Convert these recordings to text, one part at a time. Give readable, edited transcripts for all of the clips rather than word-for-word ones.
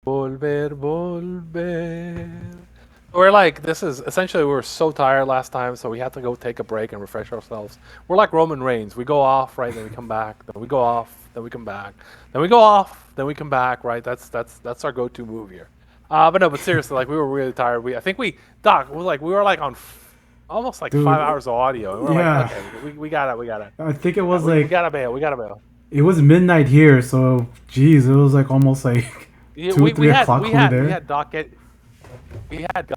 Volver, volver. We're like, this is essentially, we were so tired last time, so we had to go take a break and refresh ourselves. We're like Roman Reigns. We go off, right? Then we come back. Then we go off. Then we come back. Then we go off. Then we come back, right? That's our go-to move here. But no, but seriously, like we were really tired. I think Doc, we were like on almost like Dude, 5 hours of audio. And we were like, yeah. okay, we got it, we got it. I think it was We like gotta bail, we gotta bail. it was midnight here, so geez, it was like almost like Yeah, two, we, three we had o'clock we over had we there. had Doc get we had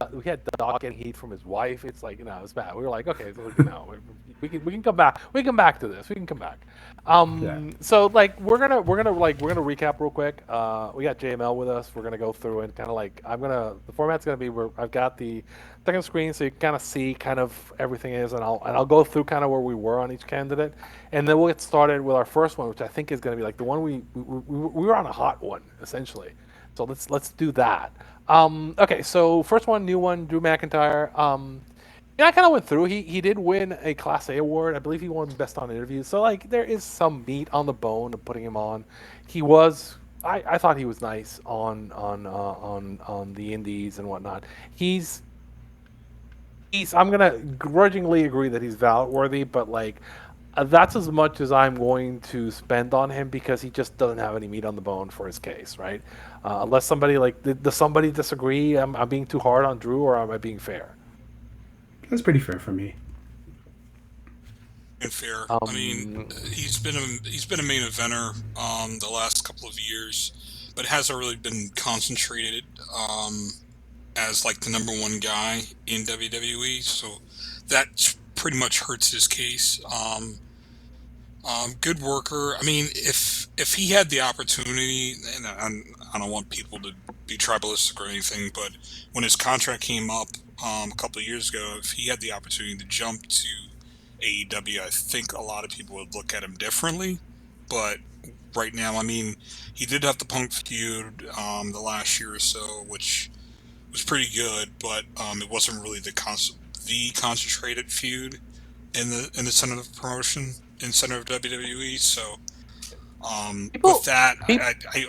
Doc getting heat from his wife. It's like it's bad. We were like, okay, so, we can come back. We can come back to this. We can come back. Yeah. So like we're gonna recap real quick. We got JML with us. We're gonna go through and kind of like the format's gonna be where I've got the second screen so you can kind of see kind of everything is, and I'll go through kind of where we were on each candidate, and then we'll get started with our first one, which I think is gonna be like the one we were on a hot one essentially. So let's do that. Okay, so first one, new one, Drew McIntyre. I kind of went through. He did win a Class A award. I believe he won Best on Interviews. So like there is some meat on the bone of putting him on. He was. I thought he was nice on the Indies and whatnot. He's. I'm gonna grudgingly agree that he's ballot worthy, but like that's as much as I'm going to spend on him because he just doesn't have any meat on the bone for his case, right? Unless somebody like does somebody disagree? I'm being too hard on Drew, or am I being fair? That's pretty fair for me. And fair. I mean, Um, he's been a main eventer the last couple of years, but hasn't really been concentrated as like the number one guy in WWE. So that pretty much hurts his case. Good worker. I mean, if he had the opportunity, and I don't want people to be tribalistic or anything, but when his contract came up a couple of years ago, if he had the opportunity to jump to AEW, I think a lot of people would look at him differently. But right now, I mean, he did have the Punk feud the last year or so, which was pretty good, but it wasn't really the concentrated feud in the center of promotion in center of WWE. So with people, that, people, I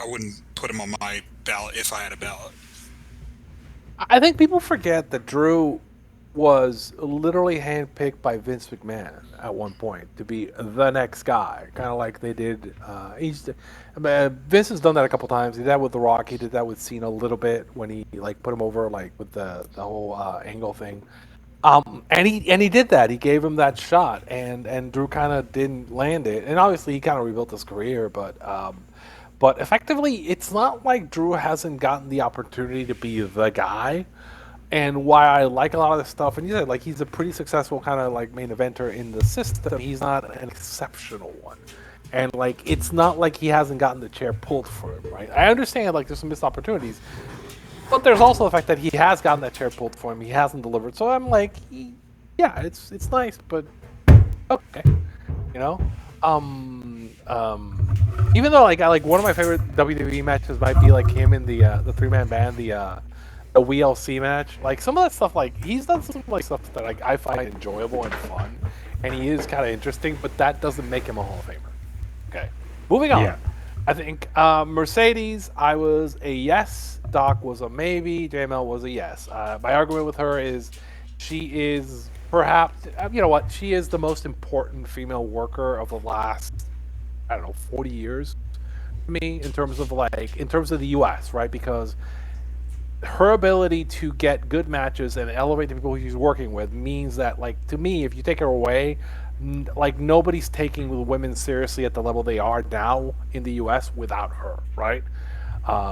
wouldn't put him on my ballot if I had a ballot. I think people forget that Drew was literally handpicked by Vince McMahon at one point to be the next guy, kind of like they did. Vince has done that a couple times. He did that with The Rock. He did that with Cena a little bit when he like put him over like with the whole angle thing. And he did that. He gave him that shot, and Drew kind of didn't land it. And obviously, he kind of rebuilt his career, but effectively, it's not like Drew hasn't gotten the opportunity to be the guy. And why I like a lot of this stuff, and you said like he's a pretty successful kind of like main eventer in the system. He's not an exceptional one, and like it's not like he hasn't gotten the chair pulled for him, right? I understand like there's some missed opportunities, but there's also the fact that he has gotten that chair pulled for him. He hasn't delivered, so I'm like, yeah, it's nice, but okay, you know. Even though like I like one of my favorite WWE matches might be like him in the 3-man band, the WLC match. Like some of that stuff, like he's done some like stuff that like I find enjoyable and fun, and he is kind of interesting. But that doesn't make him a Hall of Famer. Okay, moving on. Yeah. I think Mercedes, I was a yes. Doc was a maybe. JML was a yes. My argument with her is she is perhaps you know what, she is the most important female worker of the last I don't know 40 years to me in terms of the U.S. right because her ability to get good matches and elevate the people she's working with means that, like, to me, if you take her away, like nobody's taking the women seriously at the level they are now in the U.S. without her, right?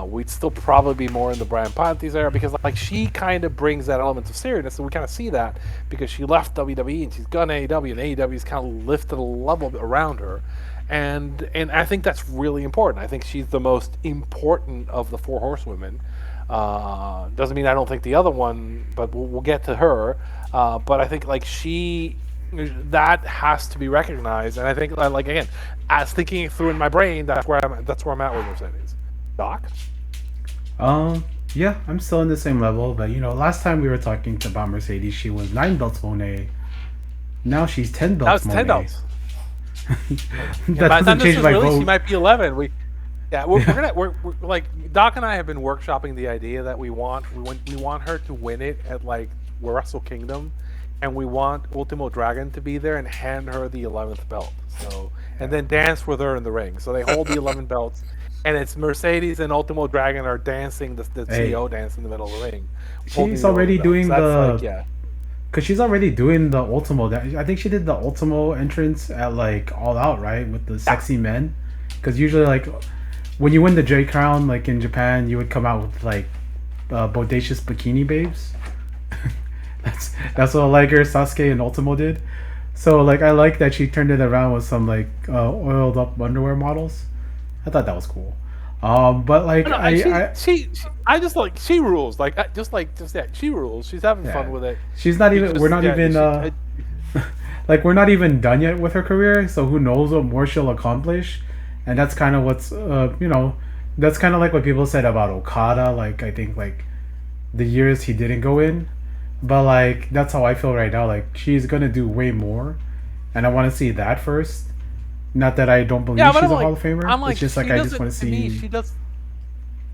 We'd still probably be more in the Brian Pontes era because, like, she kind of brings that element of seriousness, and we kind of see that because she left WWE and she's gone to AEW, and AEW's kind of lifted a level around her, and I think that's really important. I think she's the most important of the four horsewomen. Doesn't mean I don't think the other one, but we'll get to her. But I think like that has to be recognized, and I think like again, as thinking it through in my brain, that's where I'm at with Mercedes. Doc, Yeah, I'm still in the same level, but last time we were talking about Mercedes, she was 9 belts Monet. Now she's 10 now belts it's 10 Monet. belts. Yeah, That by the time doesn't this change is my released, she vote. might be 11. Yeah, we're like Doc and I have been workshopping the idea that we want her to win it at like Wrestle Kingdom, and we want Ultimo Dragon to be there and hand her the 11th belt. So and then dance with her in the ring. So they hold the 11 belts, and it's Mercedes and Ultimo Dragon are dancing the Hey, CO dance in the middle of the ring, holding she's the 11 already belts. doing That's like the, yeah, cause she's already doing the Ultimo. I think she did the Ultimo entrance at like All Out, right, with the yeah, sexy men. Cause usually like when you win the J Crown, like in Japan, you would come out with like bodacious bikini babes. That's what Liger, Sasuke, and Ultimo did. So like I like that she turned it around with some like oiled up underwear models. I thought that was cool. But like no, I just like she rules. Like just yeah, she rules. She's having yeah, fun with it. she's not She even. We're just not yeah, even. Like we're not even done yet with her career. So who knows what more she'll accomplish? And that's kind of what's that's kind of like what people said about Okada. Like I think like the years he didn't go in, but like that's how I feel right now. Like she's gonna do way more, and I want to see that first. Not that I don't yeah, believe but she's a Hall of Famer. I'm It's like just like she I just want doesn't. to To me, see.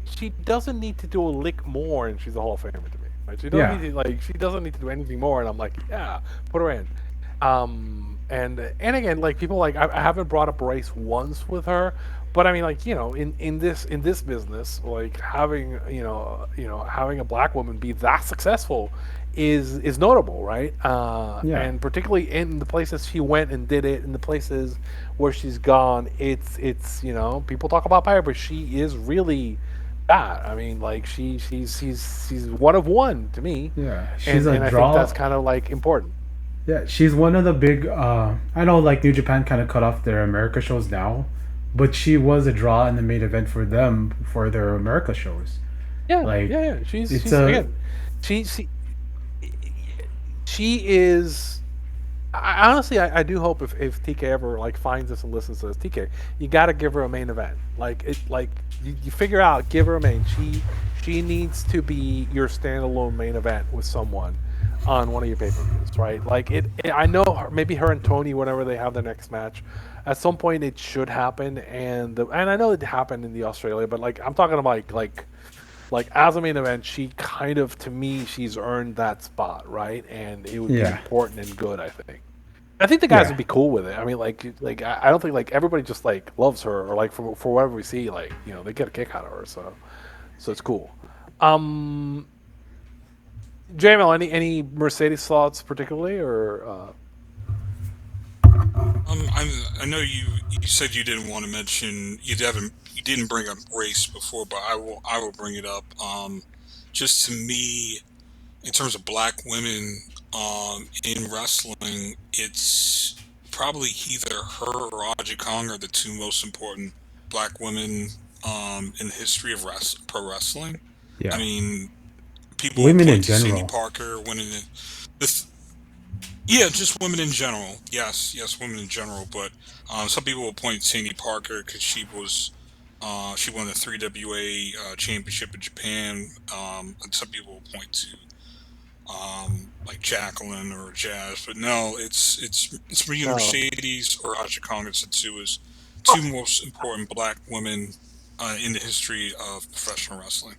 she doesn't need to do a lick more, and she's a Hall of Famer to me. Right? She doesn't Yeah, need to like she doesn't need to do anything more, and I'm like, yeah, put her in. And again, like people like I haven't brought up race once with her, but I mean like in this business, like having having a black woman be that successful is notable, right? yeah, And particularly in the places she went and did it, in the places where she's gone, it's people talk about Pyre, but she is really that. I mean, like she's one of one to me, yeah. She's a and I think draw. that's kind of like important. Yeah, she's one of the big. I know, like New Japan kind of cut off their America shows now, but she was a draw in the main event for them for their America shows. Yeah, Like, yeah, yeah. She's it's she's a again, she she she is. Honestly, I do hope if TK ever like finds this and listens to this, TK, you got to give her a main event. Like you figure out, give her a main. She needs to be your standalone main event with someone on one of your pay per views, right? Like I know maybe her and Tony, whenever they have their next match, at some point it should happen, and I know it happened in the Australia, but like I'm talking about like as a main event, she kind of to me she's earned that spot, right? And it would be yeah, important and good, I think. I think the guys yeah, would be cool with it. I mean, like I don't think like everybody just like loves her or like for whatever we see, like they get a kick out of her. So it's cool. Um, JML, any Mercedes thoughts particularly or I know you said you didn't want to mention you didn't bring up race before, but I will bring it up. Just to me, in terms of black women in wrestling, it's probably either her or Aja Kong are the two most important black women in the history of pro wrestling. I yeah. mean, people will Women point in to Sandy general. Parker winning it. This, yeah, just women in general. Yes, yes, women in general. But some people will point to Sandy Parker because she won the 3WA championship in Japan. And some people will point to like Jacqueline or Jazz, but no, it's either no? Mercedes or Aja Kong. It's the two most important black women in the history of professional wrestling.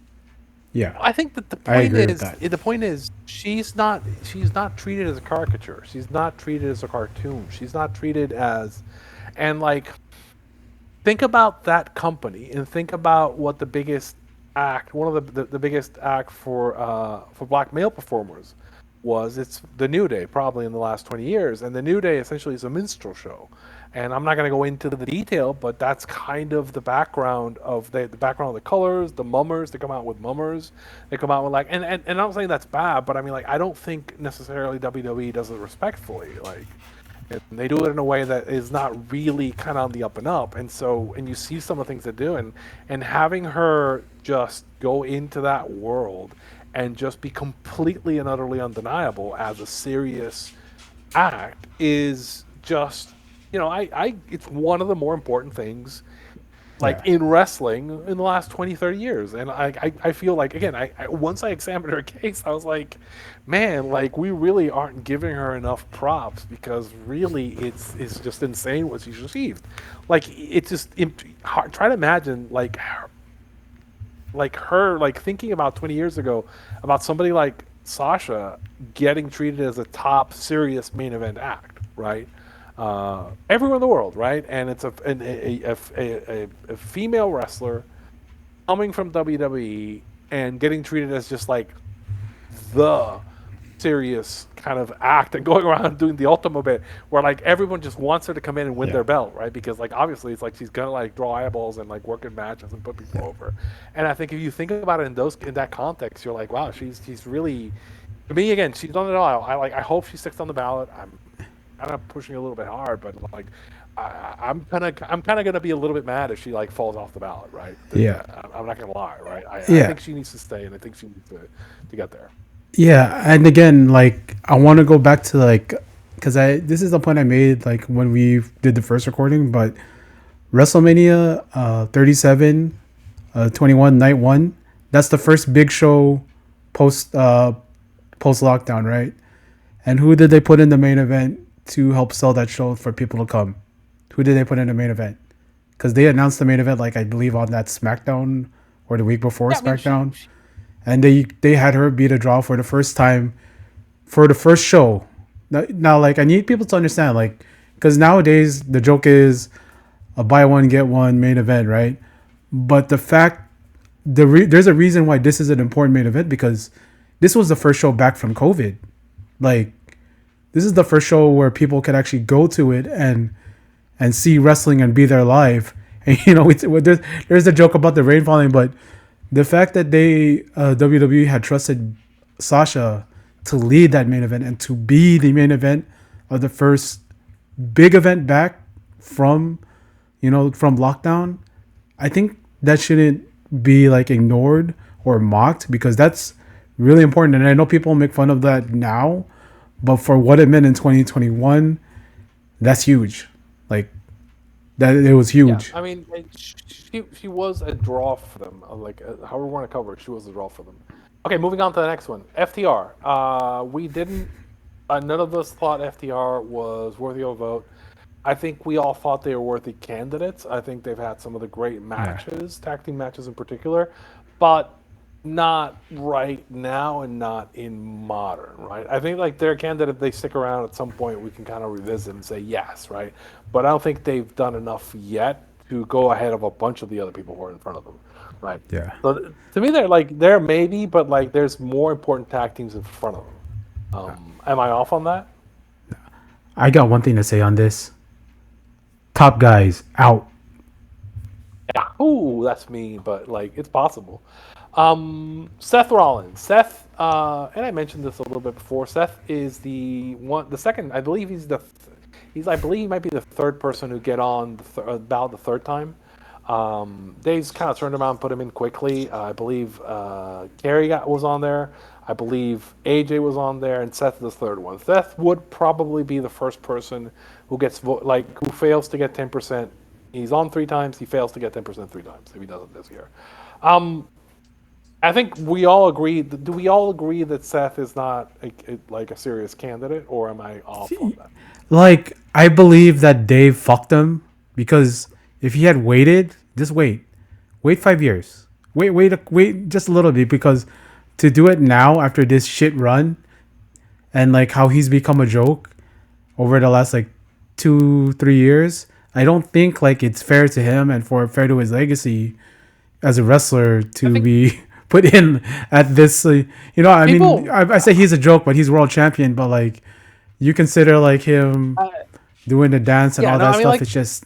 Yeah, I think that the I point agree with is that. the point is she's not treated as a caricature. She's not treated as a cartoon. She's not treated as and like think about that company and think about what the biggest act, one of the biggest act for black male performers was. It's the New Day, probably in the last 20 years, and the New Day essentially is a minstrel show. And I'm not going to go into the detail, but that's kind of the background of the background of the colors, the mummers. They come out with mummers. They come out with like, and I'm not saying that's bad, but I mean like I don't think necessarily WWE does it respectfully. Like and they do it in a way that is not really kind of on the up and up. And so, and you see some of the things they do, and having her just go into that world and just be completely and utterly undeniable as a serious act is just, I it's one of the more important things like Yeah. in wrestling in the last 20, 30 years. And I feel like, again, once I examined her case, I was like, man, like we really aren't giving her enough props, because really it's just insane what she's achieved. Like it's just hard, try to imagine like her like thinking about 20 years ago about somebody like Sasha getting treated as a top serious main event act, right? Everywhere in the world, right? And it's a female wrestler coming from WWE and getting treated as just like the serious kind of act, and going around doing the ultimate bit where like everyone just wants her to come in and win Yeah. their belt, right? Because like obviously it's like she's gonna like draw eyeballs and like work in matches and put people Yeah. over. And I think if you think about it in that context, you're like, wow, she's really, to me, again, she's done it all. I hope she sticks on the ballot. I'm kind of pushing a little bit hard, but like I'm kind of gonna be a little bit mad if she like falls off the ballot, right? Yeah. I'm not gonna lie, right? I Yeah. think she needs to stay, and I think she needs to get there. Yeah, and again, like I want to go back to like, because I this is the point I made like when we did the first recording, but WrestleMania 37, 21 night one. That's the first big show post post lockdown, right? And who did they put in the main event to help sell that show for people to come? Who did they put in the main event? Because they announced the main event like I believe on that SmackDown or the week before Yeah, I mean, SmackDown, and they had her beat a draw for the first time for the first show. Now, like I need people to understand, like, because nowadays the joke is a buy one get one main event, right? But the fact there's a reason why this is an important main event, because this was the first show back from COVID. Like this is the first show where people could actually go to it and see wrestling and be there live. And there's a joke about the rain falling, but the fact that they WWE had trusted Sasha to lead that main event and to be the main event of the first big event back from from lockdown, I think that shouldn't be like ignored or mocked, because that's really important. And I know people make fun of that now, but for what it meant in 2021, that's huge. Like that, it was yeah, huge. I mean, she was a draw for them. However we want to cover it, she was a draw for them. Okay, moving on to the next one. FTR. We didn't. None of us thought FTR was worthy of a vote. I think we all thought they were worthy candidates. I think they've had some of the great Yeah. matches, tag team matches in particular, but not right now and not in modern, right? I think like they're a candidate. If they stick around at some point, we can kind of revisit and say yes, right? But I don't think they've done enough yet to go ahead of a bunch of the other people who are in front of them, right? Yeah. So to me, they're maybe, but like there's more important tag teams in front of them. Am I off on that? I got one thing to say on this. Top guys out. Yeah. Ooh, that's me, but like it's possible. Seth Rollins. Seth, and I mentioned this a little bit before. Seth is the second. I believe I believe he might be the third person who get on about the third time. Dave's kind of turned him around, put him in quickly. I believe Kerry was on there. I believe AJ was on there, and Seth is the third one. Seth would probably be the first person who gets who fails to get 10%. He's on 3 times. He fails to get 10% 3 times if he does it this year. I think we all agree. Do we all agree that Seth is not like a serious candidate, or am I off on that? Like I believe that Dave fucked him, because if he had waited, just wait 5 years, wait just a little bit, because to do it now after this shit run and like how he's become a joke over the last like 2-3 years, I don't think like it's fair to him and fair to his legacy as a wrestler I to think be put in at this. I people. mean, I say he's a joke, but he's world champion. But like, you consider like him Uh, doing the dance and yeah, all no, that I mean stuff. like. It's just,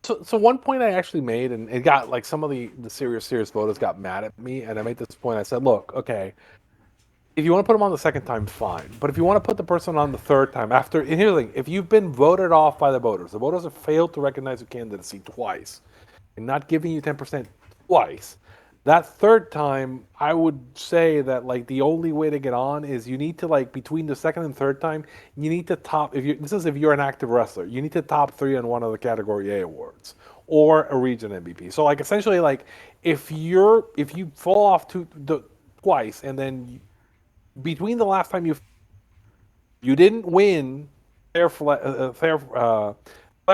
So one point I actually made, and it got like some of the serious voters got mad at me, and I made this point. I said, look, okay, if you want to put them on the second time, fine. But if you want to put the person on the third time, and here's the thing, if you've been voted off by the voters have failed to recognize your candidacy twice, and not giving you 10% twice, that third time, I would say that like the only way to get on is you need to like between the second and third time, you need to top if you're an active wrestler, you need to top 3 on one of the category A awards. or a region MVP. So like essentially like if you fall off twice and then between the last time you didn't win fair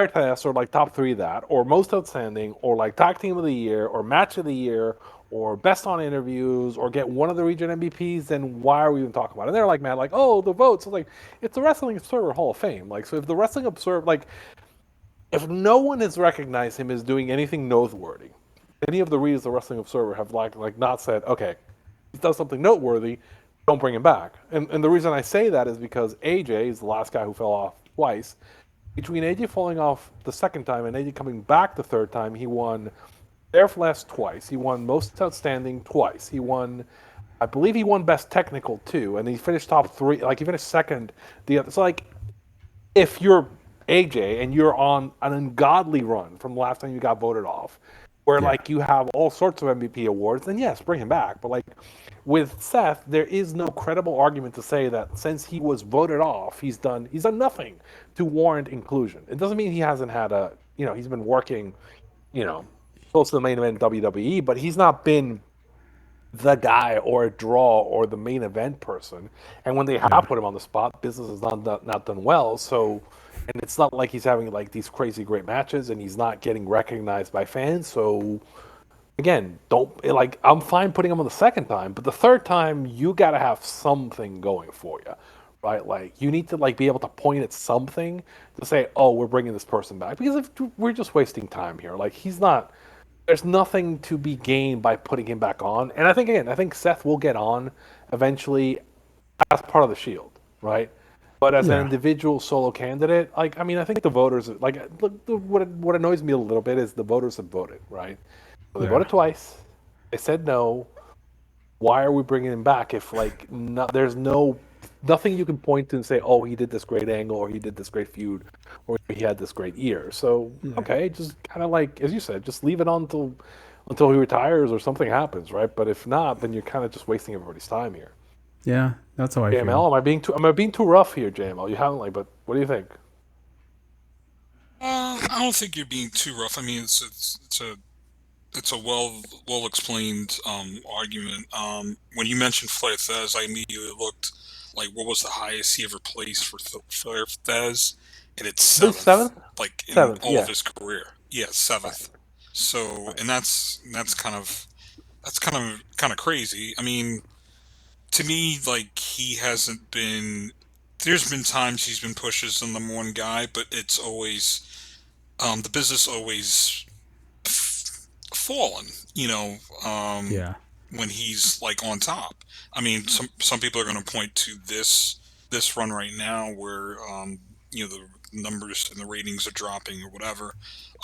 test or like top three that or most outstanding or like tag team of the year or match of the year or best on interviews or get one of the region MVPs, then why are we even talking about it? And they're like, man, like, oh, the votes. Like, it's the Wrestling Observer Hall of Fame. Like, so if the Wrestling Observer, like, if no one has recognized him as doing anything noteworthy, any of the readers of the Wrestling Observer have like not said, okay, he does something noteworthy, don't bring him back. And the reason I say that is because AJ is the last guy who fell off twice. Between AJ falling off the second time and AJ coming back the third time, he won Air for Less twice. He won Most Outstanding twice. He won, I believe he won Best Technical too, and he finished top three. Like he finished second. The other, so like if you're AJ and you're on an ungodly run from the last time you got voted off, where Yeah. like you have all sorts of MVP awards, then yes, bring him back. But like with Seth, there is no credible argument to say that since he was voted off, he's done nothing to warrant inclusion. It doesn't mean he hasn't had a he's been working, you know, close to the main event in WWE, but he's not been the guy or a draw or the main event person. And when they Yeah. have put him on the spot, business has not done well. So, and it's not like he's having like these crazy great matches, and he's not getting recognized by fans. So, again, don't like I'm fine putting him on the second time, but the third time you got to have something going for you. Right, like you need to like be able to point at something to say, "Oh, we're bringing this person back," because if we're just wasting time here. Like he's not, there's nothing to be gained by putting him back on. And I think again, I think Seth will get on eventually as part of the Shield, right? But as an Yeah. individual solo candidate, like I mean, I think the voters like look, what annoys me a little bit is the voters have voted, right? So they Yeah. voted twice. They said no. Why are we bringing him back if like there's nothing you can point to and say, oh, he did this great angle or he did this great feud or he had this great year. So Yeah. okay, just kind of like as you said, just leave it on until he retires or something happens, right? But if not, then you're kind of just wasting everybody's time here. Yeah. That's how I feel. JML, am I being too rough here, JML? You haven't like, but what do you think? I don't think you're being too rough. I mean, it's a well explained argument. When you mentioned Flair Thez, I immediately looked like what was the highest he ever placed for Flair Thez, and it's I believe seventh, seventh, like in seventh, all of yeah. his career. Yeah, Right, seventh. So, right. and that's kind of crazy. I mean, to me, like he hasn't been. There's been times he's been pushed as the number one guy, but it's always the business always fallen, Yeah. when he's like on top. I mean, some people are going to point to this run right now where the numbers and the ratings are dropping or whatever.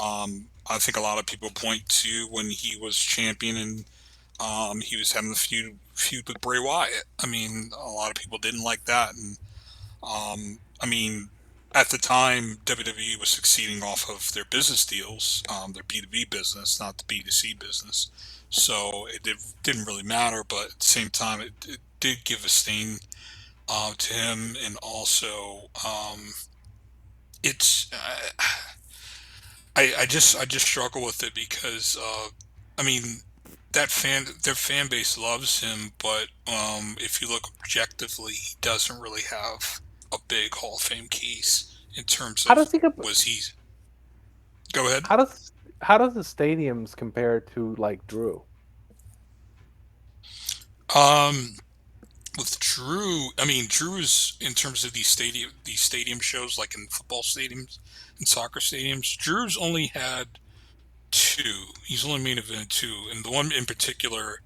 I think a lot of people point to when he was champion and he was having a feud with Bray Wyatt. I mean, a lot of people didn't like that, and I mean, at the time, WWE was succeeding off of their business deals, their B2B business, not the B2C business. So didn't really matter, but at the same time, it did give a stain to him, and also it's I just struggle with it because I mean their fan base loves him, but if you look objectively, he doesn't really have a big Hall of Fame case in terms How of does he comp- was he. Go ahead. how does how does the stadiums compare to like Drew? Um, with Drew, I mean Drew's in terms of these stadium shows like in football stadiums and soccer stadiums. Drew's only had two. He's only main event two, and the one in particular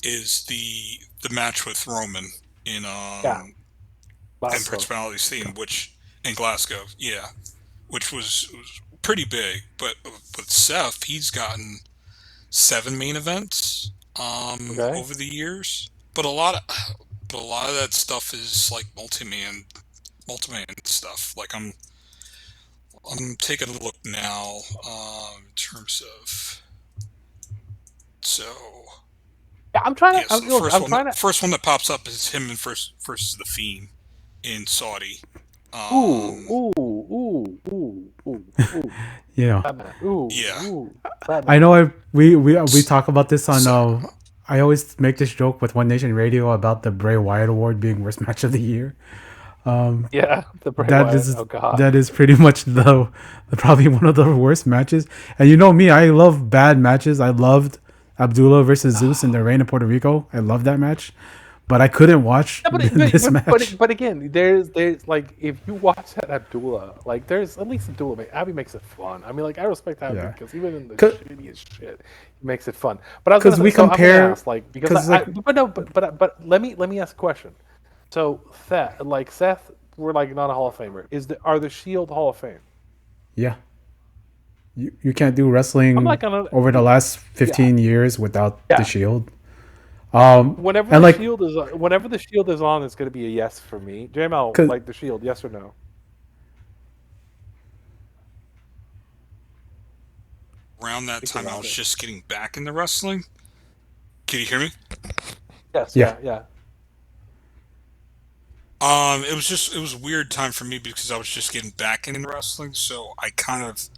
is the match with Roman in Yeah, um in Glasgow. Principality Stadium, which in Glasgow, yeah, which was pretty big. But with Seth, he's gotten seven main events Okay. over the years, but a lot of that stuff is like multi-man stuff. Like I'm taking a look now in terms of so. Yeah, I'm trying Yeah, to so the look. first I'm one, the trying to. first one that pops up is him and first versus the Fiend in Saudi. Ooh, Um, ooh, ooh, ooh, ooh, ooh. You know, Batman. Ooh, yeah. ooh. I Batman. know we S- talk about this on. So, I always make this joke with One Nation Radio about the Bray Wyatt Award being worst match of the year. Yeah, the Bray That Wyatt. is Oh God. that is pretty much the probably one of the worst matches. And you know me, I love bad matches. I loved Abdullah versus Zeus in the Reign of Puerto Rico. I love that match, but I couldn't watch Yeah, this match. but again, there's like if you watch that Abdullah, like there's at least Abdullah, Abby makes it fun. I mean, like I respect Abby Yeah, because even in the because shittiest shit, he makes it fun. But I was gonna say, we so I'm gonna compare ask like because because like but no, but let me ask a question. So Seth, we're like not a Hall of Famer. Are the Shield Hall of Fame? yeah, you can't do I'm wrestling like on a over the last yeah 15 years without the yeah. Shield. Um, and like Whenever the Shield is on, it's gonna be a yes for me. JML, cause like the Shield, yes or no? around that Think time, I about was it. just getting back into wrestling. Can you hear me? Yes, yeah, yeah, yeah. It was a weird time for me because I was just getting back into wrestling, so I kind of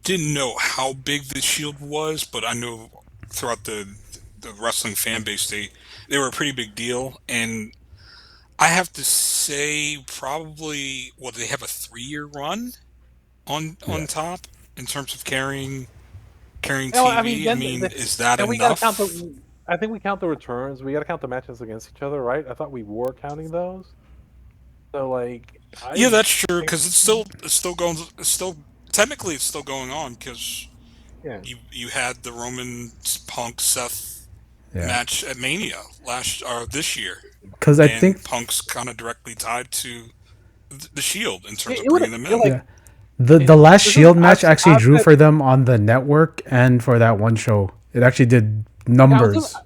didn't know how big the Shield was, but I know throughout the wrestling fan base they were a pretty big deal, and I have to say probably well they have a 3 year run yeah. on top in terms of carrying No, I mean TV. I mean, is that then we got to count enough? the. I think we count the returns. We got to count the matches against each other, right? I thought we were counting those. So like, Yeah, I that's true think because it's still going it's still technically it's still going on because yeah. you had the Roman Punk Seth Yeah, match at Mania last or this year, because I and think Punk's kind of directly tied to the Shield in terms of It would bringing them it in. like yeah, the last this is Shield match actually I've drew said for them on the network and for that one show. It actually did yeah, I was gonna numbers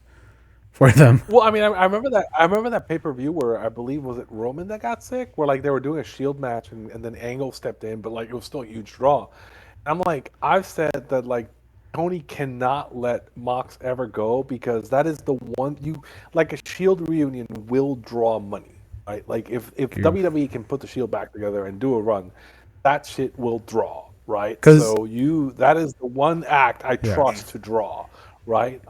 for them. well, I mean, I remember that pay per view where I believe was it Roman that got sick, where like they were doing a Shield match and then Angle stepped in, but like it was still a huge draw. I'm like, I've said that like Tony cannot let Mox ever go because that is the one you like a Shield reunion will draw money, right? Like if WWE can put the Shield back together and do a run, that shit will draw, right? Because So you that is the one act I yeah, Mm. trust to draw, right?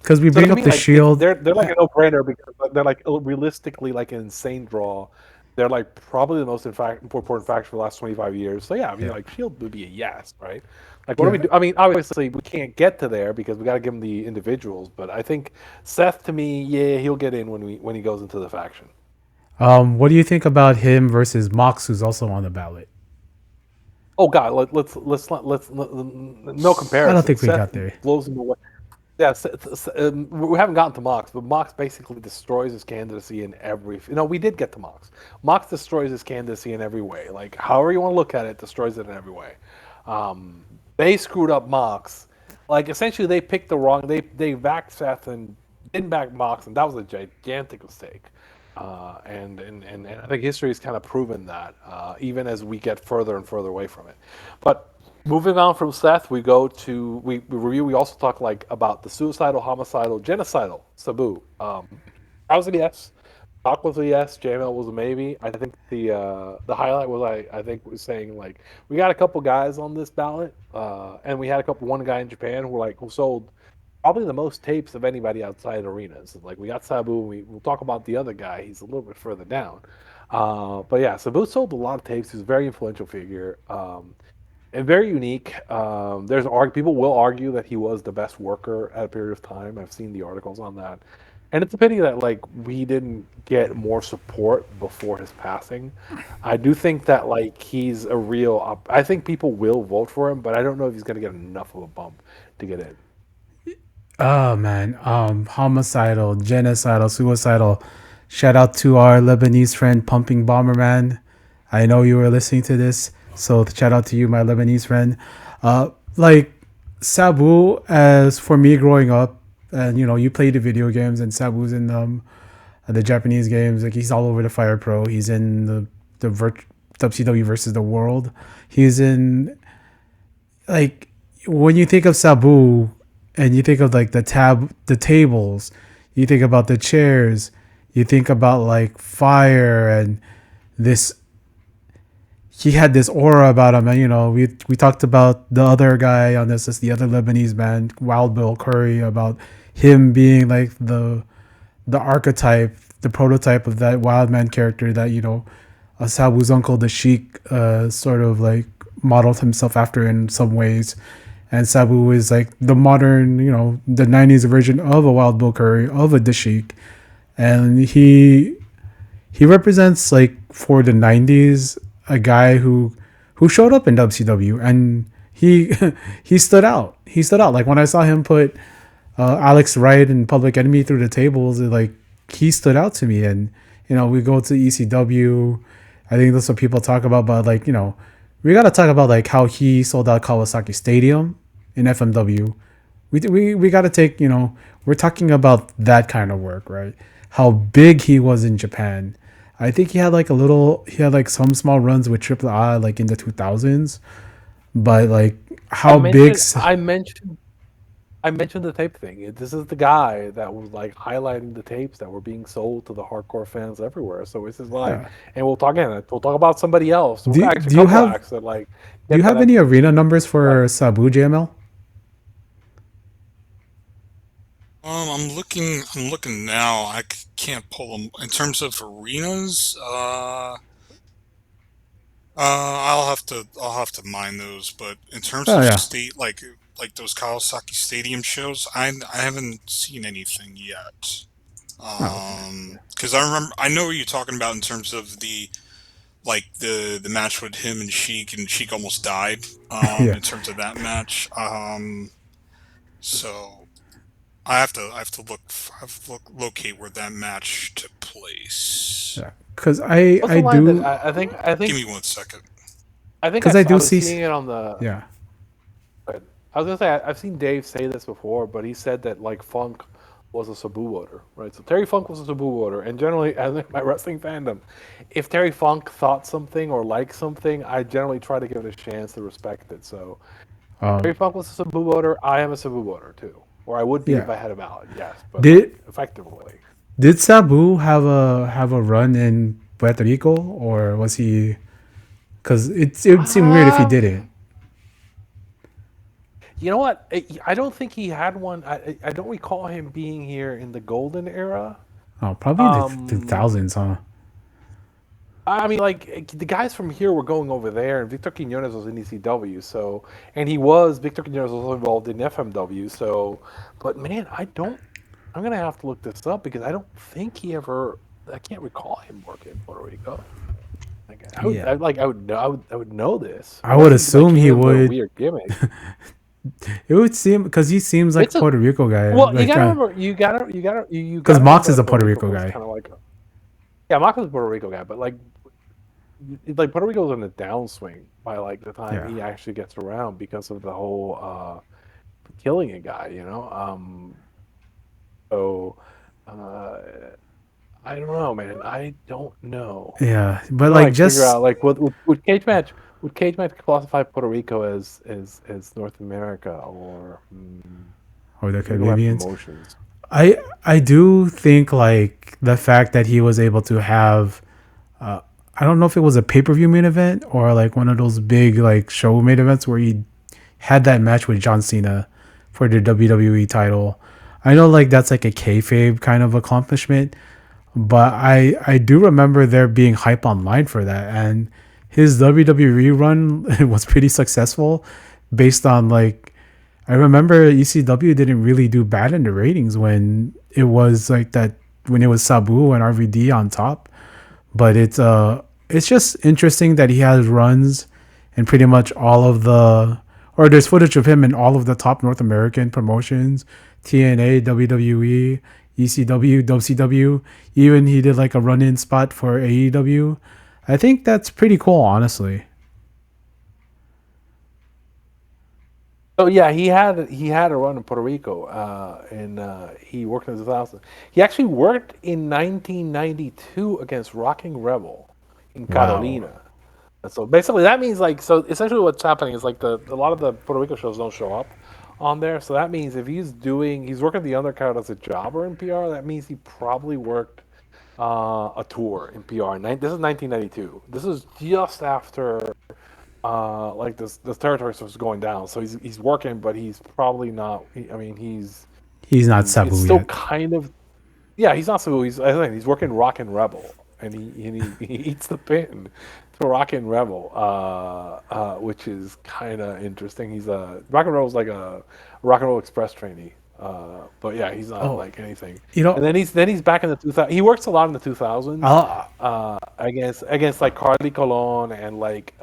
because we So bring to up me, the like it's Shield. they're like a no brainer because they're like realistically like an insane draw. They're like probably the most important faction for the last 25 years. So yeah, I mean Yeah, like Shield would be a yes, right? Like what do we yeah. do? I mean, obviously we can't get to there because we got to give them the individuals. But I think Seth to me, yeah, he'll get in when he goes into the faction. What do you think about him versus Mox, who's also on the ballot? Oh God, no I don't comparison. think we Seth got there. blows him away. Yeah, we haven't gotten to Mox, but Mox basically destroys his candidacy in every. No, we did get to Mox. Mox destroys his candidacy in every way. Like however you want to look at it, destroys it in every way. Um, they screwed up Mox. Like essentially, they picked the wrong. They backed Seth and didn't back Mox, and that was a gigantic mistake. And I think history has kind of proven that, even as we get further and further away from it. But moving on from Seth, we go to we review. We also talk like about the suicidal, homicidal, genocidal Sabu. I was a yes. Doc was a yes. JML was a maybe. I think the highlight was I think was saying like we got a couple guys on this ballot, and we had one guy in Japan who sold probably the most tapes of anybody outside arenas. Like we got Sabu, we'll talk about the other guy. He's a little bit further down. But yeah, Sabu sold a lot of tapes. He's a very influential figure. And very unique. People will argue that he was the best worker at a period of time. I've seen the articles on that, and it's a pity that like we didn't get more support before his passing. I do think that like he's a real. I think people will vote for him, but I don't know if he's going to get enough of a bump to get in. Oh man, homicidal, genocidal, suicidal. Shout out to our Lebanese friend, Pumping Bomberman. I know you were listening to this, so shout out to you, my Lebanese friend. Like Sabu, as for me growing up, and you know, you play the video games, and Sabu's in the Japanese games. Like he's all over the Fire Pro. He's in WCW versus the World. He's in like when you think of Sabu and you think of like the tables, you think about the chairs, you think about like fire and this he had this aura about him, and we talked about the other guy on this, is the other Lebanese man, Wild Bill Curry, about him being like the archetype, the prototype of that wild man character that Sabu's uncle, the Sheik, sort of like modeled himself after in some ways. And Sabu is like the modern, the '90s version of a Wild Bill Curry, of a Dashik, and he represents, like, for the '90s, a guy who showed up in WCW, and he he stood out. He stood out. Like when I saw him put Alex Wright and Public Enemy through the tables, like, he stood out to me. And we go to ECW. I think that's what people talk about, but like we gotta talk about like how he sold out Kawasaki Stadium in FMW. We gotta take, we're talking about that kind of work, right? How big he was in Japan. I think he had like some small runs with Triple I, like in the 2000s, but like I how big. mentioned I mentioned I mentioned the tape thing. This is the guy that was like highlighting the tapes that were being sold to the hardcore fans everywhere. So this is like, Yeah. and we'll talk again. We'll talk about somebody else. We'll actually Do a you couple have acts that like do you get have that. any arena numbers Like, for Sabu JML? I'm looking now. Can't pull them in terms of arenas. I'll have to mine those. But in terms Oh of yeah. state, like those Kawasaki Stadium shows, I haven't seen anything yet. Oh, okay. Because I know what you're talking about in terms of the match with him and Sheik almost died. Yeah. In terms of that match. So I have to locate where that match took place. Yeah. Cuz I what's I the line that do Give me 1 second. cuz I I do was see seeing it on the. yeah. I was gonna say I've seen Dave say this before, but he said that like Funk was a Sabu voter, right? So Terry Funk was a Sabu voter, and generally, as in my wrestling fandom, if Terry Funk thought something or liked something, I generally try to give it a chance to respect it. So Terry Um Funk was a Sabu voter. I am a Sabu voter too, or I would be if yeah. I had a ballot. Yes, but like Did effectively. did Sabu have a run in Puerto Rico, or was he, cuz it would seem weird if he Uh, didn't. you know what? I don't think he had one. I don't recall him being here in the golden era. Oh, probably in the Um, 2000s, huh? I mean, like the guys from here were going over there, and Victor Quinones was in ECW, so and he was Victor Quinones was also involved in FMW, so. But man, I don't. I'm gonna have to look this up because I don't think he ever. I can't recall him working in Puerto Rico. Like Yeah. I would know this I would unless he like assume came he in with a would. weird gimmick. It would seem, because he seems like a It's a Puerto Rico guy, well, you like, gotta remember, you because gotta Mox remember is that a Puerto Puerto Rico Rico was guy. kind of like yeah, Marco's a Puerto Rico guy, but like Puerto Rico was in a downswing by like the time Yeah. he actually gets around because of the whole killing a guy, so uh, I don't know, man. I don't know. Yeah, I'm but gonna like like figure just out like would cage match classify Puerto Rico as North America or or the let me go by Caribbeans. promotions. I do think like the fact that he was able to have, uh, I don't know if it was a pay per view main event or like one of those big like show main events where he had that match with John Cena for the WWE title. I know like that's like a kayfabe kind of accomplishment, but I do remember there being hype online for that, and his WWE run was pretty successful, based on like, I remember ECW didn't really do bad in the ratings when it was like that, when it was Sabu and RVD on top. But it's just interesting that he has runs in pretty much all of the, or there's footage of him in all of the top North American promotions: TNA, WWE, ECW, WCW. Even he did like a run-in spot for AEW. I think that's pretty cool, honestly. So yeah, he had a run in Puerto Rico, and he worked in the 2000s. He actually worked in 1992 against Rocking Rebel in Wow. Carolina. And so basically, that means like so. Essentially, what's happening is like a lot of the Puerto Rico shows don't show up on there. So that means if he's working the undercard as a jobber in PR, that means he probably worked a tour in PR. This is 1992. This is just after like this territory stuff is going down. So he's working, but he's probably not. I mean, He's not it's Sabu still yet. kind of yeah. He's not so. I think he's working Rock and Rebel, and he eats the pin to Rock and Rebel, which is kind of interesting. He's a Rock and Rebel's like a Rock and Roll Express trainee. But yeah, he's not Oh, like anything. you And know, then he's back in the 2000. He works a lot in the 2000s, I'll, against like Carly Colon and like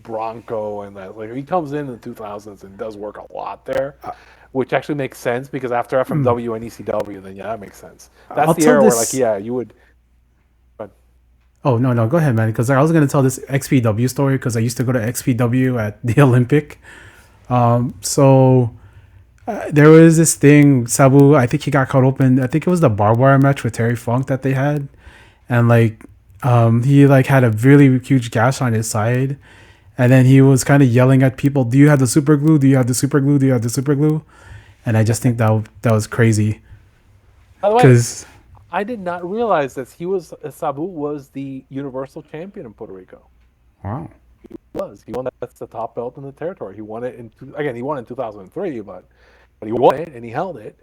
Bronco and that. Like he comes in the 2000s and does work a lot there, which actually makes sense because after FMW and ECW, then yeah, that makes sense. That's I'll the tell era where like this. yeah, you would. But Oh no, no, go ahead, man. Because I was gonna tell this XPW story because I used to go to XPW at the Olympic. So there was this thing, Sabu. I think he got caught open. I think it was the barbed wire match with Terry Funk that they had, and like, he like had a really huge gash on his side, and then he was kind of yelling at people, "Do you have the super glue? Do you have the super glue? Do you have the super glue?" And I just think that was crazy by the way, because I did not realize that Sabu was the Universal Champion in Puerto Rico. wow, He won that's the top belt in the territory. He won it again. He won in 2003, but he won it and he held it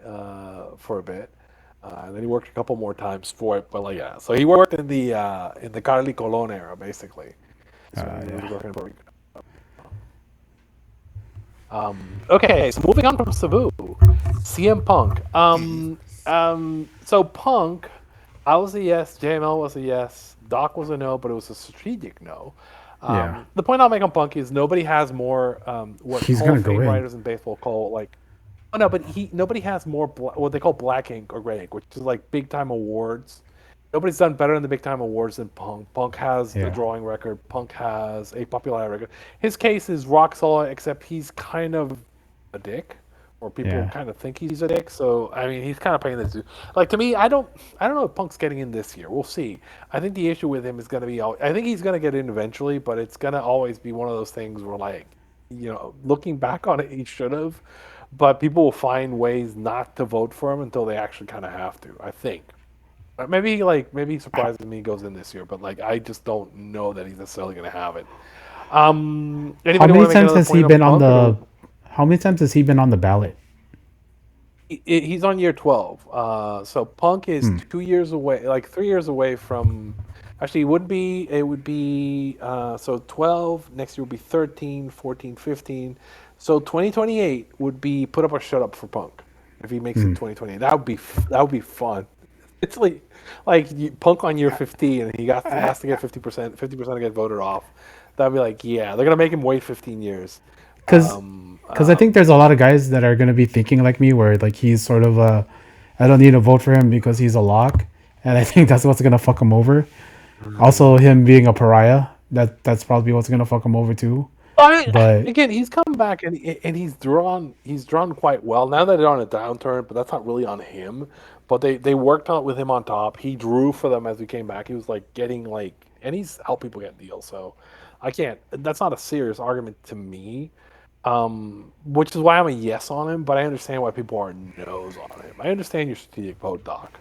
for a bit. And then he worked a couple more times for it. But like yeah, so he worked in the Carly Colon era basically. So he was yeah. working in Puerto Rico. Okay, so moving on from Sabu, CM Punk. So Punk, I was a yes. JML was a yes. Doc was a no, but it was a strategic no. Yeah, The point I'll make on Punk is nobody has more what he's Hall gonna of go Fame in. writers in baseball call like. Oh no, but nobody has more what they call black ink or gray ink, which is like big time awards. Nobody's done better in the big time awards than Punk. Punk has the Yeah, drawing record. Punk has a popularity record. His case is rock solid, except he's kind of a dick, or people yeah. kind of think he's a dick. So I mean, he's kind of playing this. Like to me, I don't know if Punk's getting in this year. We'll see. I think the issue with him is going to be. I think he's going to get in eventually, but it's going to always be one of those things where, like, looking back on it, he should have. But people will find ways not to vote for him until they actually kind of have to. I think. Maybe he surprises me, goes in this year, but like I just don't know that he's necessarily going to have it. How Anybody want many to make times another has he point on been on Punk, or the? do How many times has he been on the ballot? he's on year 12? So Punk is Hmm. 2 years away, like 3 years away from. Actually, it would be. It would be. So 12 next year would be 13, 14, 15. So 2028 would be put up or shut up for Punk if he makes Hmm. it 2028. That would be fun. It's like Punk on year 15, and he has to get 50%, 50% to get voted off. That'd be like, yeah, they're gonna make him wait 15 years. Because I think there's a lot of guys that are gonna be thinking like me, where like he's sort of a, I don't need to vote for him because he's a lock, and I think that's what's gonna fuck him over. Also, him being a pariah, that's probably what's gonna fuck him over too. I mean, But again, he's come back and he's drawn quite well. Now that they're on a downturn, but that's not really on him. But they worked out with him on top. He drew for them as we came back. He was like getting like, and he's helped people get deals. So I can't. That's not a serious argument to me. Which is why I'm a yes on him. But I understand why people are no's on him. I understand your strategic vote, Doc.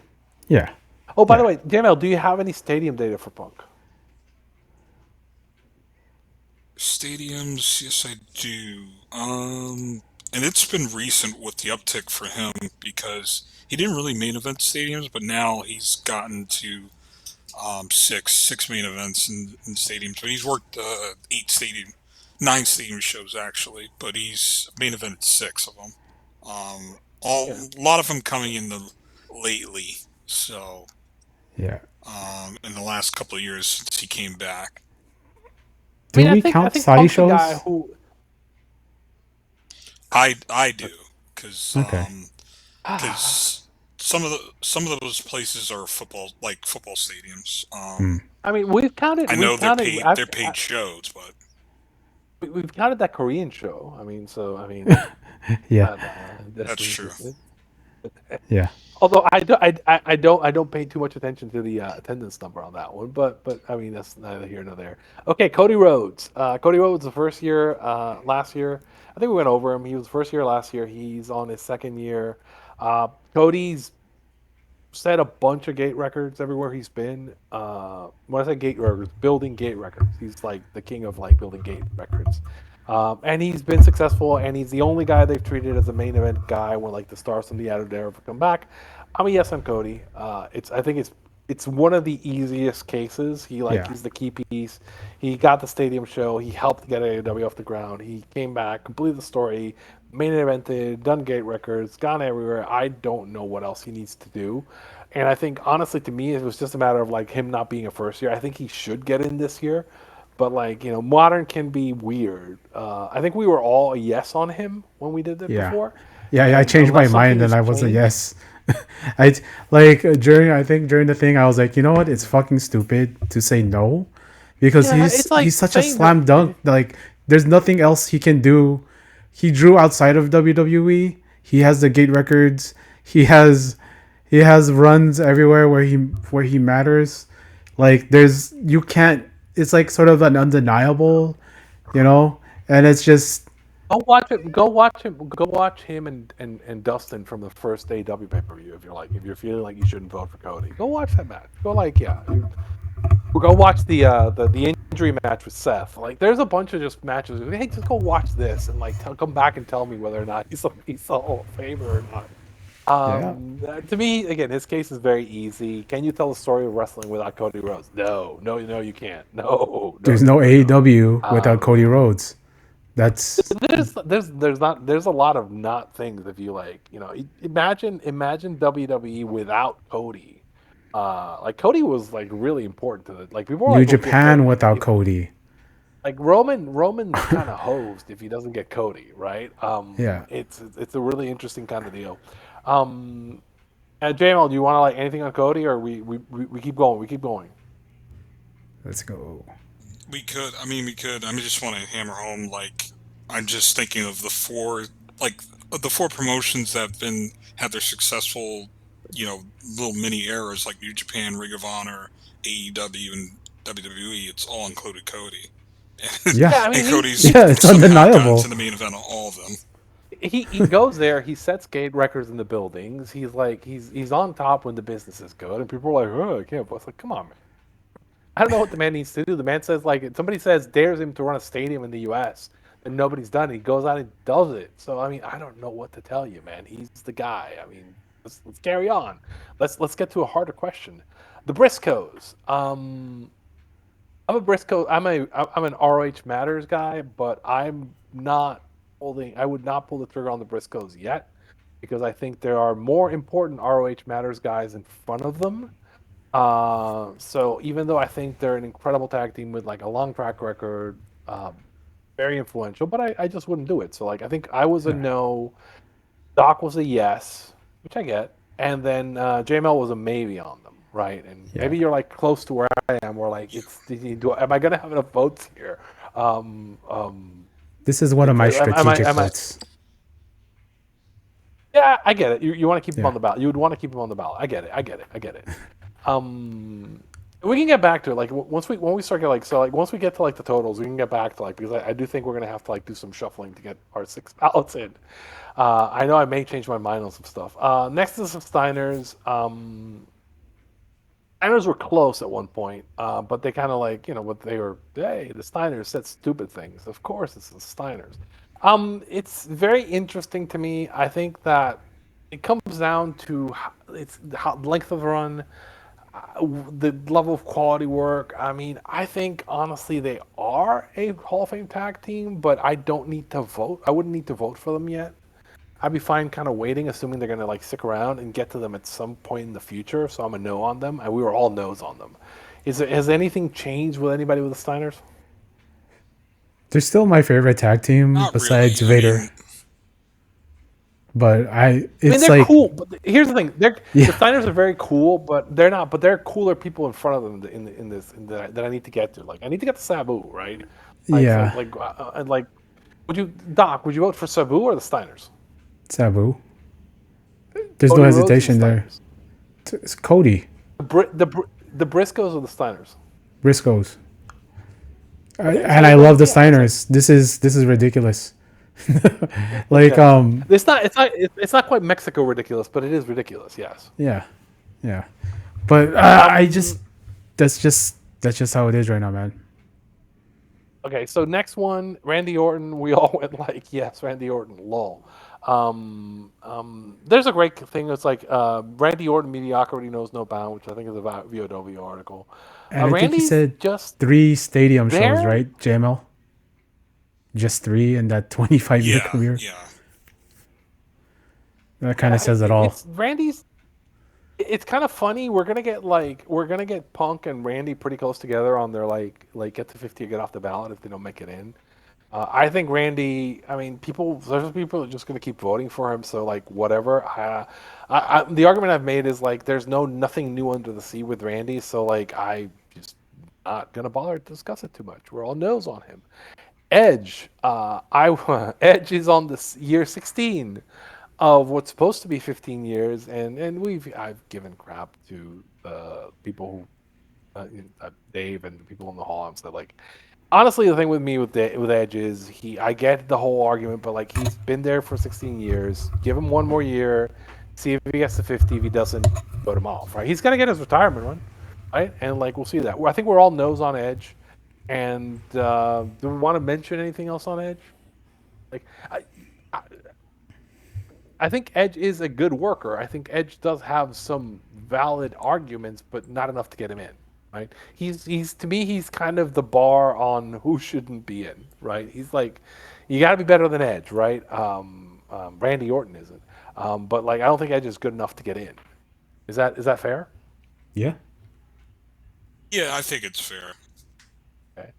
yeah, Oh, by the yeah. way, JML, do you have any stadium data for Punk? Stadiums, yes, I do. And it's been recent with the uptick for him because he didn't really main event stadiums, but now he's gotten to six main events in stadiums. But he's worked nine stadium shows actually, but he's main evented six of them. Yeah. A lot of them coming in the lately. So Yeah. in the last couple of years since he came back. I Do mean, we I count think Saudi Punk's a guy shows? who. I do because Okay. some of those places are football stadiums. Hmm. I mean, we've counted. I We've know counted. they're paid shows, but We've counted that Korean show. I mean, so I mean, Yeah. that's that's true. Yeah. although I don't pay too much attention to the attendance number on that one. But I mean, that's neither here nor there. Okay, Cody Rhodes. Cody Rhodes, the first year last year. I think we went over him. He was first year last year. He's on his second year. Cody's set a bunch of gate records everywhere he's been. When I say gate records, building gate records. He's like the king of like building gate records. And he's been successful, and he's the only guy they've treated as a main event guy when like the stars from the Attitude Era come back. I'm a yes on Cody. I think it's one of the easiest cases. Yeah. He's the key piece. He got the stadium show. He helped get AEW off the ground. He came back, completed the story, main evented, done gate records, gone everywhere. I don't know what else he needs to do. And I think honestly to me it was just a matter of like him not being a first year. I think he should get in this year. But like, modern can be weird. I think we were all a yes on him when we did it Yeah. before. Yeah, I And changed my unless something mind and has I was a changed, yes. I like during the thing I was like, you know what? It's fucking stupid to say no, because yeah, it's like he's such a saying slam dunk. Like there's nothing else he can do. He drew outside of WWE. He has the gate records. He has runs everywhere where he matters. Like you can't. It's like sort of an undeniable, and it's just go watch it. Go watch him. Go watch him and Dustin from the first AW pay per view. If you're feeling like you shouldn't vote for Cody, go watch that match. Go go watch the injury match with Seth. Like there's a bunch of just matches. Hey, just go watch this and like come back and tell me whether or not he's a Hall of Famer or not. yeah. To me, again, his case is very easy. Can you tell the story of wrestling without Cody Rhodes? No, you can't. No, There's no no. AEW without Cody Rhodes. That's There's a lot of not things if you like, imagine WWE without Cody. Like Cody was like really important to like people were New like, "Well, get Japan Cody." without Cody. Like Roman's kind of hosed if he doesn't get Cody, right? Yeah. It's a really interesting kind of deal. Um, and JML, do you want to like anything on Cody, or we keep going? We keep going. Let's go. We could. I mean, we could. I mean, just want to hammer home. Like, I'm just thinking of the four promotions that have had their successful, little mini eras like New Japan, Ring of Honor, AEW, and WWE. It's all included Cody. Yeah. Yeah, I mean, And Cody's Yeah, it's somehow gotten undeniable. to the main event of all of them. he goes there. He sets gate records in the buildings. He's like he's on top when the business is good, and people are like, "Oh, I can't." It's like, come on, man. I don't know what the man needs to do. The man says like somebody dares him to run a stadium in the U.S. and nobody's done it. He goes out and does it. So I mean, I don't know what to tell you, man. He's the guy. I mean, let's carry on. Let's get to a harder question. The Briscoes. I'm a Briscoe. I'm an ROH Matters guy, but I'm not holding. I would not pull the trigger on the Briscoes yet because I think there are more important ROH Matters guys in front of them. So even though I think they're an incredible tag team with like a long track record, very influential, but I just wouldn't do it. So like I think I was a no, Doc was a yes, which I get, and then JML was a maybe on them, right? And Yeah. maybe you're like close to where I am, where like am I gonna have enough votes here? This is one of my Am I- strategic am I- bets. Yeah, I get it. You want to keep him Yeah. on the ballot. You would want to keep him on the ballot. I get it. We can get back to it. Like when we start once we get to like the totals, we can get back to like because I do think we're gonna have to like do some shuffling to get our 6 ballots in. I know I may change my mind on some stuff. Next is some Steiners. Steiners were close at one point, but they kind of like what they were. Hey, the Steiners said stupid things. Of course, it's the Steiners. It's very interesting to me. I think that it comes down to length of run, the level of quality work. I mean, I think honestly they are a Hall of Fame tag team, but I don't need to vote. I wouldn't need to vote for them yet. I'd be fine kind of waiting, assuming they're gonna like stick around and get to them at some point in the future. So I'm a no on them, and we were all no's on them. Has anything changed with anybody with the Steiners? They're still my favorite tag team Not besides really. I Vader. mean, But I mean, it's they're like cool. But here's the thing: the Yeah. Steiners are very cool, but they're not. But there are cooler people in front of them that I need to get to. Like I need to get to Sabu, right? Like, Yeah. like, would you vote for Sabu or the Steiners? Sabu. There's Cody no Rhodes or the hesitation there. Steiners? It's Cody The Briscoes or the Steiners? Briscoes. Okay, And so I love the yeah, Steiners. This is ridiculous. Like yeah. It's not quite Mexico ridiculous, but it is ridiculous. Yes. yeah. Yeah, but I just Um, that's just how it is right now, man. okay, so next one, Randy Orton. We all went like, yes, Randy Orton, lol. There's a great thing that's like Randy Orton mediocrity knows no bound, which I think is a VOW article. And I think he Randy's said just 3 stadium shows, there. right, JML? Just 3 in that 25-year Yeah, career. yeah. That kind of says it all. It's Randy's. It's kind of funny. We're gonna get Punk and Randy pretty close together on their like get to 50 or get off the ballot if they don't make it in. I think Randy. I mean, there's people that are just going to keep voting for him. So like, whatever. The argument I've made is like, there's nothing new under the sea with Randy. So like, I just not gonna bother to discuss it too much. We're all nose on him. Edge. Edge is on this year 16 of what's supposed to be 15 years, and I've given crap to people who Dave and the people in the hall and said like, honestly, the thing with me with Edge is I get the whole argument, but like he's been there for 16 years. Give him one more year, see if he gets to 50. If he doesn't, vote him off. Right? He's gonna get his retirement run, right? And like we'll see that. I think we're all nose on Edge. And do we want to mention anything else on Edge? Like I, I think Edge is a good worker. I think Edge does have some valid arguments, but not enough to get him in. Right? He's to me he's kind of the bar on who shouldn't be in. Right? He's like, you got to be better than Edge. Right? Randy Orton isn't. But like I don't think Edge is good enough to get in. Is that fair? Yeah. Yeah, I think it's fair. Okay.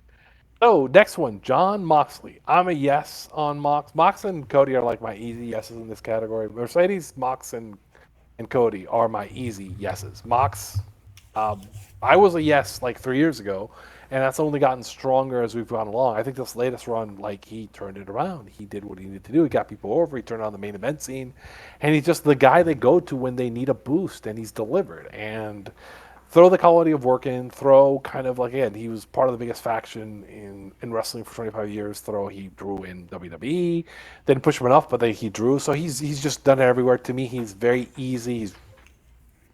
So next one, John Moxley. I'm a yes on Mox. Mox and Cody are like my easy yeses in this category. Mercedes, Mox, and Cody are my easy yeses. Mox, um, I was a yes like 3 years ago, and that's only gotten stronger as we've gone along. I think this latest run, like he turned it around. He did what he needed to do. He got people over. He turned on the main event scene, and he's just the guy they go to when they need a boost, and he's delivered. And throw the quality of work in, throw kind of like, again, he was part of the biggest faction in wrestling for 25 years. Throw he drew in WWE, didn't push him enough, but he drew. So he's just done it everywhere. To me, he's very easy. He's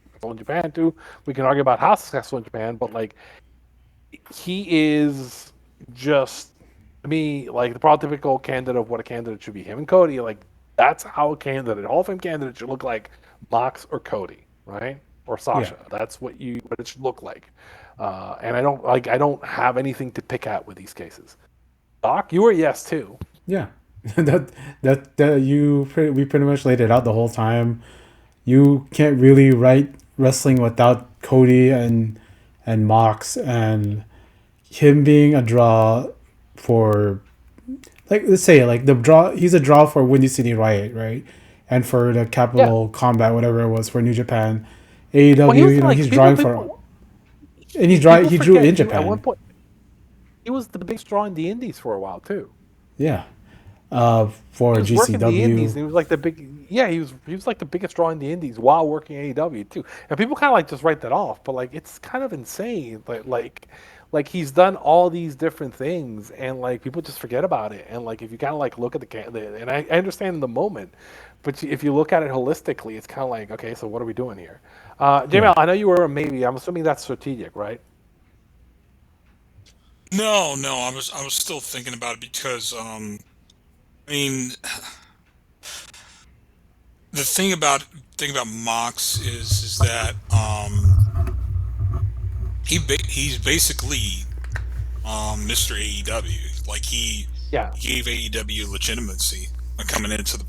successful in Japan too. We can argue about how successful in Japan, but like he is just to me like the prototypical candidate of what a candidate should be. Him and Cody, like that's how a candidate, Hall of Fame candidate should look like Mox or Cody, right? Or Yeah. Sasha. That's what it should look like. And I don't have anything to pick at with these cases. Doc, you were a yes too. Yeah. that we pretty much laid it out the whole time. You can't really write wrestling without Cody and Mox, and him being a draw for, like, let's say like the draw, he's a draw for Windy City Riot, right? And for the Yeah. Capital Combat, whatever it was, for New Japan. Well, he AEW, was like he's drawing for, and people he drew forget in at one Japan. point he was the biggest draw in the Indies for a while too. Yeah. For He was working the Indies, GCW. and he was like the big yeah. He was like the biggest draw in the Indies while working AEW too. And people kind of like just write that off, but like it's kind of insane. Like he's done all these different things, and like people just forget about it. And like if you kind of like look at and I understand in the moment, but if you look at it holistically, it's kind of like, okay, so what are we doing here? Yeah. JML, I know you were a maybe. I'm assuming that's strategic, right? No, no, I was still thinking about it because I mean the thing about Mox is that he's basically Mr. AEW. Like Yeah. he gave AEW legitimacy when coming into the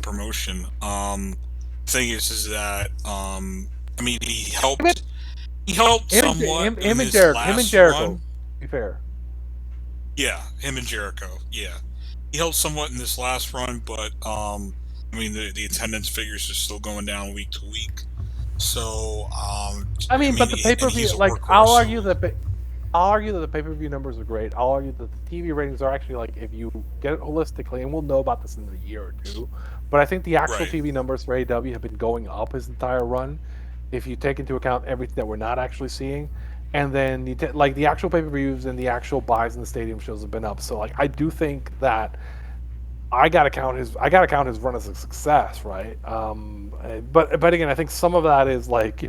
promotion. Thing is that I mean he helped somewhat in his Him and last Jericho. run. To be fair. Yeah, him and Jericho. Yeah, he helped somewhat in this last run, but I mean the attendance figures are still going down week to week. So I I mean, mean, but the pay per and view, he's a like, workhorse. So I'll argue that the pay per view numbers are great. I'll argue that the TV ratings are actually like, if you get it holistically, and we'll know about this in a year or two. But I think the actual right, TV numbers for AEW have been going up his entire run, if you take into account everything that we're not actually seeing. And then like the actual pay per views and the actual buys in the stadium shows have been up. So like I do think that I gotta count his run as a success, right? But again, I think some of that is like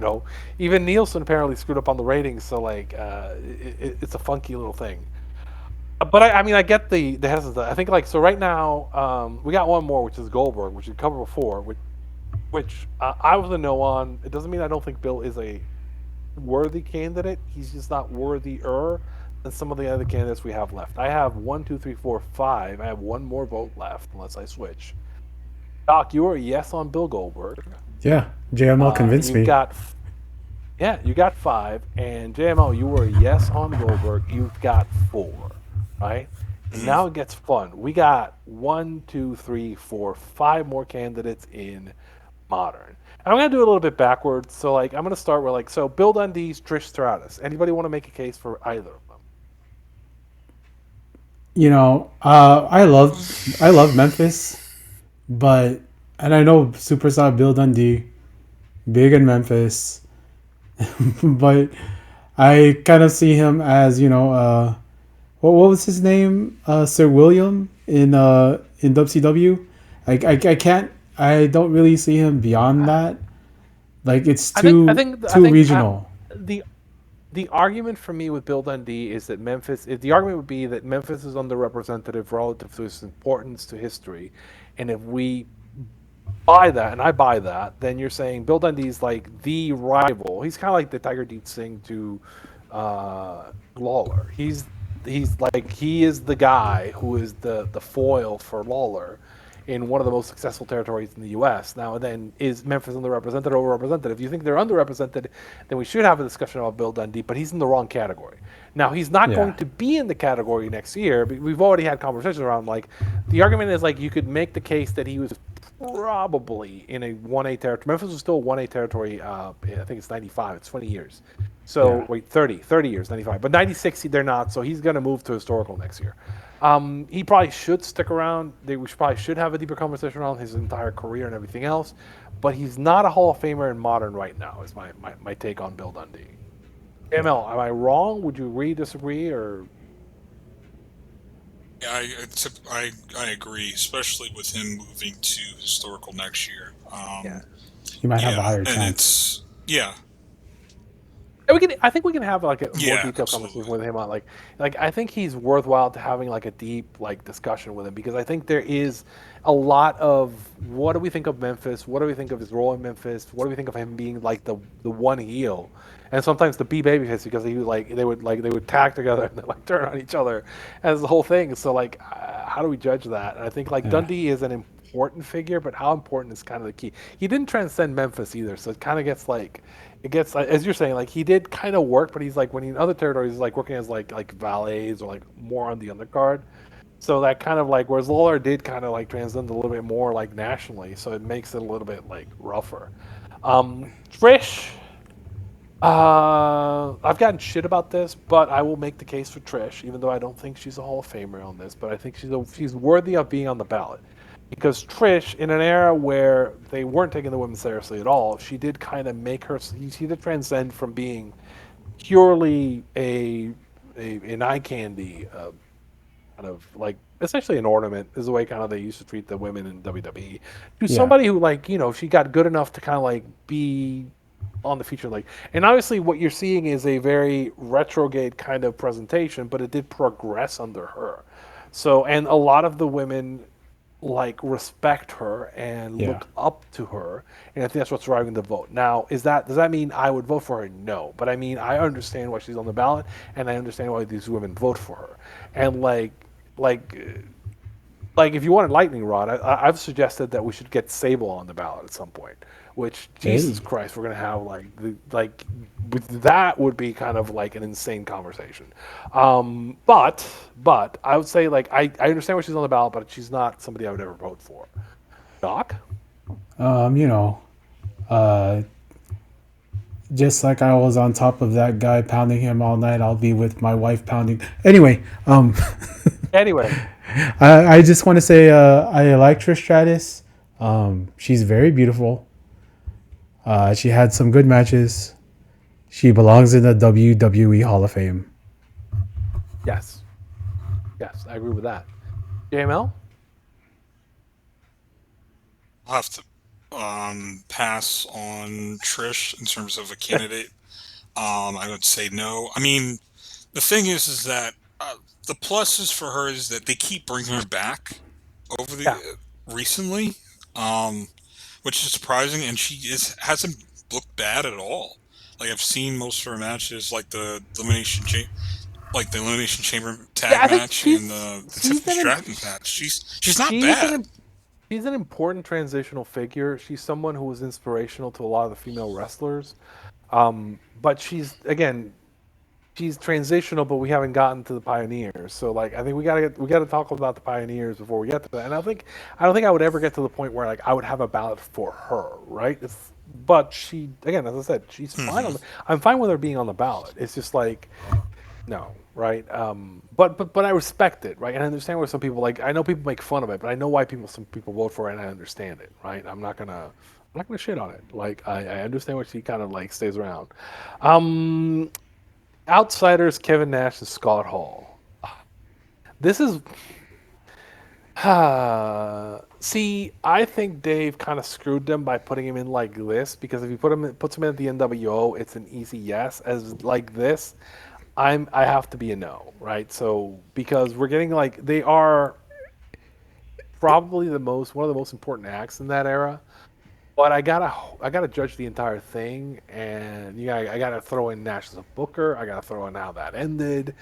even Nielsen apparently screwed up on the ratings, so like it's a funky little thing. But I mean I get the hesitancy. I think like so right now we got one more which is Goldberg, which we covered before, which I was a no on. It doesn't mean I don't think Bill is a worthy candidate. He's just not worthier than some of the other candidates we have left. I have one, two, three, four, five. I have one more vote left unless I switch. Doc, you are a yes on Bill Goldberg. Yeah, JML convinced You've me. got yeah, you got five, and JML, you were a yes on Goldberg. You've got four, right? And now it gets fun. We got one, two, three, four, five more candidates in modern. I'm gonna do it a little bit backwards. So like I'm gonna start with like so Bill Dundee's Trish Stratus. Anybody want to make a case for either of them? I love Memphis, but and I know superstar Bill Dundee, big in Memphis, but I kind of see him as what was his name, Sir William in WCW. I can't, I don't really see him beyond that. Like it's I think I too think I too think regional. the the argument for me with Bill Dundee is that the argument would be that Memphis is underrepresented relative to its importance to history, and if we buy that, and I buy that, then you're saying Bill Dundee's like the rival. He's kind of like the Tiger Deep Singh to Lawler. He's like he is the guy who is the foil for Lawler in one of the most successful territories in the U.S. Now, then, is Memphis underrepresented or overrepresented? If you think they're underrepresented, then we should have a discussion about Bill Dundee, but he's in the wrong category. Now, he's not going Yeah, to be in the category next year. But we've already had conversations around like the argument is like you could make the case that he was probably in a 1A territory. Memphis was still a 1A territory. I think it's 95. It's 20 years. So yeah, wait, 30 years, 95. But 96, they're not. So he's going to move to historical next year. He probably should stick around. Probably should have a deeper conversation around his entire career and everything else. But he's not a Hall of Famer in modern right now. Is my take on Bill Dundee. ML, am I wrong? Would you agree, disagree, or Yeah, I agree, especially with him moving to historical next year. yeah? he might have a Yeah, higher and chance. it's yeah, And we can. I think we can have like a more yeah, detailed absolutely. conversation with him on like I think he's worthwhile to having like a deep like discussion with him because I think there is a lot of what do we think of Memphis? What do we think of his role in Memphis? What do we think of him being like the one heel? And sometimes the B babyface because he would they would tag together and then like turn on each other as the whole thing. So like how do we judge that? And I think like Yeah, Dundee is an important figure, but how important is kind of the key. He didn't transcend Memphis either, so it kind of gets like it gets as you're saying like he did kind of work, but he's like when he in other territories he's like working as like valets or like more on the undercard. So that kind of like whereas Lawler did kind of like transcend a little bit more like nationally, so it makes it a little bit like rougher. Trish, I've gotten shit about this, but I will make the case for Trish, even though I don't think she's a Hall of Famer on this. But I think she's worthy of being on the ballot because Trish, in an era where they weren't taking the women seriously at all, she did kind of make her. She did transcend from being purely an eye candy, kind of like essentially an ornament is the way kind of they used to treat the women in WWE, to yeah, somebody who like she got good enough to kind of like be on the feature like and obviously what you're seeing is a very retrograde kind of presentation but it did progress under her so and a lot of the women like respect her and yeah. look up to her and I think that's what's driving the vote now does that mean I would vote for her no but I mean I understand why she's on the ballot and I understand why these women vote for her and like like if you wanted lightning rod, I've suggested that we should get Sable on the ballot at some point. Which Jesus Hey, Christ, we're gonna have that would be kind of like an insane conversation. But I would say like I understand why she's on the ballot, but she's not somebody I would ever vote for. Doc, um, you know, uh, just like I was on top of that guy pounding him all night, I'll be with my wife pounding. Anyway, anyway, I just want to say I like Trish Stratus. She's very beautiful. She had some good matches. She belongs in the WWE Hall of Fame. yes, yes, I agree with that. JML, I'll have to pass on Trish in terms of a candidate. I would say no. I mean, the thing is that the pluses for her is that they keep bringing her back over the Yeah, recently, um, which is surprising, and she is hasn't looked bad at all. Like I've seen most of her matches, like the elimination chamber yeah. tag I think match and she's the she's Tiffany an im- Stratton match. She's not she's bad. an she's an important transitional figure. She's someone who was inspirational to a lot of the female wrestlers. But she's transitional, but we haven't gotten to the pioneers. So like, I think we gotta talk about the pioneers before we get to that. And I don't think I would ever get to the point where like I would have a ballot for her, right? But she, again, as I said, she's fine Hmm. I'm fine with her being on the ballot. It's just like no, right? But I respect it, right? And I understand where some people like. I know people make fun of it, but I know why some people vote for it, and I understand it, right? I'm not gonna shit on it. Like I understand why she kind of like stays around. Um, Outsiders, Kevin Nash and Scott Hall. This is see, I think Dave kind of screwed them by putting him in like this because if he puts him in at the NWO, it's an easy yes. As like this, I have to be a no, right? So because we're getting like they are probably the most one of the most important acts in that era. But I gotta judge the entire thing, and I gotta throw in Nash as a booker. I gotta throw in how that ended,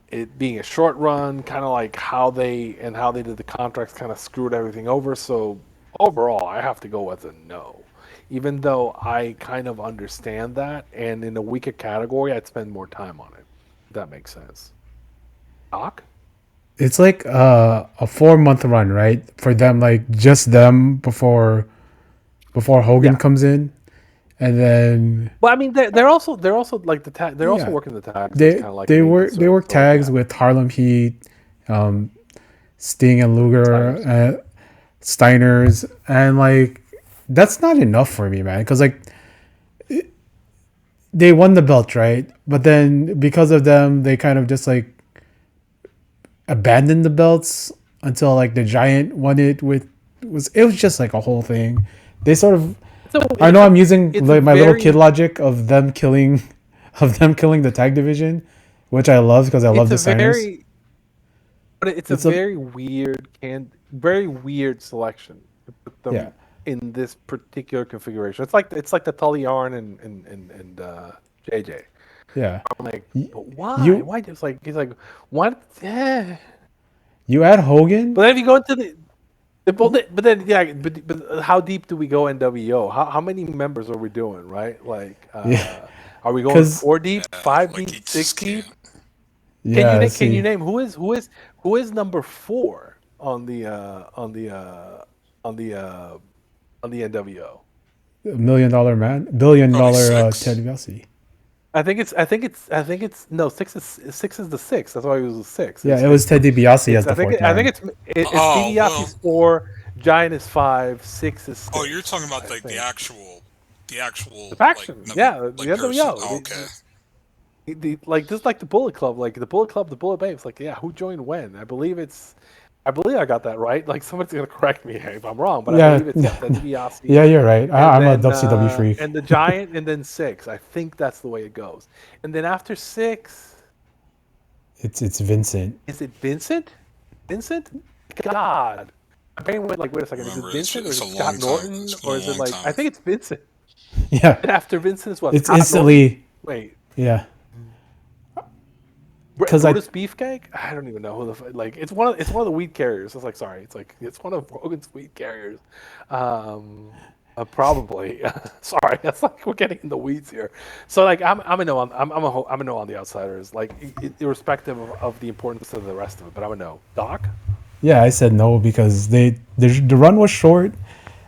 it being a short run, kind of like how they did the contracts, kind of screwed everything over. So overall, I have to go with a no, even though I kind of understand that, and in a weaker category, I'd spend more time on it. If that makes sense. Doc? It's like a 4 month run, right? For them, like just them before Hogan Yeah. comes in, and then Well, I mean, they're also like the tag. They're also yeah, working the tags as kind of like a maintenance they service. work So tags yeah, with Harlem Heat, um, Sting and Luger, Steiners. Steiners, and like that's not enough for me, man. Because like they won the belt, right? But then because of them, they kind of just like abandoned the belts until like the Giant won it with it was just like a whole thing. They sort of I know I'm using It's a like my little kid very logic of them killing the tag division, which I love because I love it's the a signers. very but it's a It's a very weird selection to put yeah them in this particular configuration. It's like the Tully Yarn and JJ. yeah. I'm like, Y- but why? You Why just like he's like what? Yeah. you add Hogan. But then if you go into but then yeah, but how deep do we go NWO? How many members are we doing? Right? Like, Yeah, are we going because four deep, five Like deep, you six just deep? can't. yeah. Can you See, name who is number four on the NWO? $1 million man, billion Probably dollar Ted six. DiBiase. I think it's no six is the six. That's why it was a six. Yeah, it was Ted DiBiase as the fourth I think man. it's Oh well. DiBiase's four, Giant is five, six is Oh, you're talking six. about I like think the the actual faction, yeah, the like person. NWO. Oh, okay. Like this is like the Bullet Club, like the Bullet Club, the Bullet Babes. Like yeah, who joined when? I believe I got that right. Like somebody's gonna correct me if I'm wrong, but I Yeah, believe it's yeah, Ted DiBiase, yeah, you're right. and I'm a then WCW freak. and the Giant, and then six. I think that's the way it goes. And then after six, It's Vincent. is it Vincent? Vincent? God, my brain went like, wait a second, is it Remember, Vincent or is it's a it Scott long time. Norton It's been or a is it long like I time. think it's Vincent. Yeah, And after Vincent is what it's Scott Norton? instantly Wait, yeah. Because I Brutus Beefcake? I don't even know who like it's one of the weed carriers. It's like sorry, it's one of Rogan's weed carriers. Probably. Sorry, that's like we're getting in the weeds here. So like I'm a no on I'm a no on the Outsiders. Like irrespective of the importance of the rest of it, but I'm a no. Doc? yeah I said no because the run was short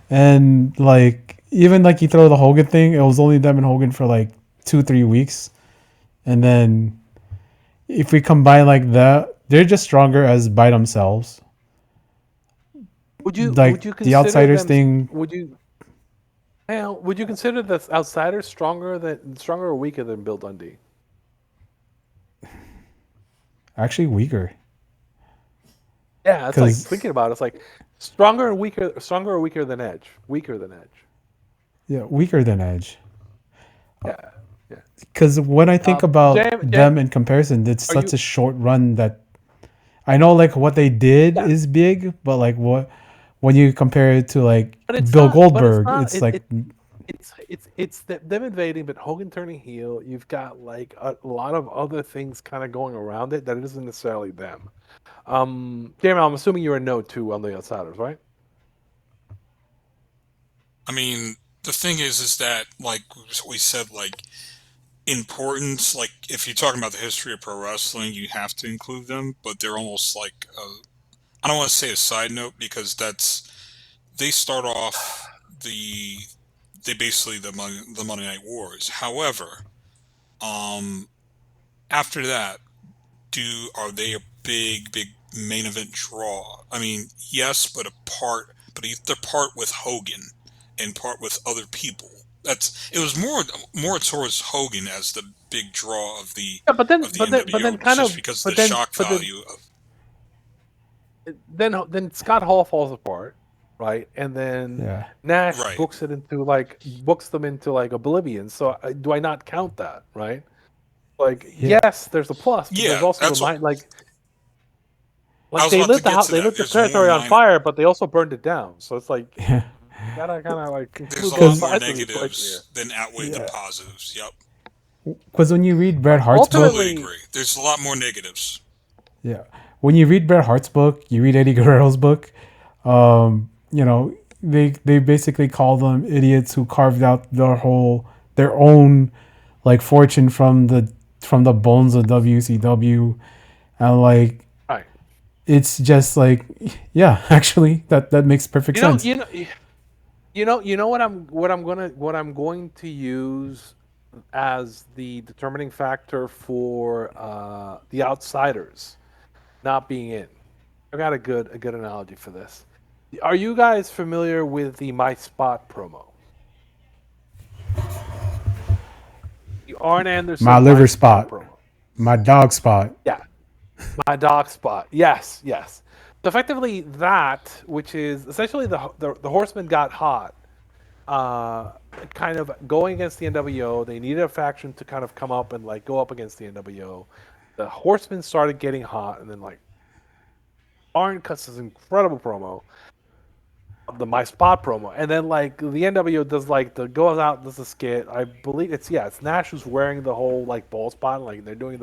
and like even like you throw the Hogan thing, it was only them and Hogan for like 2 3 weeks, and then if we combine like that, they're just stronger as by themselves. Like Would you the consider Outsiders them? thing, Would you? Hell, would you consider the Outsiders stronger or weaker than Bill Dundee? actually weaker. Yeah, it's like Because thinking about it, it's like stronger or weaker than Edge, weaker than Edge. yeah, weaker than Edge. Yeah, yeah. Because when I think about Jam, them in comparison, it's are such you? a short run that I know like what they did Yeah, is big, but like what when you compare it to like but it's Bill not. But it's Goldberg, not. it's like Them invading, but Hogan turning heel. You've got like a lot of other things kind of going around it that it isn't necessarily them. Jam, I'm assuming you're a no too on the Outsiders, right? I mean, the thing is that like we said, like importance, like if you're talking about the history of pro wrestling, you have to include them, but they're almost like I don't want to say a side note because that's they start off the they basically the Monday Night Wars. However, um, after that, are they a big main event draw? I mean, yes, but they're part with Hogan and part with other people. It was more towards Hogan as the big draw of Yeah, the NWO, just because of the shock but value of then Scott Hall falls apart, right? And then yeah. Nash right. books them into like oblivion. So do I not count that, right? Like, Yeah. yes, there's a plus, but there's Yeah, also the that's what mind. I was about to get to They that. lit the There's more territory on minor. fire, but they also burned it down. So it's like Yeah. you gotta kind of like There's conclude a both lot Because more sides of the equation here. negatives than outweigh the yeah. positives. Yep, Because when you read Bret Like Hart's book, totally ultimately, agree. There's a lot more negatives. yeah. When you read Bret Hart's book, you read Eddie Guerrero's book, you know, they basically call them idiots who carved out their own like fortune from the bones of WCW, and like right? it's just like yeah, actually that makes perfect You know, sense. you know, you know what I'm going to use as the determining factor for the outsiders not being in. I got a good analogy for this. Are you guys familiar with the My Spot promo? The Arn My Anderson My liver Spot spot, promo. my dog spot. Yeah, my dog spot. Yes, yes. So effectively, that which is essentially the Horsemen got hot, uh, kind of going against the NWO. They needed a faction to kind of come up and like go up against the NWO. The Horsemen started getting hot, and then like Arn cuts this incredible promo, the My Spot promo, and then like the NWO does like the goes out does a skit. I believe it's Nash who's wearing the whole like ball spot, like they're doing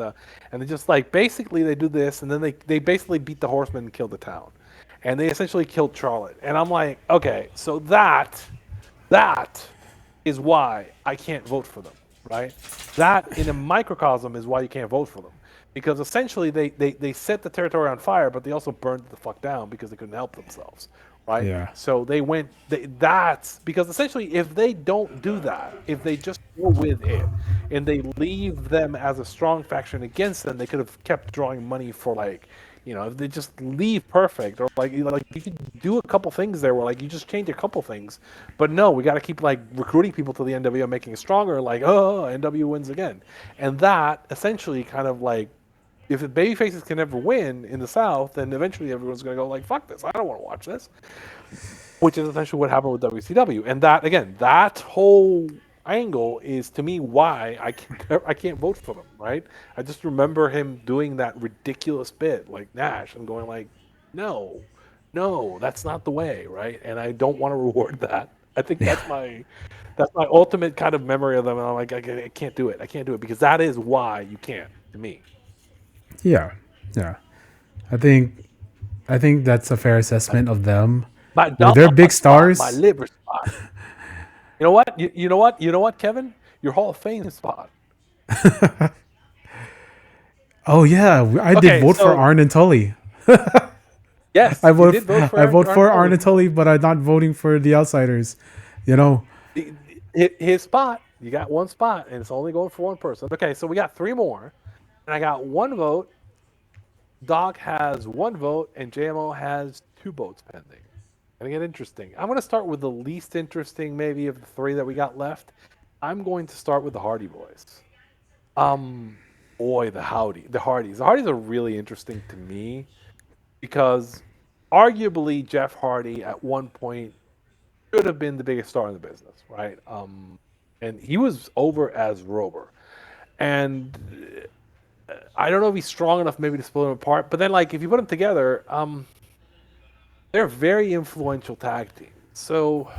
and they just like basically they do this, and then they basically beat the Horsemen and kill the town, and they essentially killed Charlotte. And I'm like, okay, so that is why I can't vote for them, right? That in a microcosm is why you can't vote for them. Because essentially they set the territory on fire, but they also burned it the fuck down because they couldn't help themselves, right? Yeah. So that's because essentially if they don't do that, if they just go with it and they leave them as a strong faction against them, they could have kept drawing money for like if they just leave perfect or like you could do a couple things there where like you just change a couple things, but no, we got to keep like recruiting people to the NWO, making it stronger. Like NWO wins again, and that essentially kind of like if the baby faces can never win in the South, then eventually everyone's going to go like fuck this, I don't want to watch this, which is essentially what happened with WCW, and that again that whole angle is to me why I can't vote for them, right? I just remember him doing that ridiculous bit like Nash and going like, no, no, that's not the way, right? And I don't want to reward that. I think that's my ultimate kind of memory of them. And I'm like, I can't do it. I can't do it because that is why you can't to me. Yeah. Yeah. I think I think that's a fair My, assessment of them. my Were dog they big spot, my stars? liver spot. You know what? You know what, Kevin? Your Hall of Fame spot. Oh yeah, I did Okay, vote for so Arn and Tully. yes, you did vote for I vote Aaron for Arn Tully. and Tully, but I'm not voting for the outsiders. You know. His spot. You got one spot, and it's only going for one person. Okay, so we got three more, and I got one vote. Doc has one vote, and JMO has two votes pending. Gonna get interesting. I'm gonna start with the least interesting, maybe of the three that we got left. I'm going to start with the Hardy Boys. Boy, the Hardys. The Hardys are really interesting to me because arguably Jeff Hardy at one point should have been the biggest star in the business, right? And he was over as Rover, and I don't know if he's strong enough maybe to split them apart. But then, like, if you put them together, they're very influential tag teams. So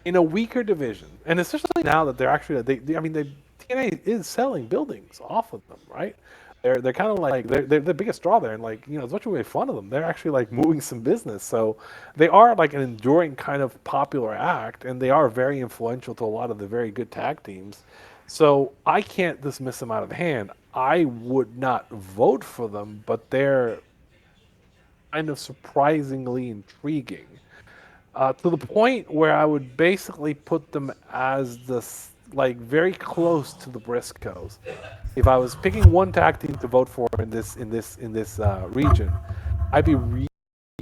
in a weaker division, and especially now that they're actually, I mean, TNA is selling buildings off of them, right? They're kind of like they're the biggest draw there, and like as much as we make fun of them, they're actually like moving some business. So they are like an enduring kind of popular act, and they are very influential to a lot of the very good tag teams. So I can't dismiss them out of hand. I would not vote for them, but they're kind of surprisingly intriguing to the point where I would basically put them as like very close to the Briscoes. If I was picking one tag team to vote for in this region, I'd be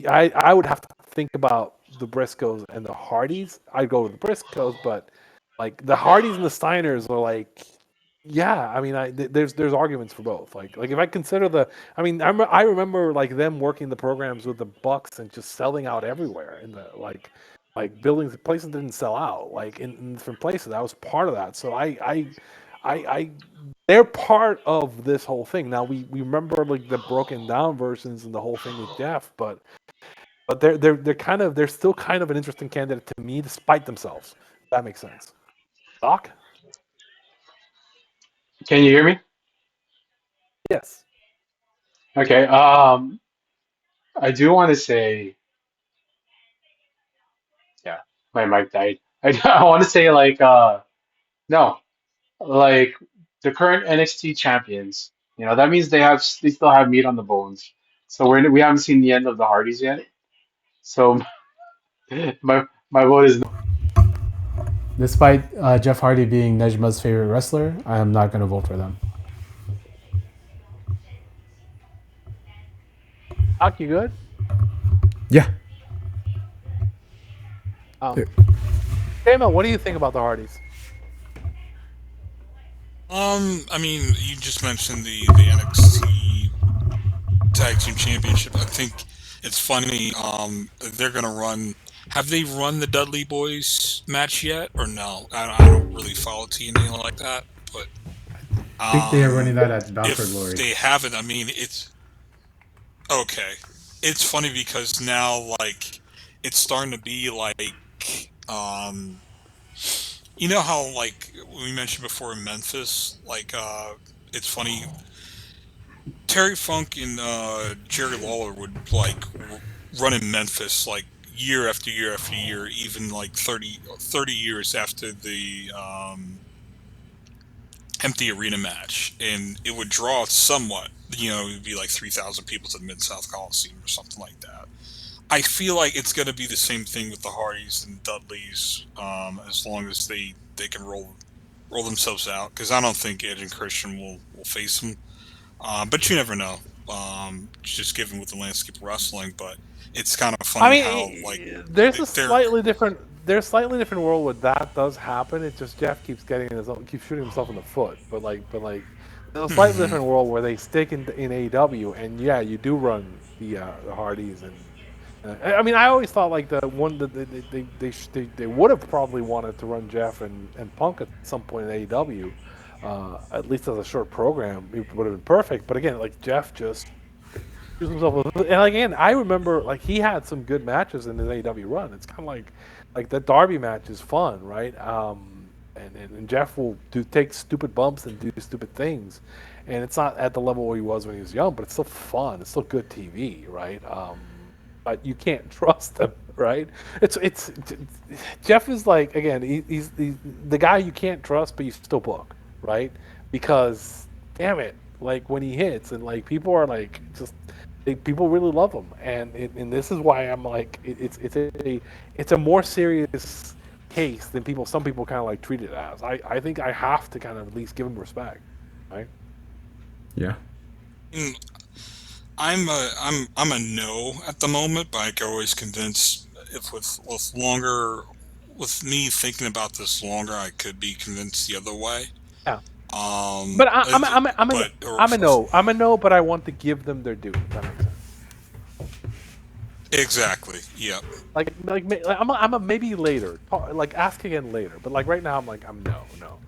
I would have to think about the Briscoes and the Hardys. I'd go with the Briscoes, but like the Hardys and the Steiners are like, yeah. I mean, there's arguments for both. Like if I consider I mean, I remember like them working the programs with the Bucks and just selling out everywhere in the like buildings, places didn't sell out like in different places. I was part of that, so I they're part of this whole thing. Now we remember like the broken down versions and the whole thing with Jeff, but they're still kind of an interesting candidate to me, despite themselves. If that makes sense. Doc? Can you hear me? Yes. Okay. I do want to say, yeah, my mic died. I want to say like, no, like the current NXT champions. That means they still have meat on the bones. So we haven't seen the end of the Hardys yet. So my vote is no. Despite Jeff Hardy being Nejma's favorite wrestler, I am not going to vote for them. Doc, you good? Yeah. Samuel, what do you think about the Hardys? I mean, you just mentioned the NXT Tag Team Championship. I think it's funny. They're gonna run. Have they run the Dudley Boys match yet, or no? I don't really follow TNA like that, but I think they are running that at Bound for if Glory. they haven't, I mean, it's okay. It's funny because now, like, it's starting to be like, um, you know how like we mentioned before in Memphis, like, it's funny. Terry Funk and Jerry Lawler would like run in Memphis like year after year after year, even like 30 years after the empty arena match, and it would draw somewhat. It would be like 3,000 people to the Mid South Coliseum or something like that. I feel like it's going to be the same thing with the Hardys and Dudleys, as long as they can roll themselves out. Because I don't think Edge and Christian will face them. But you never know. Just given with the landscape of wrestling, but it's kind of I funny how mean, like there's a they're. slightly different. There's a slightly different world where that does happen. It's just Jeff keeps keeps shooting himself in the foot. But there's a slightly Mhm. different world where they stick in AEW, and yeah, you do run the Hardys and. I mean, I always thought like the one that they would have probably wanted to run Jeff and Punk at some point in AEW, at least as a short program. It would have been perfect. But again, like Jeff just and again, I remember like he had some good matches in his AEW run. It's kind of like the Darby match is fun, right? And Jeff will take stupid bumps and do stupid things, and it's not at the level where he was when he was young, but it's still fun. It's still good TV, right? But you can't trust him, right? It's Jeff is like again, he's the guy you can't trust, but you still book, right? Because damn it, like when he hits and like people are like just people really love him, and this is why I'm like it's a more serious case than some people kind of like treat it as. I think I have to kind of at least give him respect, right? Yeah. Mm, I'm a no at the moment, but I can always convince if with me thinking about this longer, I could be convinced the other way. Yeah. Um, But but or I'm a no. I'm a no, but I want to give them their due. If that makes sense. Exactly. Yep. I'm a maybe later. Like ask again later. But like right now, I'm no, no.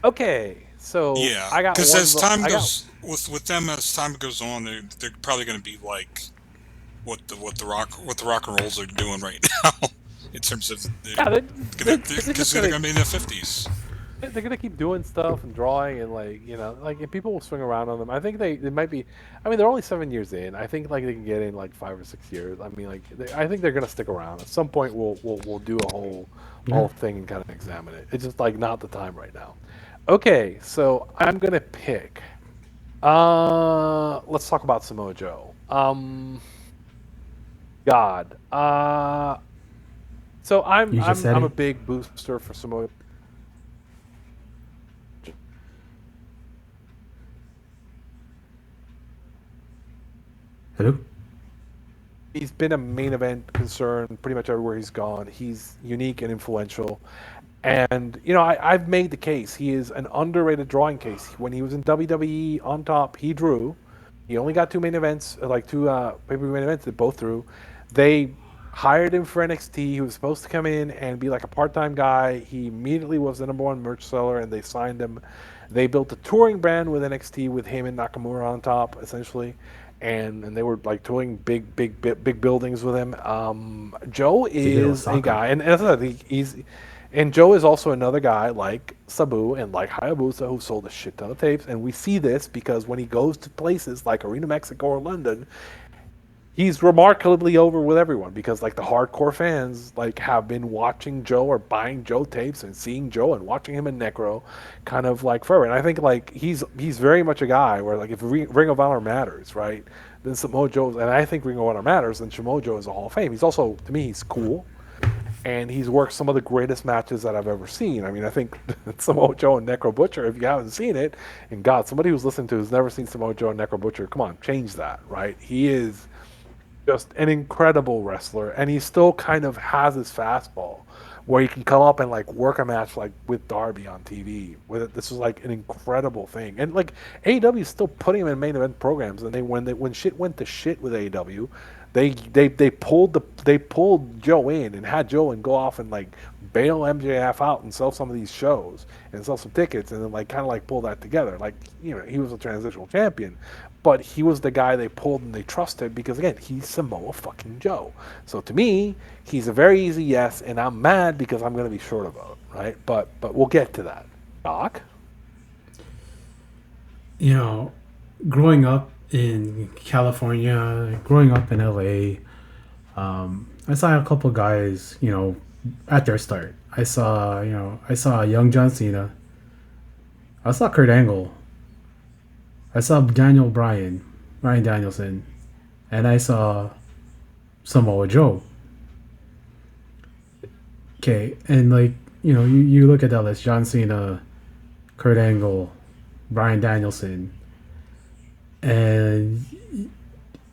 Okay, so Yeah, I got because one. as time I got goes with them, as time goes on, they're probably going to be like what the rock and rolls are doing right now in terms of yeah. They're because just they're gonna going to be in their 50s. they're gonna keep doing stuff and drawing and and people will swing around on them. I think they might be. I mean, they're only 7 years in. I think like they can get in like 5 or 6 years. I mean, I think they're gonna stick around. At some point, we'll do a Yeah. whole thing and kind of examine it. It's just like not the time right now. Okay, so I'm gonna pick. Let's talk about Samoa Joe. God. So You just said I'm a it. big booster for Samoa. Hello. He's been a main event concern pretty much everywhere he's gone. He's unique and influential. And, I've made the case. He is an underrated drawing case. When he was in WWE on top, he drew. He only got two main events, like two pay-per-view main events that both drew. They hired him for NXT. He was supposed to come in and be like a part-time guy. He immediately was the number one merch seller, and they signed him. They built a touring brand with NXT with him and Nakamura on top, essentially, and they were like touring big buildings with him. Joe They did is a Osaka. guy, and as I said, and Joe is also another guy like Sabu and like Hayabusa who sold a shit ton of tapes. And we see this because when he goes to places like Arena Mexico or London, he's remarkably over with everyone because like the hardcore fans like have been watching Joe or buying Joe tapes and seeing Joe and watching him in Necro kind of like forever. And I think like he's very much a guy where like if Ring of Honor matters, right? Then Samoa Joe, and I think Ring of Honor matters, then Samoa Joe is a Hall of Fame. He's also, to me, he's cool, and he's worked some of the greatest matches that I've ever seen. I mean, I think Samoa Joe and Necro Butcher, if you haven't seen it, and God, somebody who's listening to who's never seen Samoa Joe and Necro Butcher, come on, change that, right? He is just an incredible wrestler, and he still kind of has his fastball where he can come up and like work a match like with Darby on TV. With it, this was like an incredible thing, and like AEW is still putting him in main event programs. And when shit went to shit with AEW, they pulled Joe in and had Joe and go off and like bail MJF out and sell some of these shows and sell some tickets and then like kind of like pull that together. Like he was a transitional champion, but he was the guy they pulled and they trusted because again he's Samoa fucking Joe. So to me, he's a very easy yes, and I'm mad because I'm going to be short of vote, right? But we'll get to that. Doc. You know, growing up in California, growing up in LA, I saw a couple guys, at their start. I saw young John Cena. I saw Kurt Angle. I saw Ryan Danielson, and I saw Samoa Joe. Okay, and like, you look at that list: John Cena, Kurt Angle, Bryan Danielson, and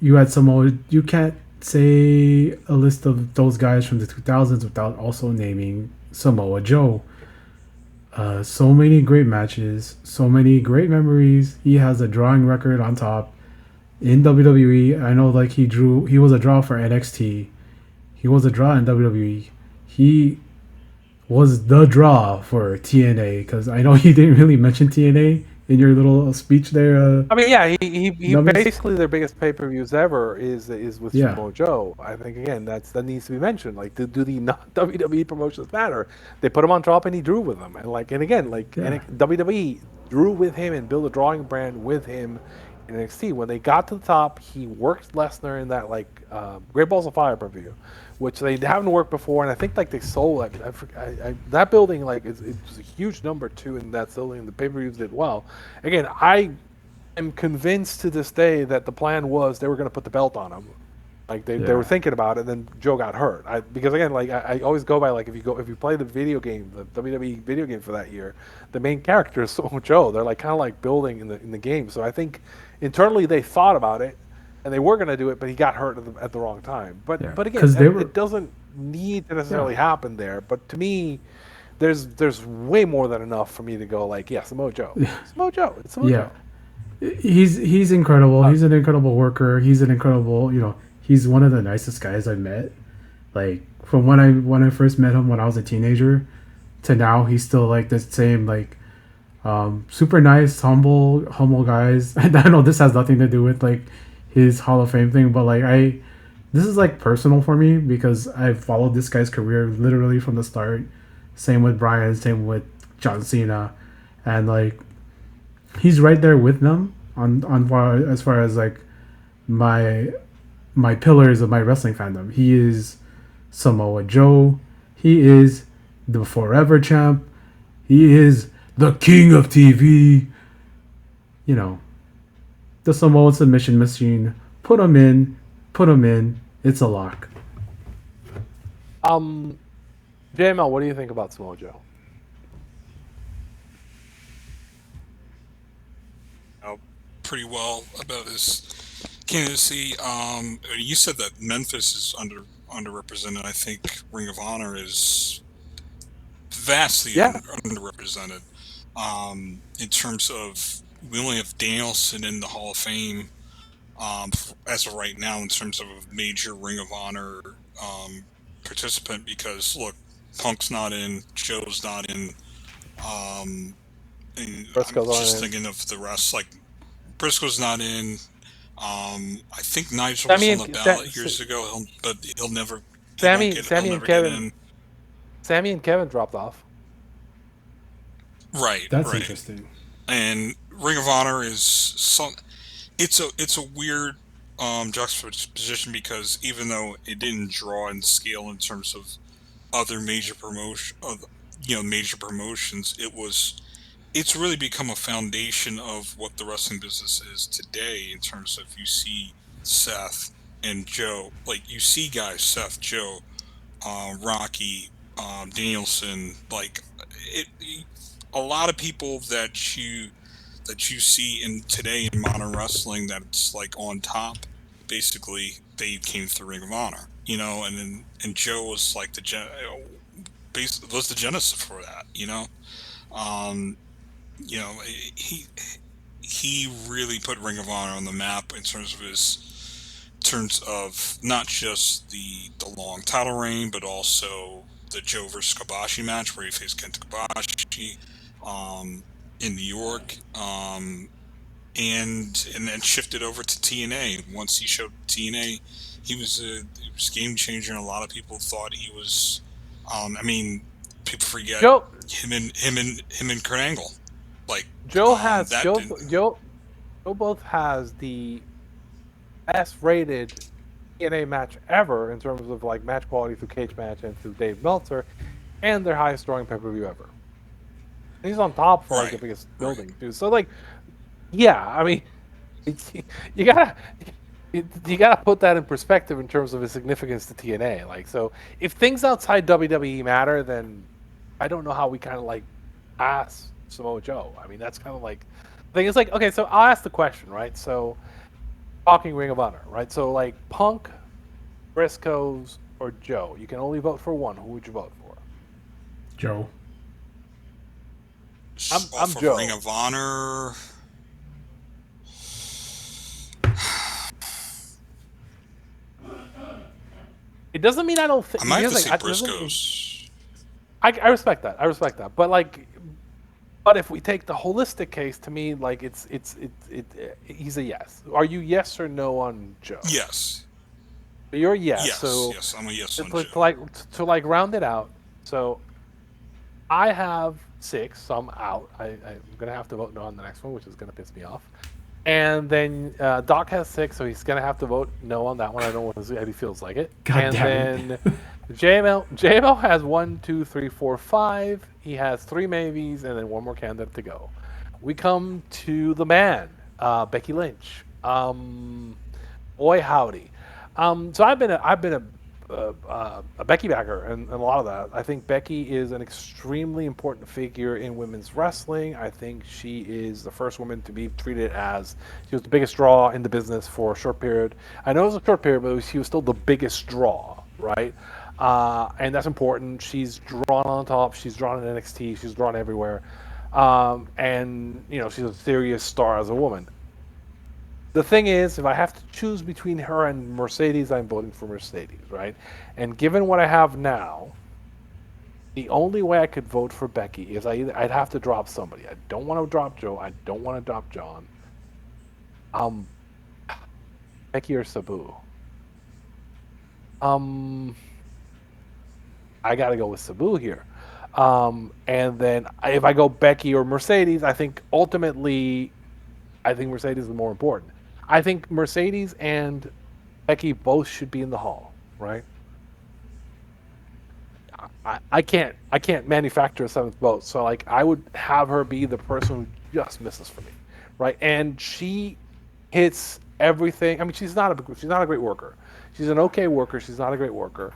you had Samoa. You can't say a list of those guys from the 2000s without also naming Samoa Joe. So many great matches, so many great memories. He has a drawing record on top in WWE. I know, like he was a draw for NXT. He was a draw in WWE. He was the draw for TNA because I know he didn't really mention TNA in your little speech there. I mean, yeah, he Numbers? basically their biggest pay-per-views ever is with Yeah, Samoa Joe. I think again that needs to be mentioned. Like, do the not WWE promotions matter? They put him on top and he drew with them, and again yeah, WWE drew with him and built a drawing brand with him in NXT. When they got to the top, he worked Lesnar in that Great Balls of Fire preview, which they haven't worked before, and I think like they sold that building it was a huge number too in that building. And the pay-per-views did well. Again, I am convinced to this day that the plan was they were going to put the belt on him. Like they were yeah, thinking about it, and then Joe got hurt. Because again, I always go by like if you play the video game, the WWE video game for that year, the main character is so Joe. They're like kind of like building in the game. So I think internally they thought about it, and they were going to do it, but he got hurt at the wrong time. yeah. But again, Because they were, it doesn't need to necessarily yeah, happen there. But to me, there's way more than enough for me to go like, yeah, Samoa Joe, Samoa Joe, it's Samoa yeah. Joe. He's incredible. He's an incredible worker. He's an incredible. he's one of the nicest guys I've met. Like from when I first met him when I was a teenager to now, he's still like the same like super nice, humble guys. And I know this has nothing to do with like his Hall of Fame thing, but like this is like personal for me because I've followed this guy's career literally from the start. Same with Brian, same with John Cena, and like he's right there with them on as far as like my my pillars of my wrestling fandom. He is Samoa Joe. He is the Forever Champ. He is the King of TV. You know, the Samoa submission machine. Put him in. Put him in. It's a lock. JML, what do you think about Samoa Joe? Pretty well about his candidacy. You said that Memphis is underrepresented. I think Ring of Honor is vastly Yeah. underrepresented. In terms of, we only have Danielson in the Hall of Fame as of right now in terms of a major Ring of Honor participant, because look, Punk's not in, Joe's not in, and I'm Briscoe's just on it. thinking of the rest. Like Briscoe's not in. I think Nigel was Sammy on the and ballot years ago, but he'll never. Sammy He'll and never Kevin. get in. Sammy and Kevin dropped off. Right. That's right. interesting. And Ring of Honor is it's a weird juxtaposition, because even though it didn't draw in scale in terms of other major major promotions, it's really become a foundation of what the wrestling business is today, in terms of, you see Seth and Joe, like you see guys, Seth, Joe, Rocky, Danielson, like a lot of people that you see in today in modern wrestling that's like on top. Basically, they came through Ring of Honor, and Joe was like was the genesis for that, um, he really put Ring of Honor on the map in terms of not just the long title reign, but also the Joe versus Kobashi match where he faced Kenta Kobashi in New York, and then shifted over to TNA. Once he showed TNA, he was a game changer, and a lot of people thought he was. I mean, people forget Joe him and Kurt Angle. Like Joe has that Joe didn't. Joe Joe both has the best rated TNA match ever in terms of like match quality through Cage Match and through Dave Meltzer, and their highest drawing pay per view ever. And he's on top for like the Right. biggest Right. building too. So like, yeah, I mean, you gotta you gotta put that in perspective in terms of its significance to TNA. Like, so if things outside WWE matter, then I don't know how we kind of like ask Samoa Joe. I mean, that's kind of like the thing is like, okay, so I'll ask the question, right? So talking Ring of Honor, right? So like Punk, Briscoes, or Joe, you can only vote for one. Who would you vote for? Joe. I'm Off of Joe. Ring of Honor. It doesn't mean I don't think. I might have to like, say Briscoes. I respect that. I respect that. But like, but if we take the holistic case, to me, like he's a yes. Are you yes or no on Joe? Yes. You're a yes. Yes. So Yes, I'm a yes on to, Joe. to like round it out. So I have 6, so I'm out. I'm gonna have to vote no on the next one, which is gonna piss me off. And then Doc has 6, so he's gonna have to vote no on that one. I don't know if he feels like it. God and damn then JML has 1, 2, 3, 4, 5. He has 3 maybes, and then one more candidate to go. We come to the man, Becky Lynch. Boy howdy. So I've been a Becky backer and a lot of that. I think Becky is an extremely important figure in women's wrestling. I think she is the first woman to be treated as she was the biggest draw in the business for a short period. I know it was a short period, but she was still the biggest draw, right? And that's important. She's drawn on top. She's drawn in NXT. She's drawn everywhere. And she's a serious star as a woman. The thing is, if I have to choose between her and Mercedes, I'm voting for Mercedes, right? And given what I have now, the only way I could vote for Becky is I'd have to drop somebody. I don't want to drop Joe. I don't want to drop John. Um, Becky or Sabu? Um, I got to go with Sabu here. And then if I go Becky or Mercedes, I think ultimately, I think Mercedes is more important. I think Mercedes and Becky both should be in the hall, right? I can't manufacture a seventh vote, so like I would have her be the person who just misses for me, right? And she hits everything. I mean, she's not a great worker. She's an okay worker. She's not a great worker.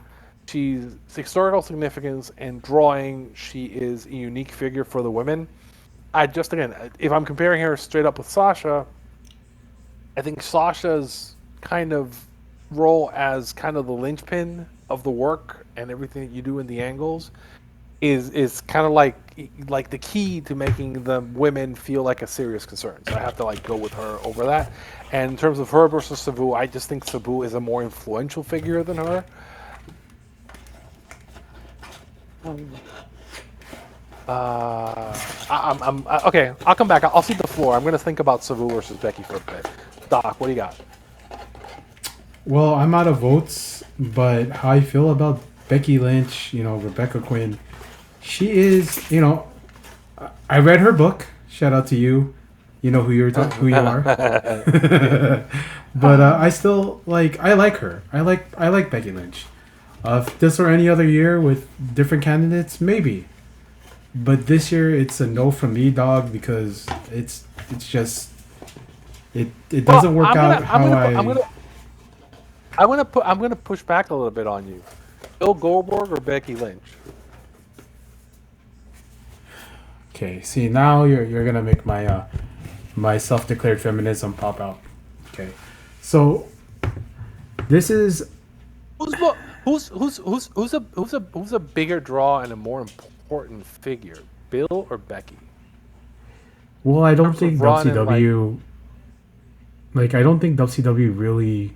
She's historical significance and drawing. She is a unique figure for the women. I just again, if I'm comparing her straight up with Sasha, I think Sasha's kind of role as kind of the linchpin of the work and everything that you do in the angles is kind of like the key to making the women feel like a serious concern. So I have to like go with her over that. And in terms of her versus Sabu, I just think Sabu is a more influential figure than her. Um, okay. I'll come back. I'll see the floor. I'm going to think about Sabu versus Becky for a bit. Doc, what do you got? Well, I'm out of votes, but how I feel about Becky Lynch, Rebecca Quinn, she is, I read her book. Shout out to you. You know who you are. But I still I like her. I like Becky Lynch. If this were any other year with different candidates, maybe. But this year it's a no from me, dog, because it's just it doesn't work out how I'm gonna push back a little bit on you. Bill Goldberg or Becky Lynch? Okay, see now you're gonna make my self-declared feminism pop out. Okay, so this is Who's mo- who's a bigger draw and a more important figure, Bill or Becky? well, I In don't terms think of run and like, WCW I don't think WCW really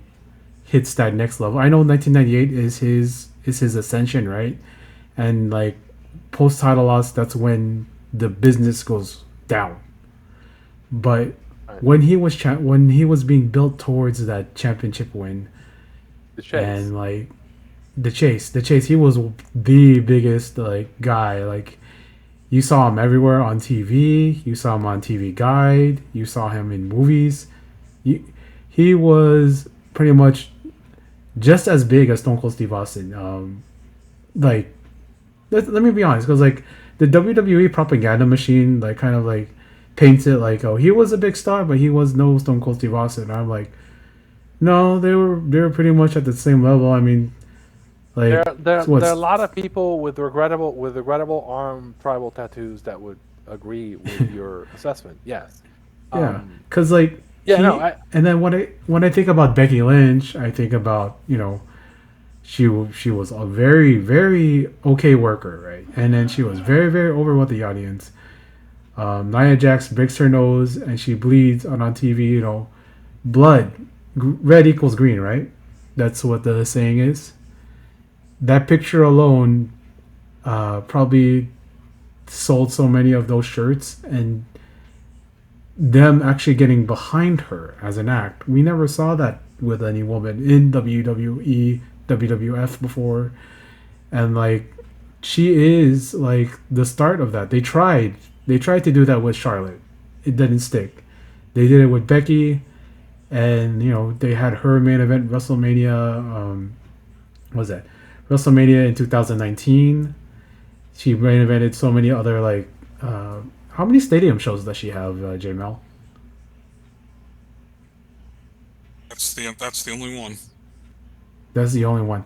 hits that next level. I know 1998 is his ascension, right? And post title loss, that's when the business goes down. But right, when he was being built towards that championship win, the chase. and the chase, he was the biggest guy. You saw him everywhere on TV. You saw him on TV Guide. You saw him in movies. He was pretty much just as big as Stone Cold Steve Austin. Like let me be honest, because the WWE propaganda machine kind of paints it oh, he was a big star, but he was no Stone Cold Steve Austin. And I'm like, no, they were pretty much at the same level. I mean, There are a what's lot of people with regrettable arm tribal tattoos that would agree with your assessment. Yes. yeah, Um, because yeah. No. he and then when I think about Becky Lynch, I think about she was a very very okay worker, right? And then she was very very over with the audience. Nia Jax breaks her nose and she bleeds on TV. Blood, red equals green, right? That's what the saying is. That picture alone probably sold so many of those shirts, and them actually getting behind her as an act. We never saw that with any woman in WWE, WWF before. And she is the start of that. They tried to do that with Charlotte. It didn't stick. They did it with Becky, and they had her main event WrestleMania. What was that? WrestleMania in 2019. She main evented so many other how many stadium shows does she have, J Mel? That's the only one. That's the only one.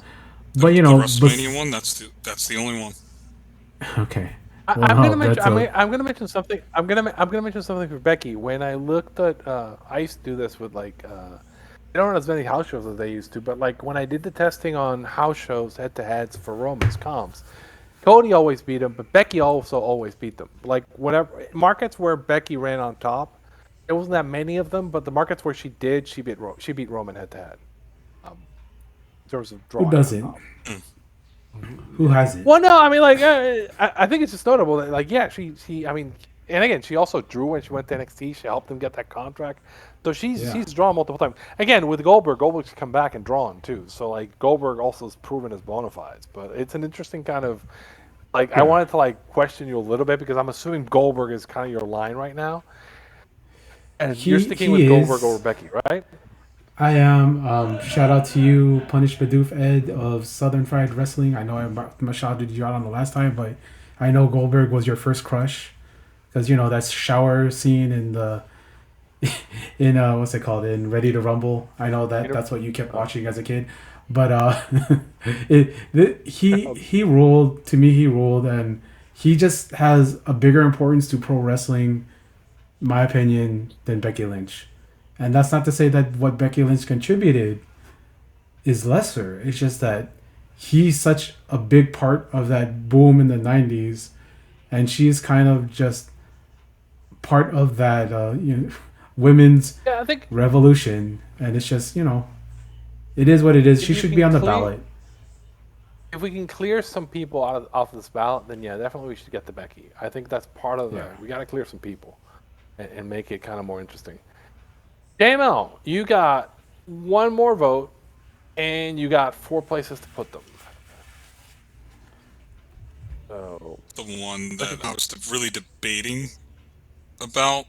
The, But the but WrestleMania one. That's the only one. okay. I'm Well, gonna mention. that's a I'm gonna mention something. I'm gonna mention something for Becky. When I looked at, I used to do this with they don't run as many house shows as they used to, but when I did the testing on house shows head to heads for Romans comps, Cody always beat him, but Becky also always beat them. Whatever markets where Becky ran on top, there wasn't that many of them, but the markets where she did, she beat Roman head to head. In terms of Who drawing. doesn't? Who hasn't? Well, no, I mean, like, I think it's just notable that, like, yeah, I mean, and again, she also drew when she went to NXT. She helped him get that contract, so she's drawn multiple times. Again, with Goldberg's come back and drawn too. So like Goldberg also has proven his bona fides, but it's an interesting kind of like I wanted to like question you a little bit because I'm assuming Goldberg is kind of your line right now, and you're sticking with Goldberg over Becky, right? I am. Shout out to you, Punish Bidoof Ed of Southern Fried Wrestling. I know I shouted you out on the last time, but I know Goldberg was your first crush because you know that shower scene in the in what's it called in Ready to Rumble. I know that's what you kept watching as a kid, but he ruled. To me, he ruled, and he just has a bigger importance to pro wrestling, my opinion, than Becky Lynch. And that's not to say that what Becky Lynch contributed is lesser. It's just that he's such a big part of that boom in the 90s, and she's kind of just part of that women's revolution. And it's just, it is what it is. She should be on the ballot. If we can clear some people off this ballot, then yeah, definitely we should get the Becky. I think that's part of we got to clear some people and make it kind of more interesting. JML, you got one more vote, and you got 4 places to put them. So the one that I was really debating about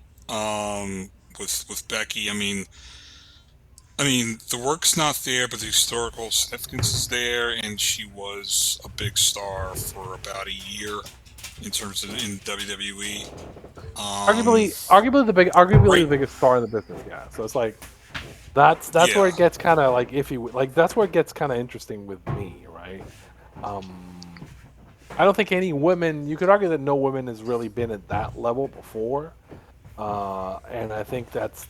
with Becky. I mean, the work's not there, but the historical significance is there, and she was a big star for about a year in terms of in WWE. Arguably the biggest star in the business. Yeah, so it's like that's where it gets kind of like iffy. Like that's where it gets kind of interesting with me, right? I don't think any women. You could argue that no woman has really been at that level before, and I think that's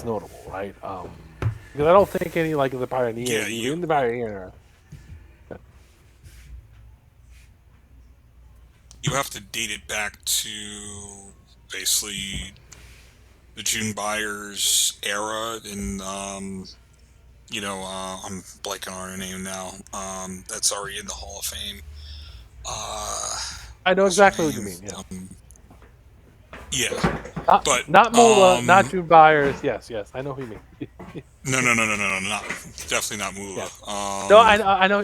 notable, right? Because I don't think any like the pioneer, even the pioneer. You have to date it back to basically the June Byers era, and I'm blanking on her name now. That's already in the Hall of Fame. I know exactly what you mean. Yeah. Not Moolah, not June Byers. Yes, I know who you mean. No, definitely not Moolah. Yeah. No, I know.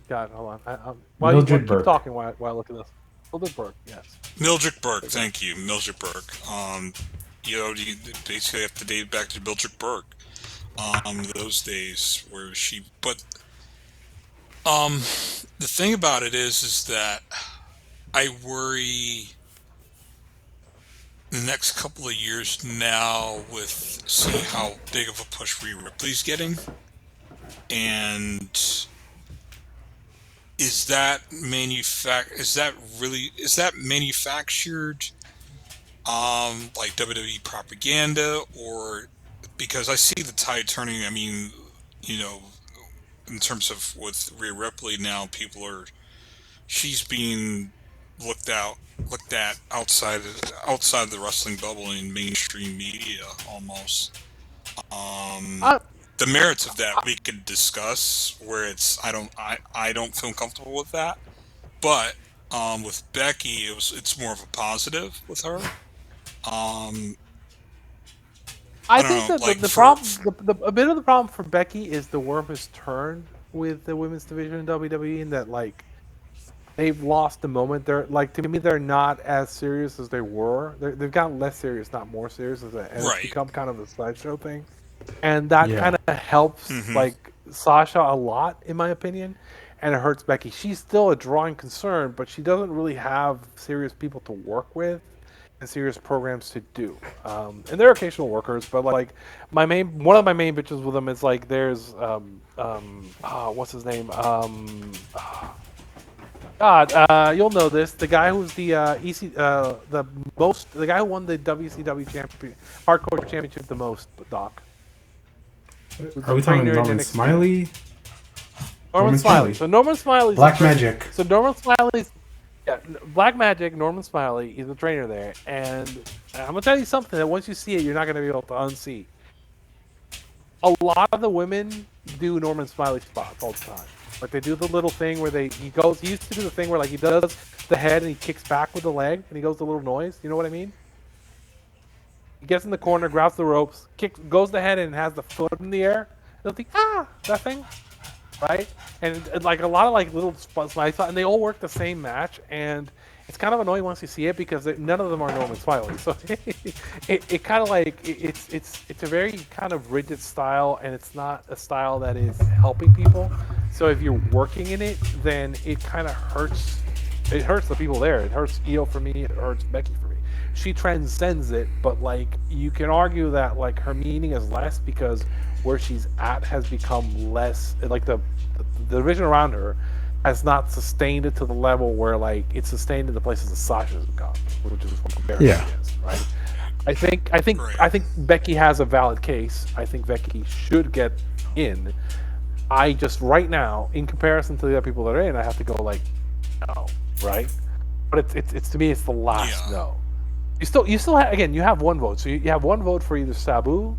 God, hold on. While you keep talking, while I look at this. Mildred Burke, yes. Mildred Burke, thank you, Mildred Burke. You basically have to date back to Mildred Burke. Those days where she, but the thing about it is that I worry the next couple of years now with seeing how big of a push Rhea Ripley's getting, and is that manufactured like WWE propaganda, or because I see the tide turning? I mean, in terms of with Rhea Ripley now, she's being looked at outside the wrestling bubble in mainstream media almost. The merits of that we could discuss. Where I don't feel comfortable with that, but with Becky, it's more of a positive with her. I think that the problem, a bit of the problem for Becky is the worm has turned with the women's division in WWE, and that like they've lost the moment. They're like, to me, they're not as serious as they were. They've gotten less serious, not more serious, and it's become kind of a slideshow thing. And that kind of helps like Sasha a lot, in my opinion, and it hurts Becky. She's still a drawing concern, but she doesn't really have serious people to work with and serious programs to do. And they're occasional workers, but like one of my main bitches with them is like there's what's his name? You'll know this. The guy who's the the guy who won the WCW hardcore championship the most, Doc. Are we talking Norman Smiley? Norman Smiley. So Norman Smiley's Black Magic. So Norman Smiley's Black Magic. Norman Smiley. He's a trainer there, and I'm gonna tell you something that once you see it, you're not gonna be able to unsee. A lot of the women do Norman Smiley spots all the time. Like they do the little thing where he used to do the thing where like he does the head and he kicks back with the leg and he goes the little noise. You know what I mean? He gets in the corner, grabs the ropes, goes the head and has the foot in the air. They'll think, that thing, right? And like a lot of like little smiley spots, and they all work the same match. And it's kind of annoying once you see it because none of them are Norman Smiley. So it kind of like it's a very kind of rigid style, and it's not a style that is helping people. So if you're working in it, then it kind of hurts. It hurts the people there. It hurts Io for me. It hurts Becky for me. She transcends it, but like you can argue that like her meaning is less because where she's at has become less. Like the division around her has not sustained it to the level where like it's sustained in the places that Sasha's gone, which is what comparison is, right? I think Becky has a valid case. I think Becky should get in. I just right now, in comparison to the other people that are in, I have to go like no, right? But it's to me it's the last no. You still have, again, you have one vote, so you have one vote for either Sabu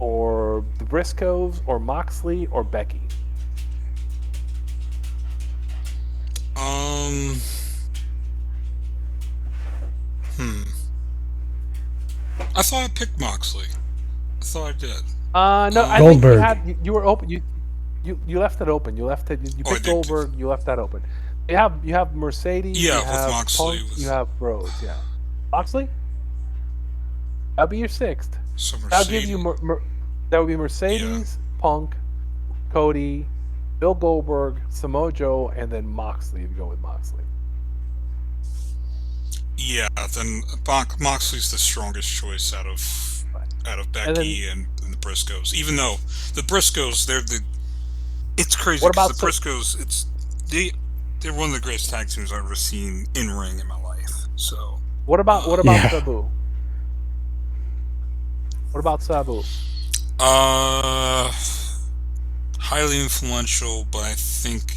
or the Briscoes or Moxley or Becky. I thought I picked Moxley. I thought I did. No, I Goldberg. think you were open. You left it open. You left it. You picked Goldberg. You left that open. You have Mercedes. Yeah, you have with Moxley. Punk, you have Rhodes. Yeah, Moxley. That'll be your sixth. So That'll give you that would be Mercedes, Punk, Cody, Bill Goldberg, Samoa Joe, and then Moxley. You go with Moxley. Yeah, then Moxley's the strongest choice out of Becky and the Briscoes. Even though the Briscoes, it's crazy because the Briscoes, they're one of the greatest tag teams I've ever seen in ring in my life. So what about Sabu? What about Sabu? Highly influential, but I think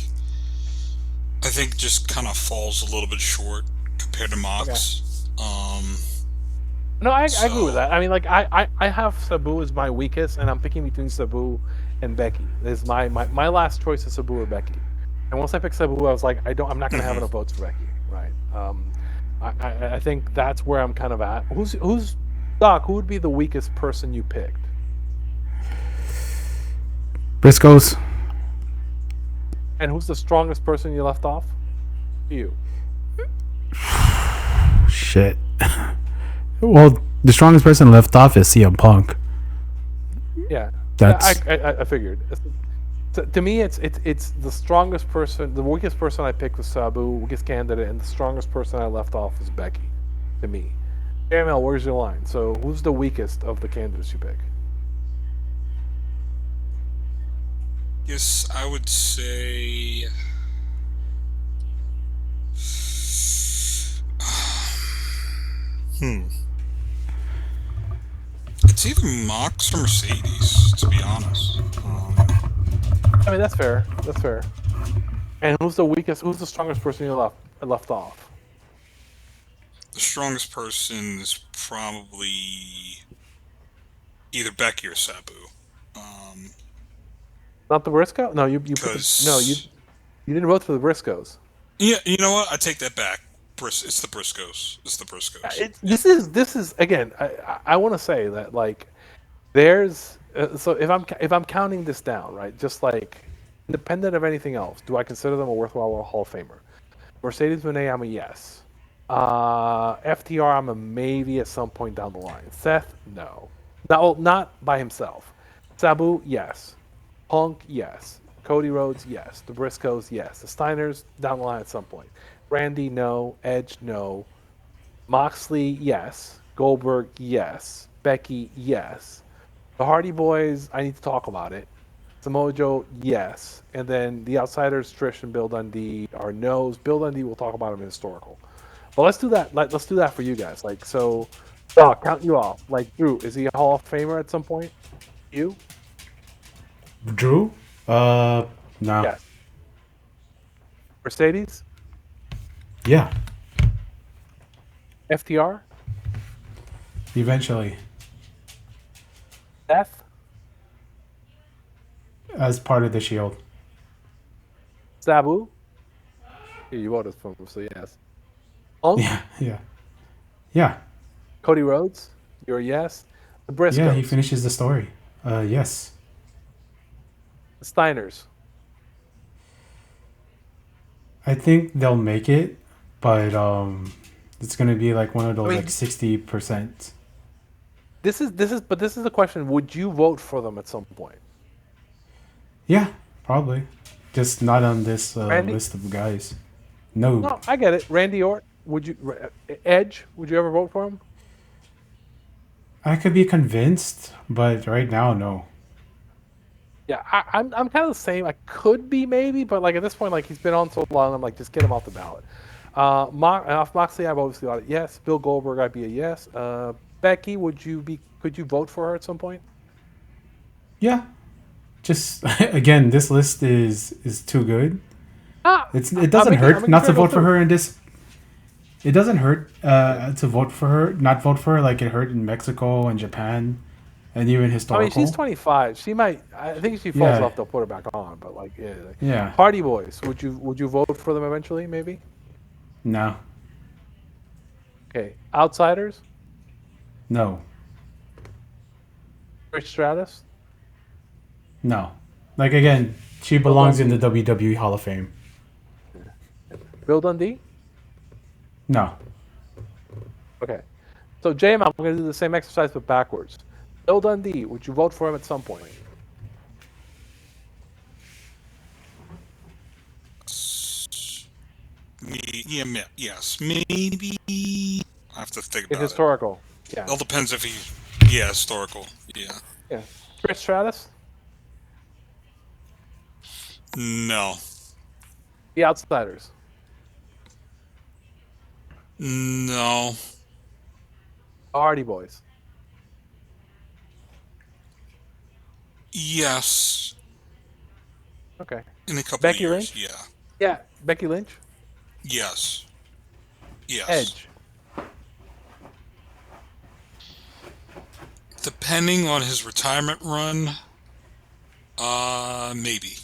just kind of falls a little bit short compared to Mox. Okay. No, I agree with that. I mean, like I have Sabu as my weakest, and I'm picking between Sabu and Becky. This is my last choice is Sabu or Becky. And once I picked Sabu, I was like, I'm not going to have enough votes for Becky, right? I think that's where I'm kind of at. Who's Doc? Who would be the weakest person you picked? Briscoes. And who's the strongest person you left off? You. Shit. Well, the strongest person left off is CM Punk. Yeah, that's. I figured. To me, it's the strongest person. The weakest person I picked was Sabu, weakest candidate, and the strongest person I left off is Becky. To me, JML, where's your line? So, who's the weakest of the candidates you pick? Yes, I would say. It's either Mox or Mercedes, to be honest. I mean, that's fair. That's fair. And who's the weakest? Who's the strongest person you left off? The strongest person is probably either Becky or Sabu. Not the Briscoe? No, you didn't vote for the Briscoes. Yeah, you know what? I take that back. It's the Briscoes. This is again. I want to say that like there's so if I'm counting this down, right, just like independent of anything else, do I consider them a worthwhile Hall of Famer? Mercedes Moné, I'm a yes. FTR, I'm a maybe at some point down the line. Seth, no, not by himself. Sabu, yes. Punk, yes. Cody Rhodes, yes. The Briscoes, yes. The Steiners, down the line at some point. Randy, no. Edge, no. Moxley, yes. Goldberg, yes. Becky, yes. The Hardy Boys, I need to talk about it. Samoa Joe, yes. And then the Outsiders, Trish and Bill Dundee are no's. Bill Dundee, we'll talk about him in historical. But let's do that. Let's do that for you guys. Like, so, Doc, count you off. Like, Drew, is he a Hall of Famer at some point? You? Drew? No. Yes. Mercedes? Yeah. FTR? Eventually, Seth, as part of the Shield. Sabu. Yeah, you voted for him, so yes. Punk, Yeah, yeah, yeah, Cody Rhodes. You're a yes. The yeah. He Briscoes, finishes the story. Yes. the Steiners. I think they'll make it, but it's gonna be like one of those I mean, like 60%. this is the question. Would you vote for them at some point? Yeah, probably. Just not on this Randy? list of guys. No, No, I get it. Randy Orton. Would you Edge? Would you ever vote for him? I could be convinced, but right now, no. Yeah, I'm kind of the same. I could be maybe, but like at this point, like he's been on so long, I'm like just get him off the ballot. Off Moxley, I've obviously got a yes. Bill Goldberg, I'd be a yes. Becky, could you vote for her at some point? Yeah, just again, this list is too good. It doesn't hurt I'm not to making vote sure for I go her in this. It doesn't hurt to vote for her, not vote for her like it hurt in Mexico and Japan, and even I mean, historical. she's 25. She might. I think if she falls Yeah, off, they'll put her back on. But like, yeah. yeah. Hardy Boys. Would you vote for them eventually? Maybe. No, Okay. Outsiders. no, Trish Stratus. no. Like again, she belongs in the WWE Hall of Fame. Bill Dundee. No, Okay. So JM, I'm going to do the same exercise but backwards. Bill Dundee. Would you vote for him at some point? Yes, maybe. I have to think In about it. historical. Yeah. It all depends if he. Yeah, historical. Yeah. Yeah. Trish Stratus. No. The Outsiders. No. Hardy Boys. Yes. Okay. In a couple Becky of Lynch. years. Yeah. Yeah. Becky Lynch. Yes. Yes. Edge. Depending on his retirement run, maybe.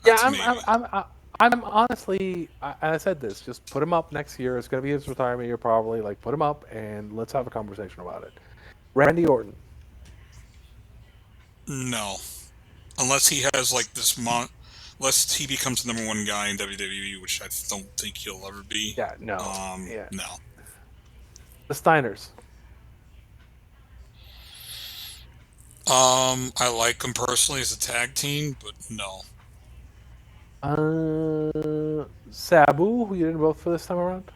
Yeah, That's a maybe. I'm honestly, I said this. Just put him up next year. It's gonna be his retirement year, probably. Like, put him up and let's have a conversation about it. Randy Orton. No. Unless he has like this unless he becomes the #1 guy in WWE, which I don't think he'll ever be. Yeah, no. Yeah. No. The Steiners. I like them personally as a tag team, but no. Sabu, who you didn't vote for this time around.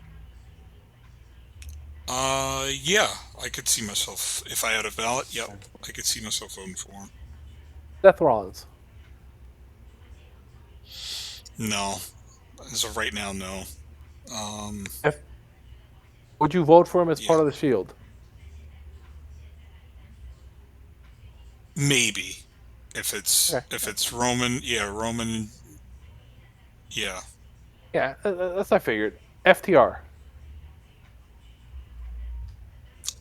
Yeah, I could see myself if I had a ballot. Yep, I could see myself voting for him. Seth Rollins. No, as of right now, no. Would you vote for him as Yeah. part of the Shield? Maybe if it's Roman, yeah, Roman, yeah. Yeah, that's what I figured. FTR.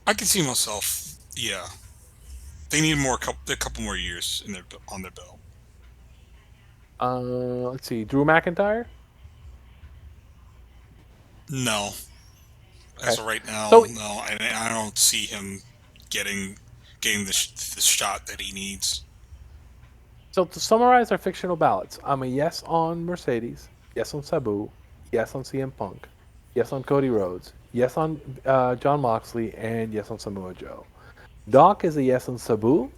I can see myself. Yeah, they need a couple more years on their belt. Let's see. Drew McIntyre. No, as Okay. of right now, So- no. I don't see him getting the shot that he needs. So to summarize our fictional ballots, I'm a yes on Mercedes, yes on Sabu, yes on CM Punk, yes on Cody Rhodes, yes on John Moxley, and yes on Samoa Joe. Doc is a yes on Sabu,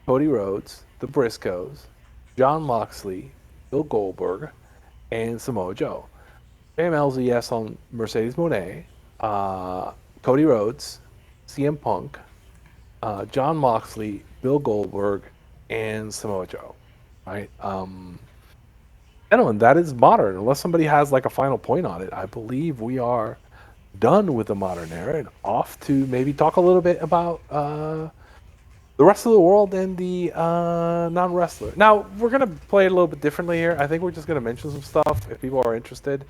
Cody Rhodes, the Briscoes, John Moxley, Bill Goldberg, and Samoa Joe. JML's a yes on Mercedes Moné, Cody Rhodes, CM Punk, John Moxley, Bill Goldberg, and Samoa Joe. Right? Gentlemen, that is modern. Unless somebody has like a final point on it, I believe we are done with the modern era and off to maybe talk a little bit about the rest of the world and the non-wrestler. Now, we're going to play it a little bit differently here. I think we're just going to mention some stuff if people are interested.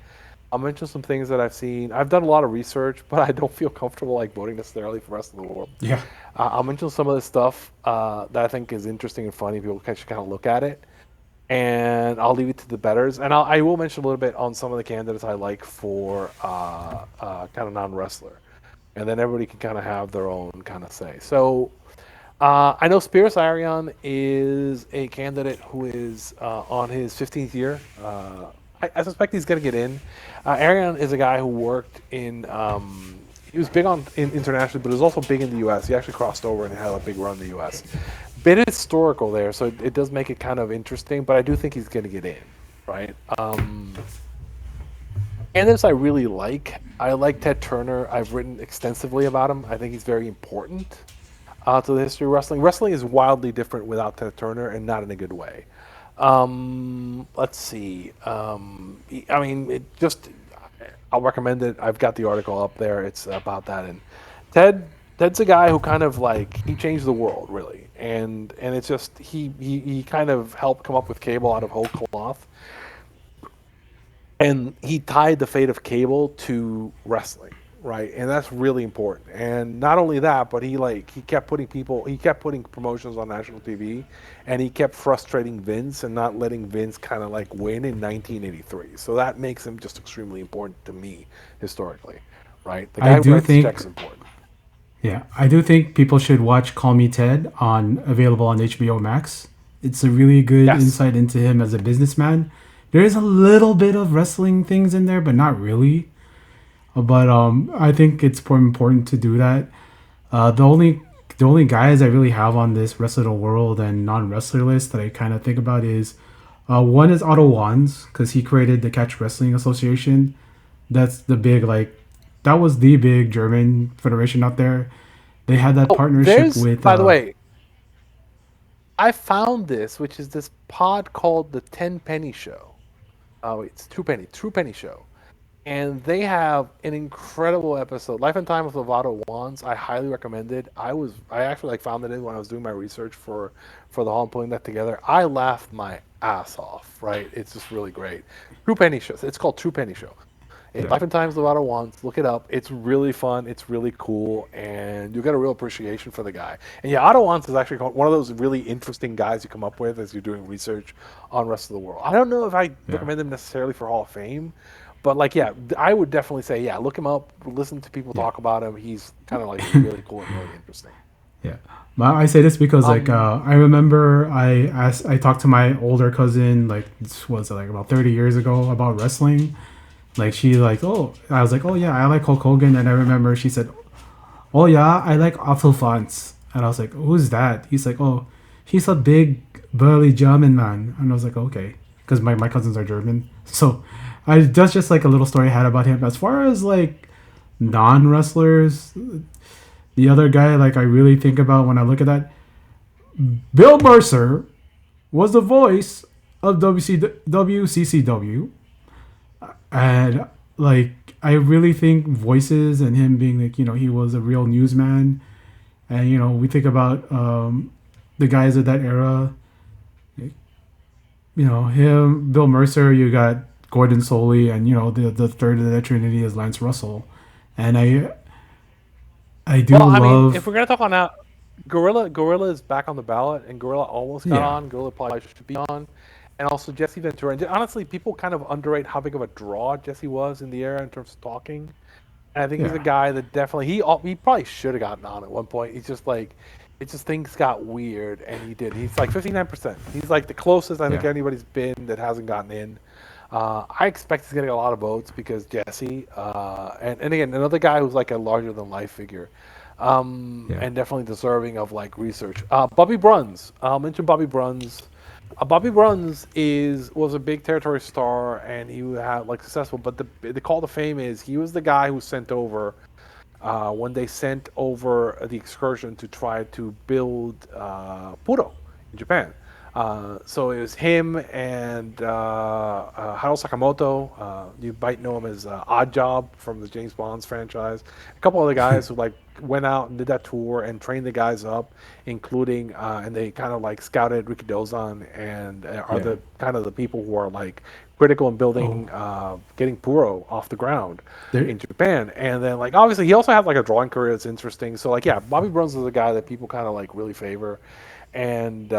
I'll mention some things that I've seen. I've done a lot of research, but I don't feel comfortable like voting necessarily for the rest of the world. Yeah. I'll mention some of the stuff that I think is interesting and funny. People should kind of look at it, and I'll leave it to the betters. And I will mention a little bit on some of the candidates I like for kind of non-wrestler, and then everybody can kind of have their own kind of say. So I know Spiros Arion is a candidate who is on his 15th year. I suspect he's going to get in. Arion is a guy who worked in. He was big on internationally, but he was also big in the U.S. He actually crossed over and had a big run in the U.S. Bit historical there, so it does make it kind of interesting. But I do think he's going to get in, right? Candidates I really like. I like Ted Turner. I've written extensively about him. I think he's very important to the history of wrestling. Wrestling is wildly different without Ted Turner, and not in a good way. Let's see. I mean, I'll recommend it. I've got the article up there. It's about that. And Ted's a guy who kind of like he changed the world really, and it's just he kind of helped come up with cable out of whole cloth, and he tied the fate of cable to wrestling, right? And that's really important. And not only that, but he kept putting promotions on national TV, and he kept frustrating Vince and not letting Vince kind of like win in 1983. So that makes him just extremely important to me historically, right? The I guy who do writes think, checks is important. yeah, I do think people should watch Call Me Ted on available on HBO Max. It's a really good Yes. insight into him as a businessman. There is a little bit of wrestling things in there, but not really. But I think it's important to do that. The only guys I really have on this rest of the world and non wrestler list that I kind of think about is one is Otto Wanz because he created the Catch Wrestling Association. That's the big like that was the big German federation out there. They had that Oh, partnership there's with by the way, I found this, which is this pod called the Ten Penny Show. Oh, it's True Penny Show. And they have an incredible episode. Life and Time of Lovato Wands. I highly recommend it. I actually like found it in when I was doing my research for the hall and putting that together. I laughed my ass off. Right, it's just really great. True Penny Show. It's called True Penny Show. yeah. Life and Times of Lovato Wands. Look it up. It's really fun. It's really cool, and you get a real appreciation for the guy. And yeah, Otto Wands is actually one of those really interesting guys you come up with as you're doing research on rest of the world. I don't know if I Yeah. recommend him necessarily for Hall of Fame, but like, yeah, I would definitely say, yeah, look him up, listen to people Yeah. talk about him. He's kind of like really cool and really interesting. Yeah. But I say this because like Um, I remember I talked to my older cousin like this was like about 30 years ago about wrestling. Like she like oh I was like oh yeah I like Hulk Hogan and I remember she said oh yeah I like Otto Fantz and I was like who's that? He's like oh he's a big burly German man and I was like okay because my cousins are German so I that's just like a little story I had about him. As far as like non wrestlers, the other guy like I really think about when I look at that, Bill Mercer was the voice of WCCW, and like I really think voices and him being like he was a real newsman, and we think about the guys of that era, him, Bill Mercer, you got Gordon Soley, and the third of the Trinity is Lance Russell, and I do well, I mean, if love we're gonna talk on that, Gorilla is back on the ballot, and Gorilla almost got yeah on. Gorilla probably should be on, and also Jesse Ventura. And honestly, people kind of underrate how big of a draw Jesse was in the era in terms of talking. And I think he's a yeah guy that definitely he probably should have gotten on at one point. He's just like, it just things got weird, and he did. He's like 59%. He's like the closest I think yeah anybody's been that hasn't gotten in. I expect he's getting a lot of votes because Jesse, and again another guy who's like a larger than life figure, yeah and definitely deserving of like research. Bobby Bruns, I'll mention Bobby Bruns. Bobby Bruns was a big territory star and he had like successful, but the call to fame is he was the guy who sent over when they sent over the excursion to try to build Puro in Japan. So it was him and Haro Sakamoto. You might know him as Odd Job from the James Bond's franchise. A couple other guys who like went out and did that tour and trained the guys up, including and they kind of like scouted Ricky Dozan and are yeah the kind of the people who are like critical in Oh, building, getting Puro off the ground there. in Japan. And then like obviously he also has like a drawing career that's interesting. So like yeah, Bobby Burns is a guy that people kind of like really favor, and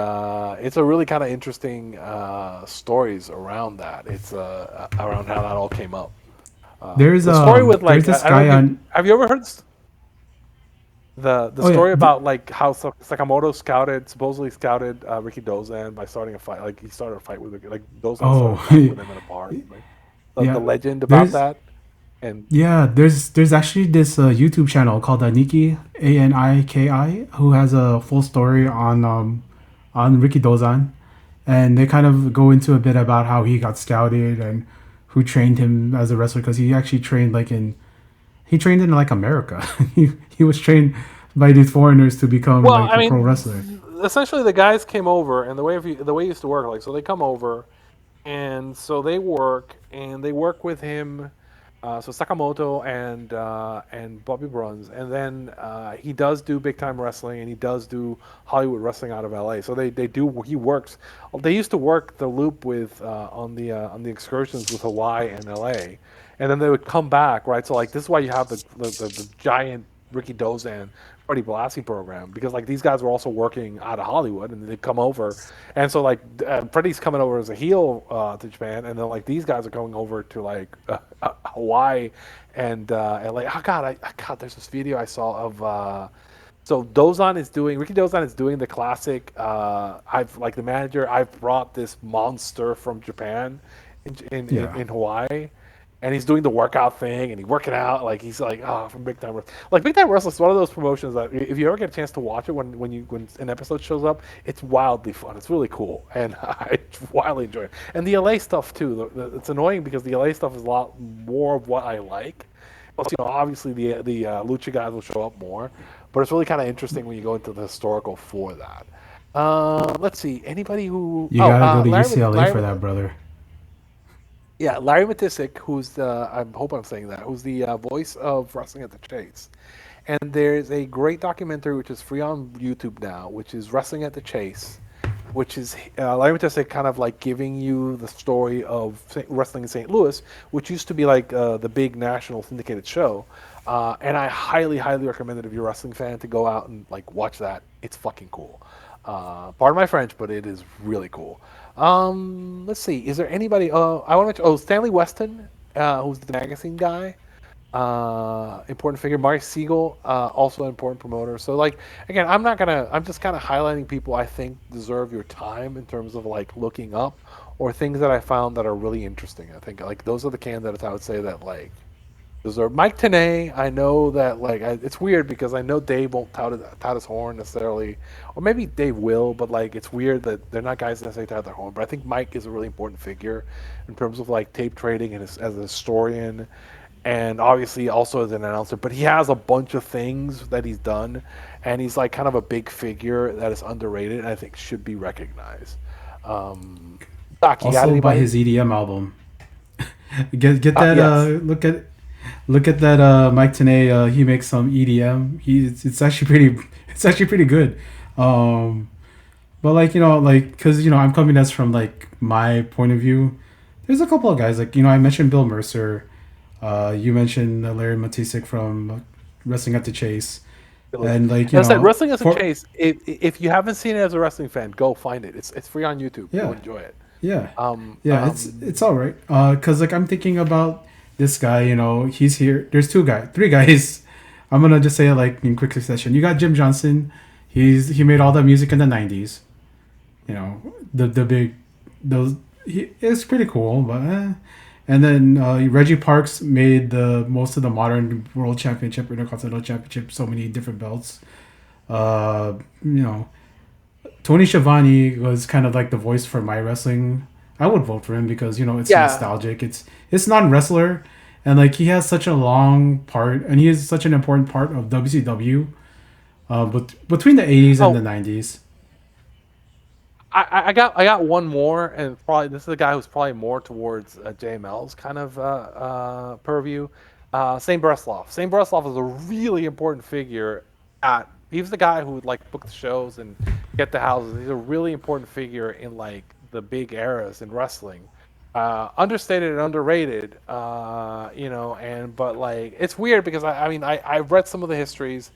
it's a really kind of interesting stories around that. It's around how that all came up. The story with There's like this I don't guy know if you on. have you ever heard the Oh yeah, story about like how Sakamoto supposedly scouted Ricky Dozan by starting a fight. Like he started a fight with like Dozan started a oh fight with him in a bar. Like the yeah. legend about There's that. And there's actually this YouTube channel called Aniki Aniki who has a full story on Ricky Dozan, and they kind of go into a bit about how he got scouted and who trained him as a wrestler because he actually trained he trained in like America. He was trained by these foreigners to become well, like I a pro mean, wrestler. essentially the guys came over, and the way it used to work, like so they come over, and so they work with him. So Sakamoto and Bobby Bruns, and then he does do big time wrestling, and he does do Hollywood wrestling out of LA. So they do he works. They used to work the loop with on the excursions with Hawaii and LA, and then they would come back, right? So like this is why you have the giant Ricky Dozan Freddie Blassie program, because like these guys were also working out of Hollywood, and they come over, and so like Freddie's coming over as a heel to Japan, and then like these guys are going over to like Hawaii and LA. Oh God, God, there's this video I saw of so Ricky Dozan is doing the classic. I've like the manager. I've brought this monster from Japan Yeah, in Hawaii, and he's doing the workout thing, and he's working out like he's like from Big Time Wrestling. Like Big Time Wrestling is one of those promotions that if you ever get a chance to watch it when an episode shows up, it's wildly fun. It's really cool, and I wildly enjoy it. And the LA stuff too. It's annoying because the LA stuff is a lot more of what I like. Plus, obviously the lucha guys will show up more, but it's really kind of interesting when you go into the historical for that. Let's see. Anybody who? you Oh, gotta go to Larry. UCLA for Larry. that, brother. Yeah, Larry Matisic, who's the I hope I'm saying that, who's the voice of Wrestling at the Chase. And there's a great documentary which is free on YouTube now, which is Wrestling at the Chase, which is Larry Matisic kind of like giving you the story of wrestling in St. Louis, which used to be like the big national syndicated show. And I highly, highly recommend it if you're a wrestling fan to go out and like watch that. It's fucking cool. Pardon my French, but it is really cool. Let's see. Is there anybody? I want to mention. Oh, Stanley Weston, who's the magazine guy. Important figure. Mark Siegel, also an important promoter. So, like, again, I'm not gonna. I'm just kind of highlighting people I think deserve your time in terms of like looking up or things that I found that are really interesting. I think like those are the candidates I would say that like deserve. Mike Tenay, I know that like it's weird because I know Dave won't tout his horn necessarily, or maybe Dave will, but like it's weird that they're not guys that necessarily tout their horn. But I think Mike is a really important figure in terms of like tape trading and as a historian, and obviously also as an announcer. But he has a bunch of things that he's done, and he's like kind of a big figure that is underrated and I think should be recognized. Um, Doc, you got Also by anybody? his EDM album. Get that Yes. look at that Mike Tenay. He makes some EDM. It's actually pretty it's actually pretty good. Um, but like like because I'm coming as from like my point of view. There's a couple of guys like I mentioned Bill Mercer. You mentioned Larry Matisik from Wrestling at the Chase, Really. and like And I said, wrestling as a for chase. If you haven't seen it as a wrestling fan, go find it. It's free on YouTube. You'll yeah enjoy it. yeah Um, yeah um, it's all right. Cause like I'm thinking about this guy. He's here. There's three guys. I'm gonna just say it like in quick succession. You got Jim Johnson. He made all the music in the '90s. The big those it's pretty cool, but and then Reggie Parks made the most of the modern world championship, intercontinental championship, so many different belts. Uh, you know, Tony Schiavone was kind of like the voice for my wrestling. I would vote for him because it's yeah, nostalgic. It's non wrestler, and like he has such a long part, and he is such an important part of WCW. But between the '80s and the oh, '90s, I got one more, and probably this is a guy who's probably more towards JML's kind of purview. Saint Breslov. Saint Breslov is a really important figure. He was the guy who would like book the shows and get the houses. He's a really important figure in like the big eras in wrestling. understated and underrated. And but like it's weird because I mean I've read some of the histories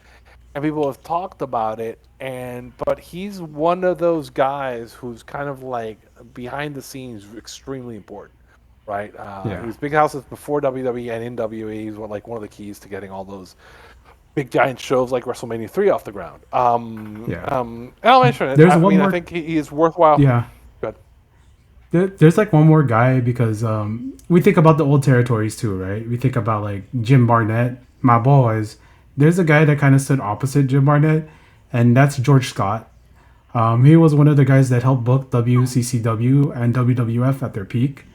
and people have talked about it, and but he's one of those guys who's kind of like behind the scenes extremely important, right? He Yeah. was big houses before WWE and in WWE. He's like one of the keys to getting all those big giant shows like WrestleMania 3 off the ground. Yeah. And I'll mention it. There's I one mean, I more. think he is worthwhile. Yeah. Good. There's like one more guy because we think about the old territories too, right? We think about like Jim Barnett, my boys. There's a guy that kind of stood opposite Jim Barnett, and that's George Scott. He was one of the guys that helped book WCCW and WWF at their peak.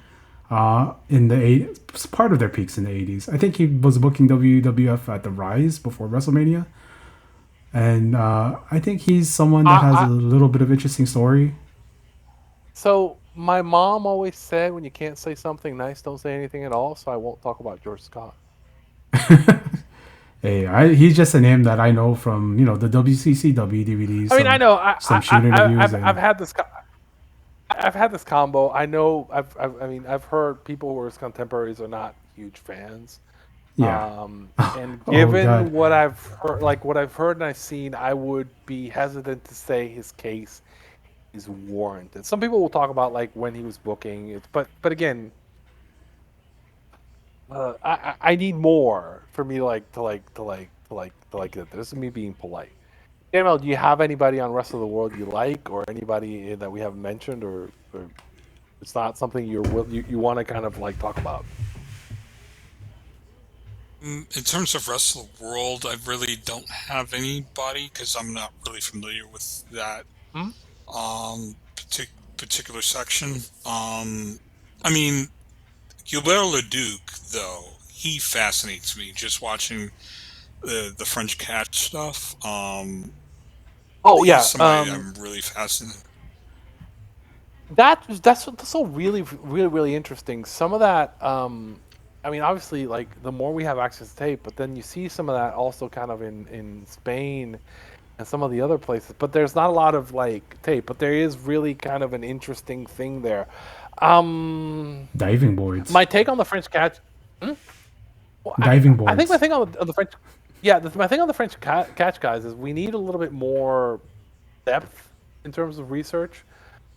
In the part of their peaks in the 80s. I think he was booking WWF at the Rise before WrestleMania, and I think he's someone that has a I little bit of interesting story. So my mom always said, when you can't say something nice, don't say anything at all. So I won't talk about George Scott. Hey, he's just a name that I know from the WCCW DVDs, I mean, I know. some shoot interviews, I've and had this. I've had this combo. I know. I mean, I've heard people who are his contemporaries are not huge fans. yeah. And Oh God, given what I've heard, like what I've heard and I've seen, I would be hesitant to say his case is warranted. Some people will talk about like when he was booking it, but again, I need more for me to like it. This is me being polite. Daniel, do you have anybody on Rest of the World you like, or anybody that we haven't mentioned, or it's not something you want to kind of like talk about? In terms of rest of the world, I really don't have anybody because I'm not really familiar with that Hmm? particular section. I mean, Gilbert Leduc, though, he fascinates me just watching the French catch stuff. Oh He's yeah, somebody I'm really fascinated. that's all really interesting. Some of that, I mean, obviously, like the more we have access to tape, but then you see some of that also kind of in Spain and some of the other places. But there's not a lot of like tape, but there is really kind of an interesting thing there. Um, diving boards, my take on the French catch. Hmm? Well, diving I think my boards. thing on the French, yeah, my thing on the French catch guys is we need a little bit more depth in terms of research,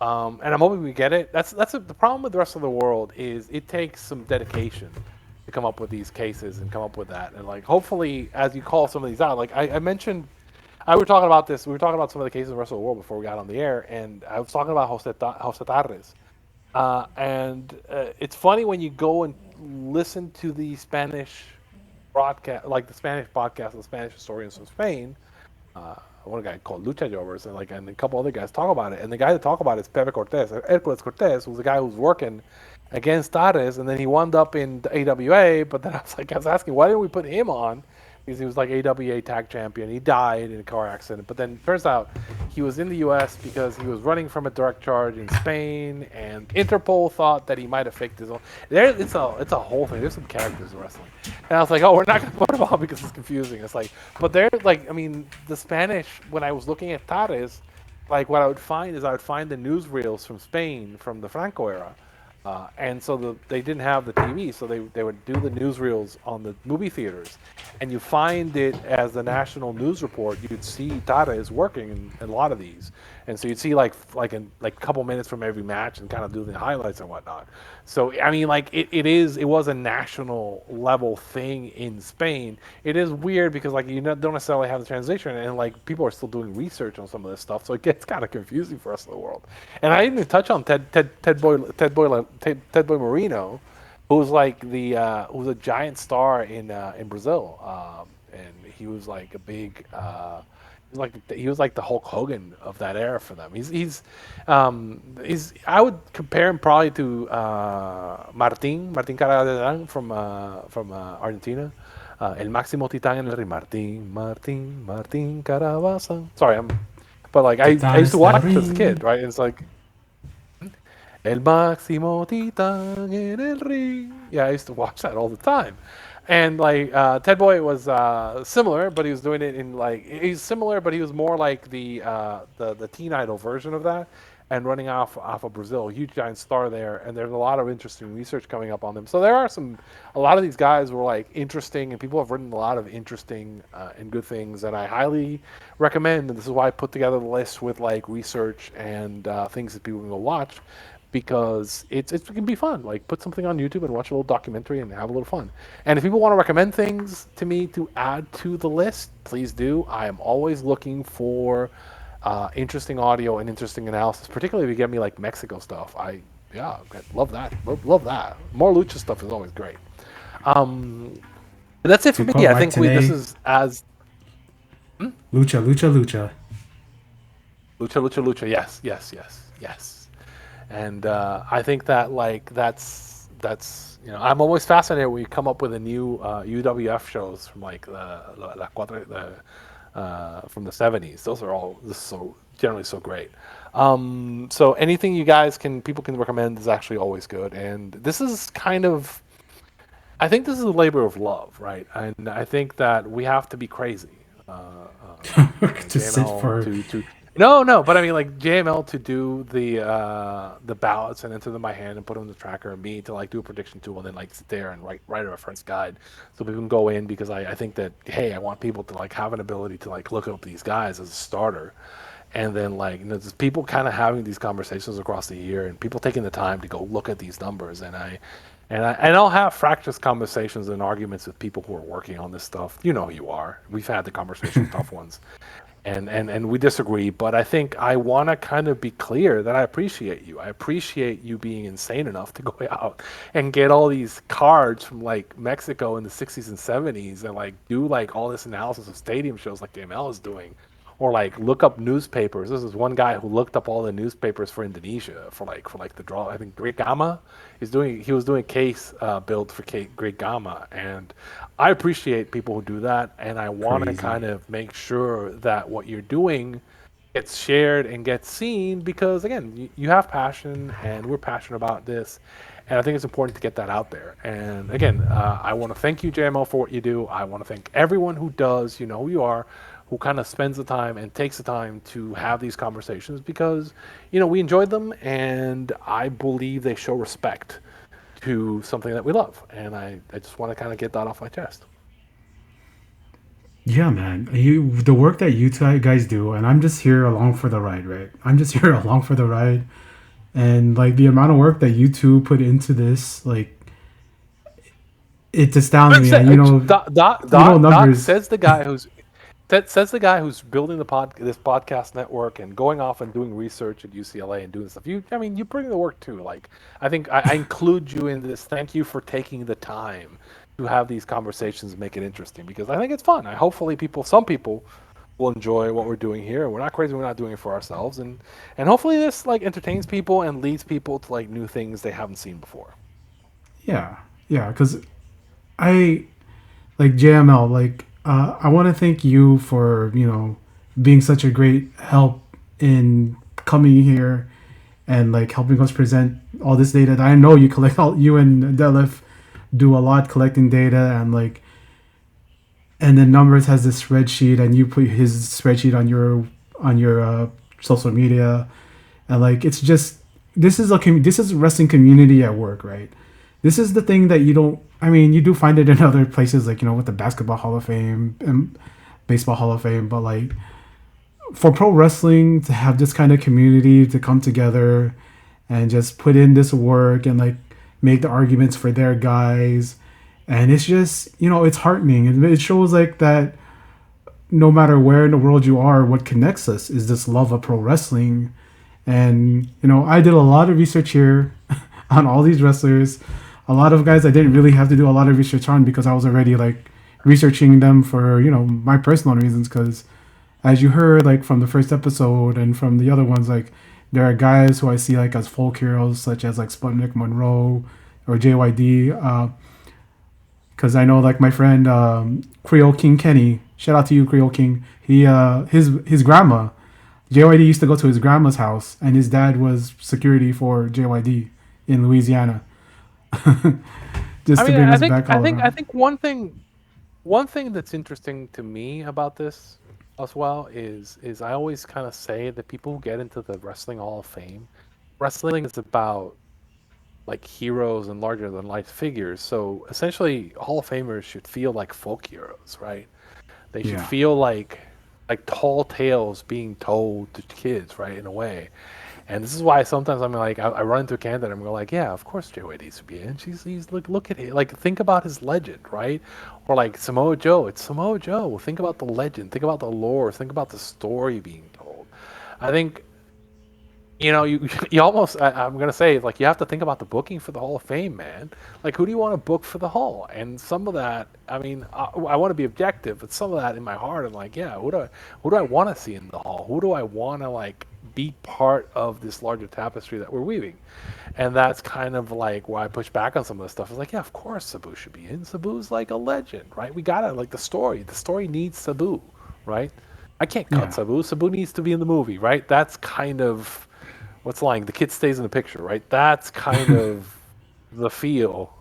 and I'm hoping we get it. The problem with the rest of the world is it takes some dedication to come up with these cases and come up with that, and like hopefully as you call some of these out, like I mentioned, I were talking about this. We were talking about some of the cases in the rest of the world before we got on the air, and I was talking about Jose Tarres. It's funny when you go and listen to the Spanish broadcast, like the Spanish podcast of the Spanish historians from Spain. One guy called Lucha Jovers, and a couple other guys talk about it. And the guy that talk about it is Pepe Cortez, Hercules Cortez, who's the guy who's working against Tares, and then he wound up in the AWA. But then I was asking, why didn't we put him on? Because he was like AWA tag champion. He died in a car accident. But then it turns out he was in the U.S. because he was running from a direct charge in Spain, and Interpol thought that he might have faked his own. It's a whole thing. There's some characters in wrestling, and I was like, oh, we're not gonna put him on because it's confusing. It's like, but they're like, I mean, the Spanish. When I was looking at Tares, like what I would find is I would find the newsreels from Spain from the Franco era, and so they didn't have the TV, so they would do the newsreels on the movie theaters, and you find it as the national news report. You'd see Tata is working in a lot of these, and so you'd see like a couple minutes from every match and kind of do the highlights and whatnot. So I mean, like it was a national level thing in Spain. It is weird because like don't necessarily have the translation, and like people are still doing research on some of this stuff, so it gets kind of confusing for us in the world. And I didn't even touch on Ted Boy Marino, who's like who's a giant star in Brazil, and he was like a big. He was like the Hulk Hogan of that era for them. He's I would compare him probably to Martin Carrera from Argentina. El máximo titán en el ring. Martin Carabasa. Sorry, but like I used to Titanes del watch this as a ring. kid, right? And it's like El máximo titán en el ring. Yeah, I used to watch that all the time. And like Ted Boy was similar, but he was doing it in like he's similar, but he was more like the teen idol version of that. and running off of Brazil, a huge giant star there, and there's a lot of interesting research coming up on them. So there are a lot of these guys were like interesting, and people have written a lot of interesting and good things, and I highly recommend. And this is why I put together the list with like research and things that people can go watch, because it can be fun. Like put something on YouTube and watch a little documentary and have a little fun. And if people want to recommend things to me to add to the list, please do. I am always looking for interesting audio and interesting analysis, particularly if you get me like Mexico stuff. Yeah, love that. Love that. More lucha stuff is always great. And that's it for To me. quote I Mike think this today, is as lucha, lucha, lucha. lucha. Yes. And I think that like that's I'm always fascinated when you come up with a new UWF shows from like from the 70s. Those are all just so generally so great. So anything you guys people can recommend is actually always good. And this is kind of, I think this is a labor of love, right? And I think that we have to be crazy. To sit JML for. to no, but I mean like JML to do the ballots and enter them by hand and put them in the tracker, and me to like do a prediction tool and then like sit there and write a reference guide so people can go in, because I think that, hey, I want people to like have an ability to like look up these guys as a starter, and then like just people kind of having these conversations across the year and people taking the time to go look at these numbers, and I'll have fractious conversations and arguments with people who are working on this stuff. You know who you are. We've had the conversation, tough ones, and we disagree. But I think I want to kind of be clear that I appreciate you. I appreciate you being insane enough to go out and get all these cards from like Mexico in the 60s and 70s and like do like all this analysis of stadium shows like JML is doing, or like look up newspapers. This is one guy who looked up all the newspapers for Indonesia for like the draw. I think Great Gama he was doing a case build for Great Gama, and I appreciate people who do that, and I want to Crazy. kind of make sure that what you're doing gets shared and gets seen, because again, you have passion and we're passionate about this, and I think it's important to get that out there. And again, I want to thank you, JML, for what you do. I want to thank everyone who does, you know who you are, who kind of spends the time and takes the time to have these conversations, because we enjoyed them, and I believe they show respect to something that we love, and I just want to kind of get that off my chest. Yeah, man. The work that you two guys do, and I'm just here along for the ride, right? I'm just here along for the ride, and like the amount of work that you two put into this, like it astounds me. And Doc numbers. says the guy who's building this podcast network and going off and doing research at UCLA and doing stuff. You bring the work too. Like I think I include you in this. Thank you for taking the time to have these conversations and make it interesting, because I think it's fun. Hopefully some people will enjoy what we're doing here. We're not crazy. We're not doing it for ourselves, and hopefully this like entertains people and leads people to like new things they haven't seen before. Yeah, yeah. Because I like JML. Like I want to thank you for being such a great help in coming here and like helping us present all this data. I know you collect all you and Delif do a lot collecting data, and then numbers has this spreadsheet, and you put his spreadsheet on your social media, and like it's just this is wrestling community at work, right? This is the thing that you don't. I mean, you do find it in other places, like with the Basketball Hall of Fame and Baseball Hall of Fame, but like for pro wrestling to have this kind of community to come together and just put in this work and like make the arguments for their guys, and it's just it's heartening, and it shows like that no matter where in the world you are, what connects us is this love of pro wrestling. And I did a lot of research here on all these wrestlers, a lot of guys I didn't really have to do a lot of research on because I was already like researching them for my personal reasons, because as you heard like from the first episode and from the other ones, like there are guys who I see like as folk heroes, such as like Sputnik Monroe or JYD, because I know like my friend Creole King Kenny, shout out to you Creole King, he his grandma, JYD used to go to his grandma's house, and his dad was security for JYD in Louisiana. Just I to mean, bring us back all around. I think one thing that's interesting to me about this as well is I always kind of say that people who get into the Wrestling Hall of Fame, wrestling is about like heroes and larger than life figures. So essentially, Hall of Famers should feel like folk heroes, right? They should Yeah. feel like tall tales being told to kids, right? In a way. And this is why sometimes I'm like, I run into a candidate and I'm like, yeah, of course Joe needs to be in. He's like, look at it. Like, think about his legend, right? Or like Samoa Joe. It's Samoa Joe. Think about the legend. Think about the lore. Think about the story being told. I think you you almost I'm gonna say like you have to think about the booking for the Hall of Fame, man. Like who do you want to book for the Hall? And some of that, I mean, I want to be objective, but some of that in my heart, I'm like, yeah, who do I want to see in the Hall? Who do I want to like be part of this larger tapestry that we're weaving? And that's kind of like why I push back on some of this stuff. It's like, yeah, of course Sabu should be in. Sabu's like a legend, right? We gotta like the story. The story needs Sabu, right? I can't cut Yeah. Sabu. Sabu needs to be in the movie, right? That's kind of what's lying. The kid stays in the picture, right? That's kind of the feel.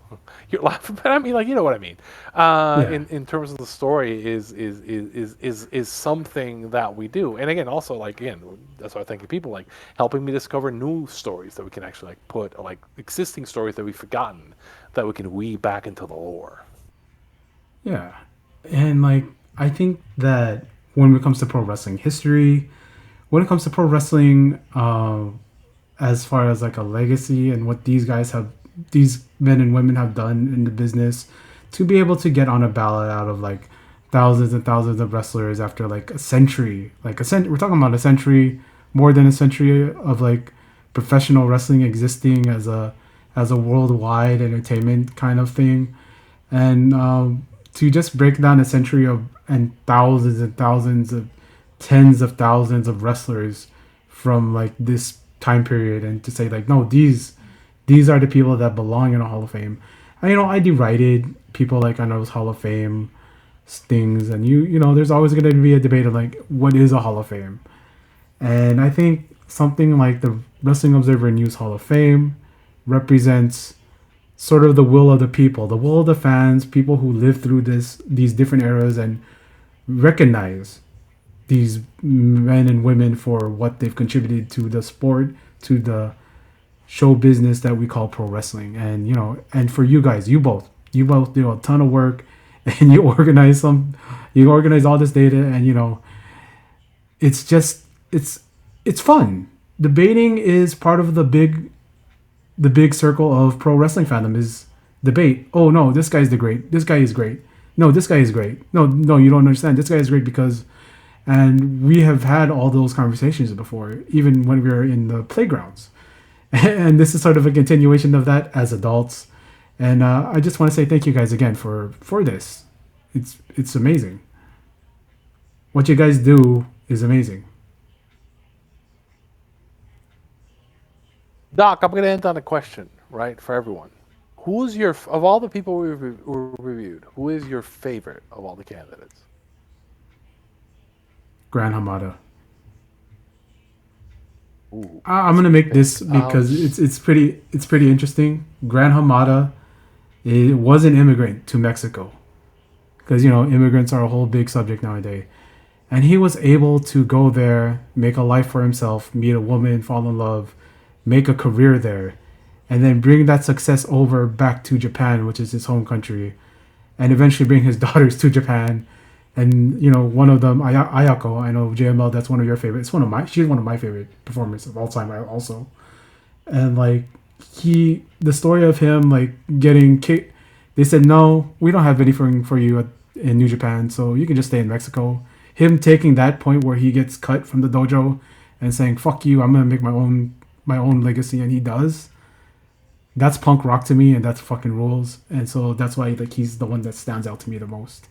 You're laughing, but I mean, like you know what I mean. Yeah. In terms of the story, is something that we do. And again, also like again, that's why I thank you people like helping me discover new stories that we can actually like put like existing stories that we've forgotten that we can weave back into the lore. Yeah. And like I think that when it comes to pro wrestling history, when it comes to pro wrestling, as far as like a legacy and what these men and women have done in the business, to be able to get on a ballot out of like thousands and thousands of wrestlers after like a century, we're talking about a century, more than a century of like professional wrestling existing as a worldwide entertainment kind of thing, and to just break down a century of and thousands of tens of thousands of wrestlers from like this time period, and to say like no, these are the people that belong in a Hall of Fame. And, I derided people like I know Hall of Fame things, and there's always going to be a debate of like what is a Hall of Fame, and I think something like the Wrestling Observer News Hall of Fame represents sort of the will of the people, the will of the fans, people who live through these different eras and recognize these men and women for what they've contributed to the sport, to the show business that we call pro wrestling. And and for you guys, you both do a ton of work, and you organize all this data, and it's just it's fun. Debating is part of the big circle of pro wrestling fandom is debate. Oh no, this guy's the great. This guy is great. No, this guy is great. No, no, you don't understand. This guy is great because, and we have had all those conversations before, even when we were in the playgrounds. And this is sort of a continuation of that as adults. And I just want to say thank you guys again for this. It's amazing. What you guys do is amazing. Doc, I'm going to end on a question, right, for everyone. Who's your of all the people we reviewed? Who is your favorite of all the candidates? Gran Hamada. Ooh, I'm that's a gonna big make pick. this because it's pretty interesting. Gran Hamada was an immigrant to Mexico, because immigrants are a whole big subject nowadays. And he was able to go there, make a life for himself, meet a woman, fall in love, make a career there, and then bring that success over back to Japan, which is his home country, and eventually bring his daughters to Japan. And one of them, Ayako, I know JML, that's one of your favorites. She's one of my favorite performers of all time. Also, and like the story of him like getting kicked. They said no, we don't have anything for you in New Japan, so you can just stay in Mexico. Him taking that point where he gets cut from the dojo and saying "fuck you," I'm gonna make my own legacy, and he does. That's punk rock to me, and that's fucking rules. And so that's why like he's the one that stands out to me the most.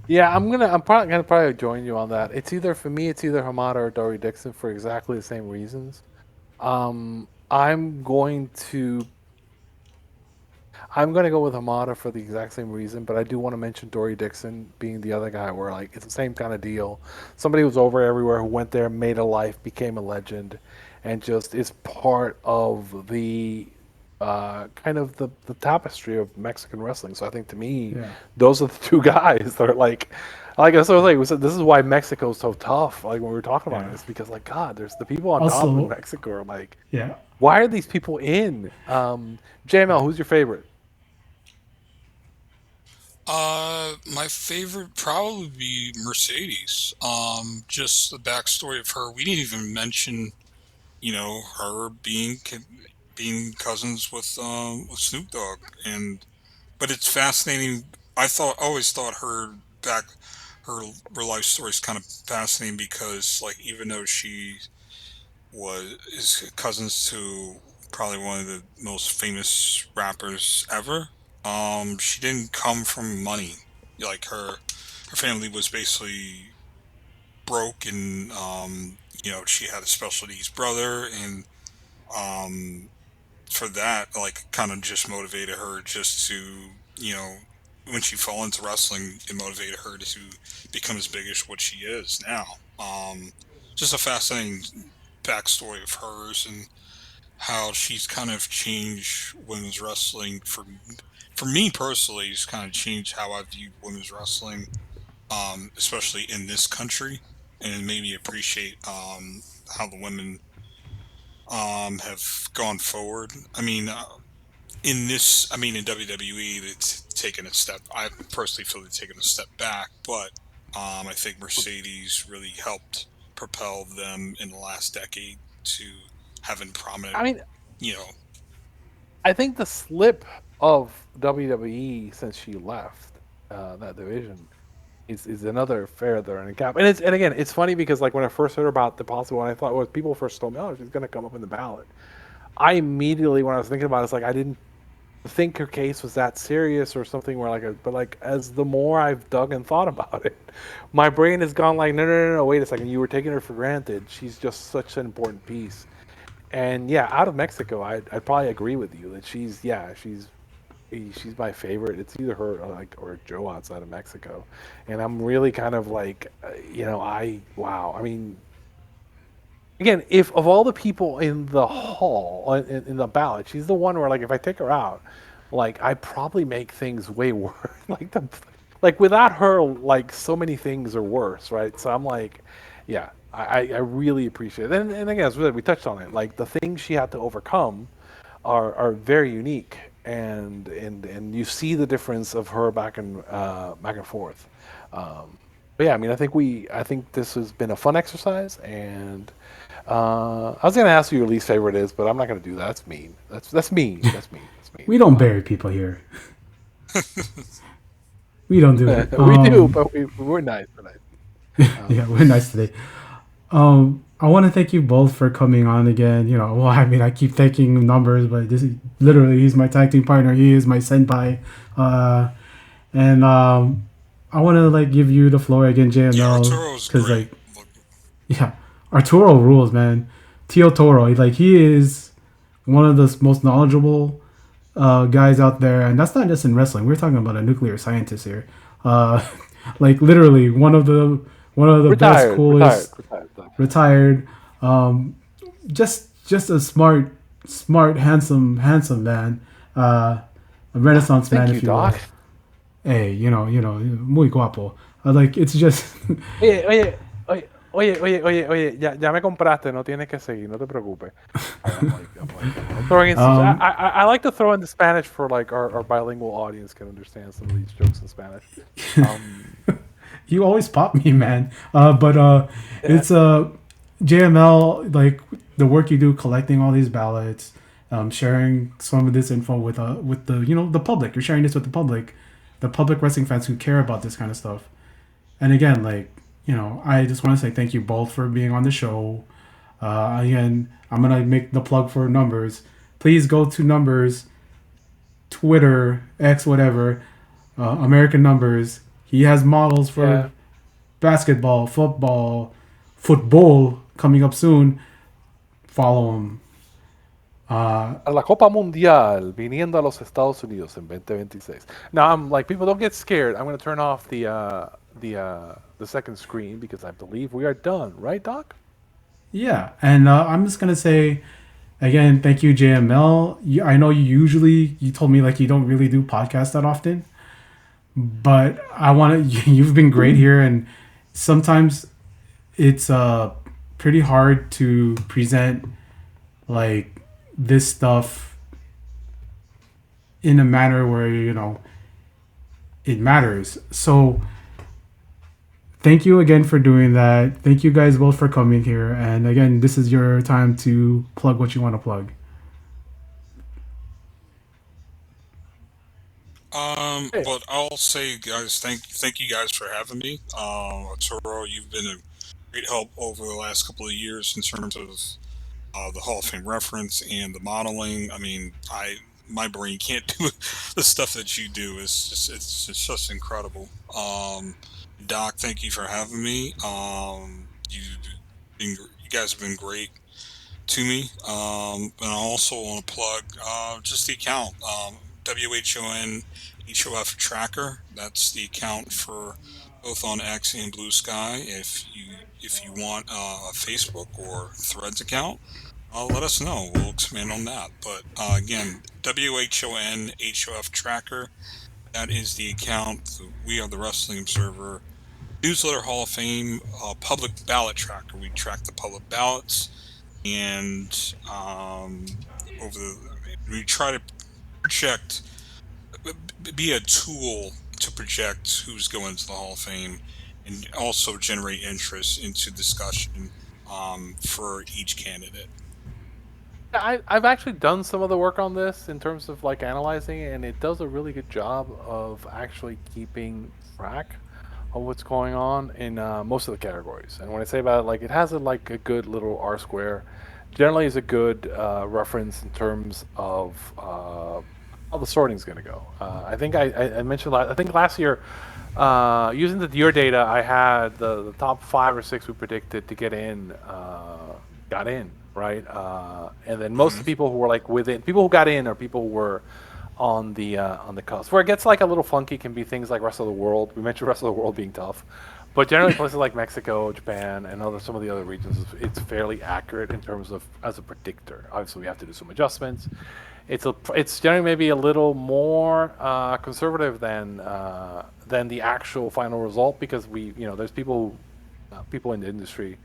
Yeah, I'm probably gonna join you on that. It's either for me, it's either Hamada or Dory Dixon for exactly the same reasons. I'm going to go with Hamada for the exact same reason, but I do want to mention Dory Dixon being the other guy where like it's the same kind of deal. Somebody who's over everywhere, who went there, made a life, became a legend, and just is part of the kind of the tapestry of Mexican wrestling. So I think to me, Yeah. those are the two guys that are like Like that's what I was like. This is why Mexico's so tough. Like when we were talking about Yeah. this, because like God, there's the people on top in Also, Mexico are like, yeah. why are these people in? JML, who's your favorite? My favorite probably be Mercedes. Just the backstory of her. We didn't even mention, her being cousins with Snoop Dogg, and but it's fascinating. Always thought her her life story is kind of fascinating because like even though she was is cousins to probably one of the most famous rappers ever. She didn't come from money. Like her family was basically broke, and she had a special needs brother, and um, for that, like, kind of just motivated her just to, you know, when she fell into wrestling, it motivated her to become as big as what she is now. Um, just a fascinating backstory of hers and how she's kind of changed women's wrestling for me personally. It's kind of changed how I view women's wrestling, especially in this country, and made me appreciate how the women have gone forward. I mean, in WWE, it's taken a step. I personally feel they've taken a step back, but I think Mercedes really helped propel them in the last decade to having I prominent, mean, you know, I think the slip of WWE since she left that division is another feather in the cap. And again, it's funny because like when I first heard about the possible, one, I thought was people first told me, oh, she's gonna come up in the ballot. I immediately, when I was thinking about it, it's like I didn't think her case was that serious or something where but like as the more I've dug and thought about it, my brain has gone like, no, wait a second, you were taking her for granted. She's just such an important piece. And yeah, out of Mexico, I'd probably agree with you that she's my favorite. It's either her or Joe outside of Mexico, and I'm really kind of like, I wow. I mean, again, if of all the people in the hall in the ballot, she's the one where like if I take her out, like I probably make things way worse. Like without her, like so many things are worse, right? So I'm like, yeah, I really appreciate it. And again, as we touched on it, like the things she had to overcome are very unique, and you see the difference of her back and forth. But yeah, I mean, I think this has been a fun exercise, and I was gonna ask who your least favorite is, but I'm not gonna do that. That's mean. That's mean. That's mean. That's mean. We don't bury people here. We don't do it. We do, but we're nice tonight. Yeah, we're nice today. I want to thank you both for coming on again. You know, well, I mean, I keep thanking numbers, but this is literally he's my tag team partner. He is my senpai, uh, and I want to like give you the floor again, yeah, JML, Arturo's because great. like yeah, Arturo rules, man. Tio Toro, like he is one of the most knowledgeable guys out there, and that's not just in wrestling. We're talking about a nuclear scientist here. Uh, like literally one of the best, coolest, Retired. retired. Um, just a smart, handsome man. A Renaissance man, Thank you, if you will. Doc. Hey, muy guapo. Like it's just Oye, ya me compraste, no tienes que seguir, no te preocupes. I'm throwing in some, um, I like to throw in the Spanish for like our bilingual audience can understand some of these jokes in Spanish. Um, you always pop me, man. But yeah, it's JML, like the work you do collecting all these ballots, sharing some of this info with the the public. You're sharing this with the public wrestling fans who care about this kind of stuff. And again, like I just want to say thank you both for being on the show. Again, I'm gonna make the plug for numbers. Please go to numbers, Twitter, X, whatever, American Numbers. He has models yeah. for basketball, football coming up soon. Follow him. A la Copa Mundial, viniendo a los Estados Unidos en 2026. Now I'm like, people don't get scared. I'm gonna turn off the second screen because I believe we are done, right, Doc? Yeah, and I'm just gonna say again, thank you, JML. I know you told me like you don't really do podcasts that often, but I want to. You've been great here, and sometimes it's pretty hard to present like this stuff in a manner where it matters. So thank you again for doing that. Thank you guys both for coming here. And again, this is your time to plug what you want to plug. Hey, But I'll say, guys, thank you guys for having me. Arturo, you've been a great help over the last couple of years in terms of the Hall of Fame reference and the modeling. I mean, I my brain can't do the stuff that you do. It's just incredible. Doc, thank you for having me. You guys have been great to me. And I also want to plug just the account, WHON HOF Tracker. That's the account for both on X and Blue Sky. If you want a Facebook or Threads account, let us know. We'll expand on that. But again, WHON HOF Tracker. That is the account. We are the Wrestling Observer Newsletter Hall of Fame public ballot tracker. We track the public ballots, and we try to project, be a tool to project who's going to the Hall of Fame, and also generate interest into discussion for each candidate. I've actually done some of the work on this in terms of like analyzing it, and it does a really good job of actually keeping track of what's going on in most of the categories. And when I say about it, like it has like a good little R square. Generally, is a good reference in terms of how the sorting is going to go. I think I mentioned I think last year using your data, I had the top 5 or 6 we predicted to get in got in, right? And then most of the Hmm. people who were like within people who got in are people who were on the cusp. Where it gets like a little funky can be things like rest of the world. We mentioned rest of the world being tough, but generally places like Mexico, Japan, and some of the other regions, it's fairly accurate in terms of as a predictor. Obviously, we have to do some adjustments. It's generally maybe a little more conservative than the actual final result because there's people in the industry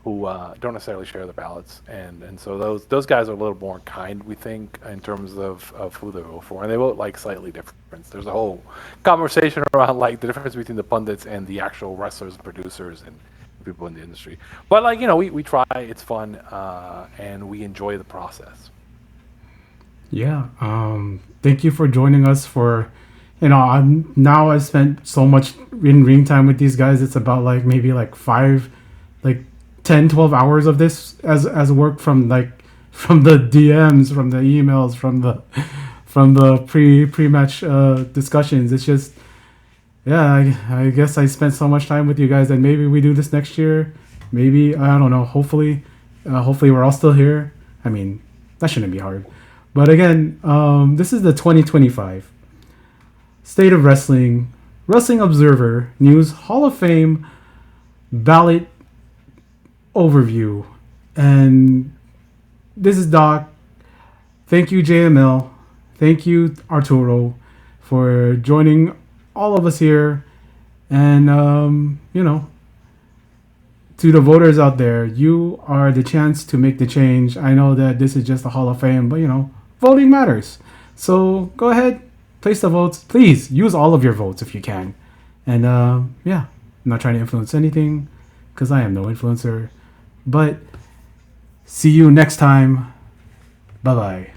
who don't necessarily share the ballots, and so those guys are a little more kind, we think, in terms of who they vote for, and they vote like slightly different. There's a whole conversation around like the difference between the pundits and the actual wrestlers, producers, and people in the industry. But like we try, it's fun, and we enjoy the process. Yeah. Thank you for joining us for, now I spent so much in ring time with these guys. It's about like maybe like like 10, 12 hours of this as work from the DMs, from the emails, from the pre-match discussions. It's just, yeah, I guess I spent so much time with you guys, and maybe we do this next year. Maybe, I don't know. Hopefully we're all still here. I mean, that shouldn't be hard. But again, this is the 2025 State of Wrestling Observer News Hall of Fame ballot overview. And this is Doc. Thank you, JML. Thank you, Arturo, for joining all of us here. And, to the voters out there, you are the chance to make the change. I know that this is just a Hall of Fame, but voting matters. So go ahead, place the votes. Please use all of your votes if you can. And yeah, I'm not trying to influence anything because I am no influencer. But see you next time. Bye bye.